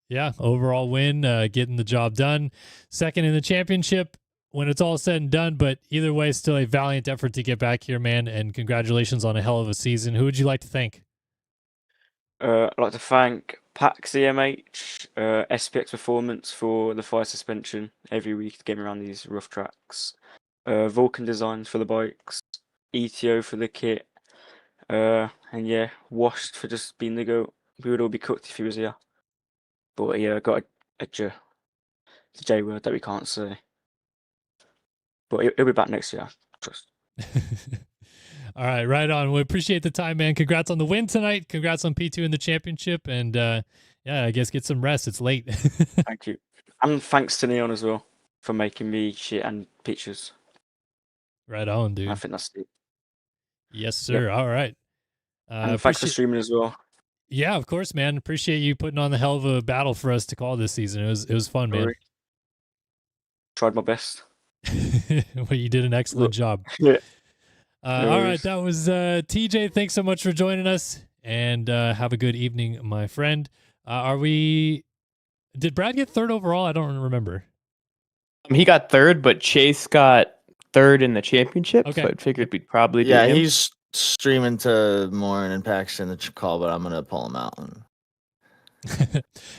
Yeah, overall win, getting the job done. Second in the championship when it's all said and done, but either way, still a valiant effort to get back here, man, and congratulations on a hell of a season. Who would you like to thank? I'd like to thank PAX EMH, SPX Performance for the fire suspension every week to get me around these rough tracks, Vulcan Designs for the bikes, ETO for the kit, and yeah, Washed for just being the GOAT. We would all be cooked if he was here. But yeah, I got a J word that we can't say. But he'll be back next year, trust. All right, right on. We appreciate the time, man. Congrats on the win tonight. Congrats on P2 in the championship. And yeah, I guess get some rest. It's late. Thank you. And thanks to Neon as well for making me shit and pictures. Right on, dude. I think that's it. Yes, sir. Yep. All right. And thanks for streaming as well. Yeah, of course, man. Appreciate you putting on the hell of a battle for us to call this season. It was fun, man. Tried my best. Well, you did an excellent job. Yeah. All right, that was TJ. Thanks so much for joining us, and have a good evening, my friend. Did Brad get third overall? I don't remember. He got third, but Chase got third in the championship. Okay. So I figured we'd probably do Yeah, him. he's streaming to Morin and Paxton the call, but I'm gonna pull him out.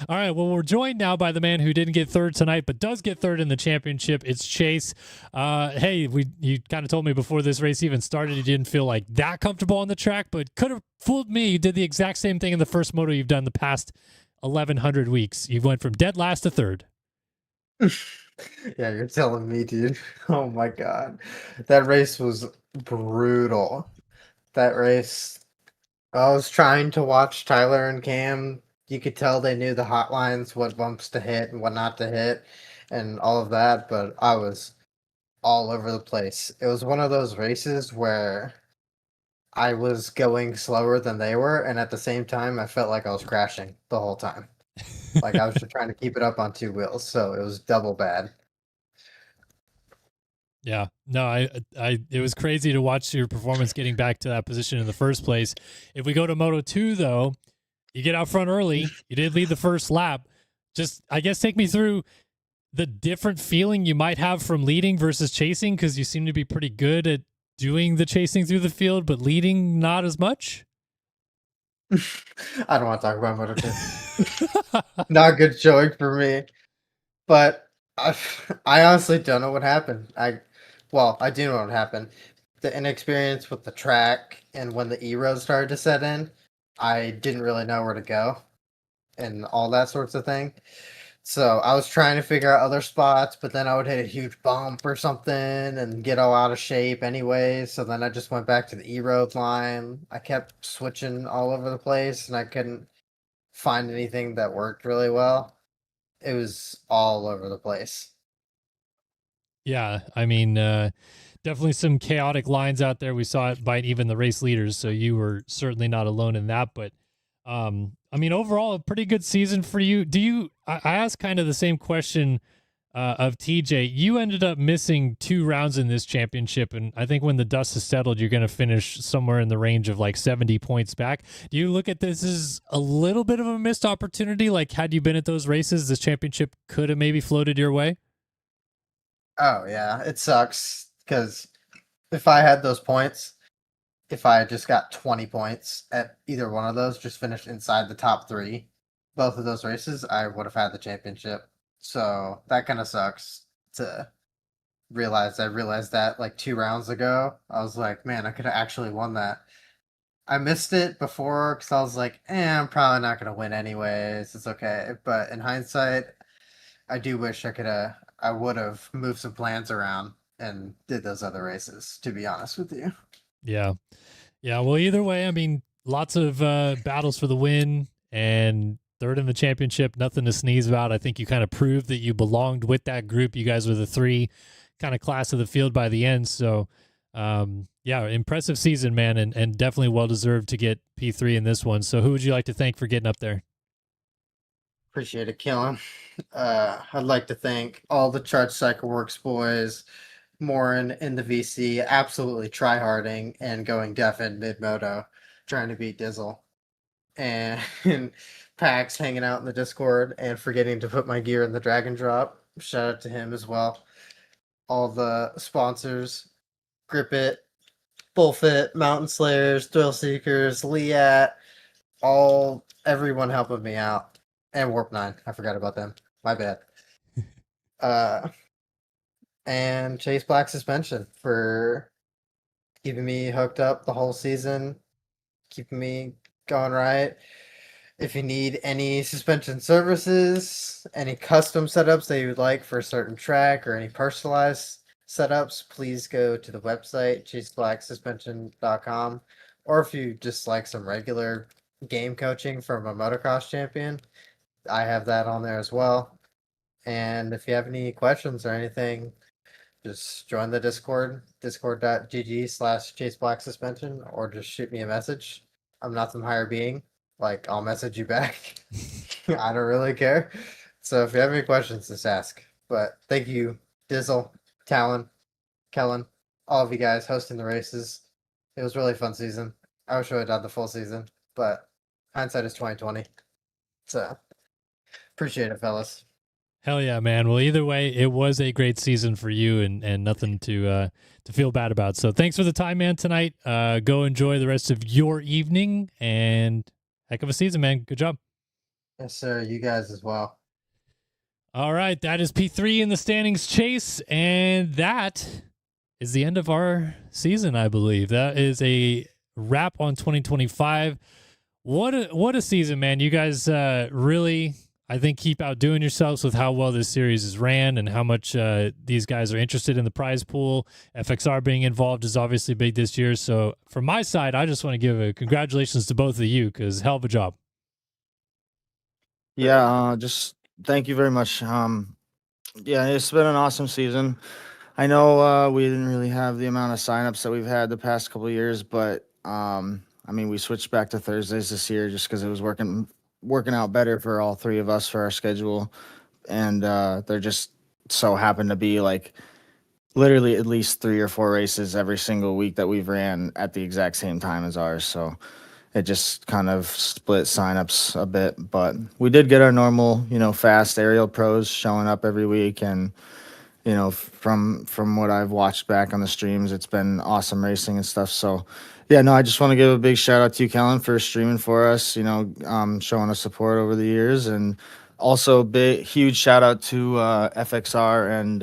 All right, well, we're joined now by the man who didn't get third tonight, but does get third in the championship. It's Chase. Hey, you kind of told me before this race even started you didn't feel like that comfortable on the track, but could have fooled me. You did the exact same thing in the first moto you've done the past 1,100 weeks. You went from dead last to third. Yeah, you're telling me, dude. Oh my god. That race was brutal. That race, I was trying to watch Tyler and Cam. You could tell they knew the hotlines, what bumps to hit and what not to hit, and all of that, but I was all over the place. It was one of those races where I was going slower than they were, and at the same time, I felt like I was crashing the whole time. Like I was just trying to keep it up on two wheels, so it was double bad. Yeah, no, it was crazy to watch your performance getting back to that position in the first place. If we go to Moto 2, though, you get out front early. You did lead the first lap. Just, I guess, take me through the different feeling you might have from leading versus chasing, because you seem to be pretty good at doing the chasing through the field, but leading not as much. I don't want to talk about Moto 2. Not good showing for me. But I honestly don't know what happened. I do know what happened. The inexperience with the track and when the E-road started to set in, I didn't really know where to go and all that sorts of thing. So I was trying to figure out other spots, but then I would hit a huge bump or something and get all out of shape anyway. So then I just went back to the E-road line. I kept switching all over the place and I couldn't find anything that worked really well. It was all over the place. Yeah, I mean, definitely some chaotic lines out there. We saw it by even the race leaders, so you were certainly not alone in that. But I mean, overall, a pretty good season for you. I asked kind of the same question of TJ. You ended up missing 2 rounds in this championship, and I think when the dust has settled, you're going to finish somewhere in the range of like 70 points back. Do you look at this as a little bit of a missed opportunity? Like, had you been at those races, this championship could have maybe floated your way? Oh, yeah, it sucks because if I had those points, if I just got 20 points at either one of those, just finished inside the top 3, both of those races, I would have had the championship. So that kind of sucks to realize. I realized that like 2 rounds ago. I was like, man, I could have actually won that. I missed it before because I was like, I'm probably not gonna win anyways. It's okay. But in hindsight, I do wish I would have moved some plans around and did those other races. To be honest with you. Yeah. Yeah. Well, either way, I mean, lots of battles for the win and third in the championship. Nothing to sneeze about. I think you kind of proved that you belonged with that group. You guys were the three kind of class of the field by the end. So, yeah, impressive season, man, and definitely well deserved to get P3 in this one. So, who would you like to thank for getting up there? Appreciate it, Killen. I'd like to thank all the Charge Cycle Works boys, Morin in the VC, absolutely tryharding and going def in mid moto, trying to beat Dizzle, and Pax hanging out in the Discord and forgetting to put my gear in the drag and drop. Shout out to him as well. All the sponsors, Grip It, Bullfit, Mountain Slayers, Thrill Seekers, Liat, everyone helping me out. And Warp 9. I forgot about them. My bad. And Chase Black Suspension for keeping me hooked up the whole season, keeping me going right. If you need any suspension services, any custom setups that you would like for a certain track, or any personalized setups, please go to the website, chaseblacksuspension.com. Or if you just like some regular game coaching from a motocross champion, I have that on there as well. And if you have any questions or anything, just join the Discord, discord.gg/chaseblacksuspension, or just shoot me a message. I'm not some higher being. Like, I'll message you back. I don't really care. So if you have any questions, just ask. But thank you, Dizzle, Talon, Kellen, all of you guys hosting the races. It was a really fun season. I wish I would have done the full season, but hindsight is 2020. So appreciate it, fellas. Hell yeah, man. Well, either way, it was a great season for you and nothing to feel bad about. So thanks for the time, man, tonight. Go enjoy the rest of your evening and heck of a season, man. Good job. Yes, sir. You guys as well. All right. That is P3 in the standings, Chase. And that is the end of our season, I believe. That is a wrap on 2025. What a season, man. You guys really, I think, keep outdoing yourselves with how well this series is ran and how much these guys are interested in the prize pool. FXR being involved is obviously big this year. So from my side, I just want to give a congratulations to both of you because hell of a job. Yeah, just thank you very much. Yeah, it's been an awesome season. I know we didn't really have the amount of signups that we've had the past couple of years, but I mean, we switched back to Thursdays this year just because it was working out better for all three of us for our schedule, and there just so happened to be like literally at least 3 or 4 races every single week that we've ran at the exact same time as ours. So it just kind of split signups a bit, but we did get our normal, fast aerial pros showing up every week, and from what I've watched back on the streams, it's been awesome racing and stuff. So yeah, no, I just want to give a big shout out to you, Kellen, for streaming for us, showing us support over the years, and also huge shout out to FXR and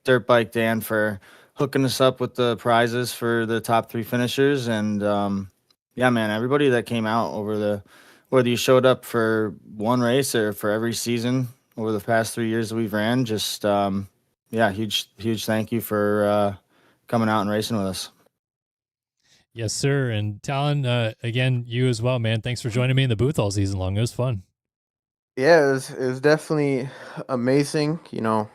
Dirt Bike Dan for hooking us up with the prizes for the top 3 finishers. And yeah, man, everybody that came out whether you showed up for one race or for every season over the past 3 years that we've ran, just yeah, huge thank you for coming out and racing with us. Yes, sir. And Talon, again, you as well, man. Thanks for joining me in the booth all season long. It was fun. Yeah, it was definitely amazing. Getting to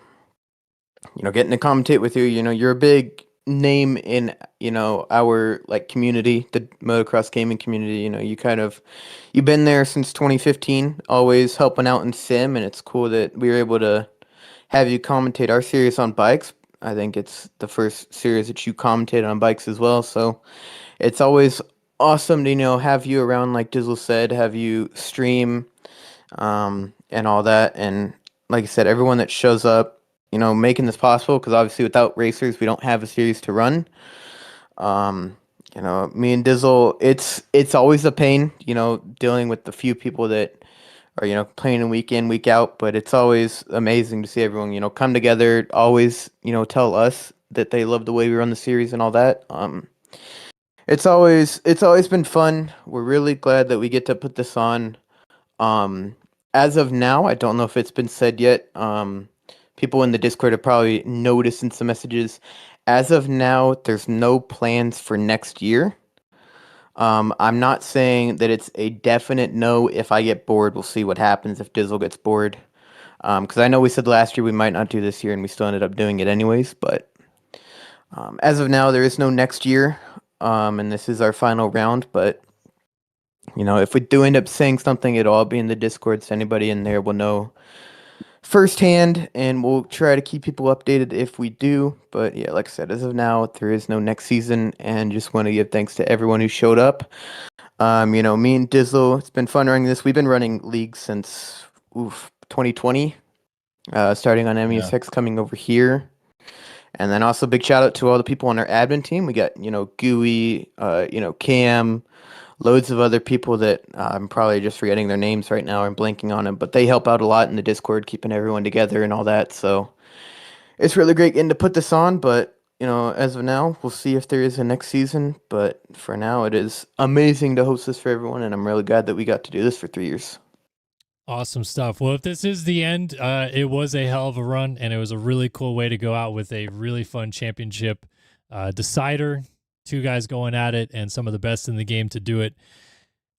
commentate with you. You're a big name in our community, the motocross gaming community. You've been there since 2015, always helping out in sim, and it's cool that we were able to have you commentate our series on bikes. I think it's the first series that you commentated on bikes as well. So it's always awesome to have you around, like Dizzle said, have you stream, and all that. And like I said, everyone that shows up, making this possible, because obviously without racers, we don't have a series to run. Me and Dizzle, it's always a pain, dealing with the few people that are, playing week in, week out, but it's always amazing to see everyone, come together, always, tell us that they love the way we run the series and all that. It's always been fun. We're really glad that we get to put this on. Um, as of now, I don't know if it's been said yet. People in the Discord have probably noticed in some messages. As of now, there's no plans for next year. I'm not saying that it's a definite no. If I get bored, we'll see what happens if Dizzle gets bored. Because I know we said last year we might not do this year, and we still ended up doing it anyways. But as of now, there is no next year, and this is our final round. But if we do end up saying something, it'll all be in the Discord, so anybody in there will know firsthand, and we'll try to keep people updated if we do. But yeah, like I said, as of now, there is no next season, and just want to give thanks to everyone who showed up. Me and Dizzle, it's been fun running this. We've been running leagues since 2020, starting on MESX, coming over here. And then also big shout out to all the people on our admin team. We got, Gooey, Cam, loads of other people that I'm probably just forgetting their names right now. I'm blanking on them, but they help out a lot in the Discord, keeping everyone together and all that. So it's really great getting to put this on. But, as of now, we'll see if there is a next season. But for now, it is amazing to host this for everyone. And I'm really glad that we got to do this for 3 years. Awesome stuff. Well, if this is the end, it was a hell of a run, and it was a really cool way to go out with a really fun championship decider. 2 guys going at it, and some of the best in the game to do it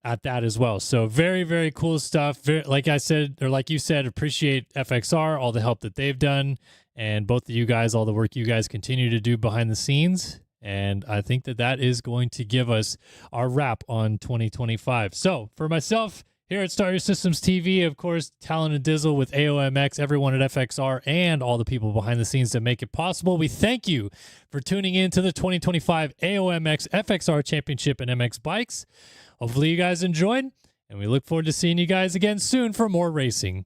at that as well. So very, very cool stuff. Like I said, or like you said, appreciate FXR, all the help that they've done, and both of you guys, all the work you guys continue to do behind the scenes. And I think that is going to give us our wrap on 2025. So for myself, here at Start Your Systems TV, of course, Talon and Dizzle with AOMX, everyone at FXR, and all the people behind the scenes that make it possible. We thank you for tuning in to the 2025 AOMX FXR Championship in MX Bikes. Hopefully you guys enjoyed, and we look forward to seeing you guys again soon for more racing.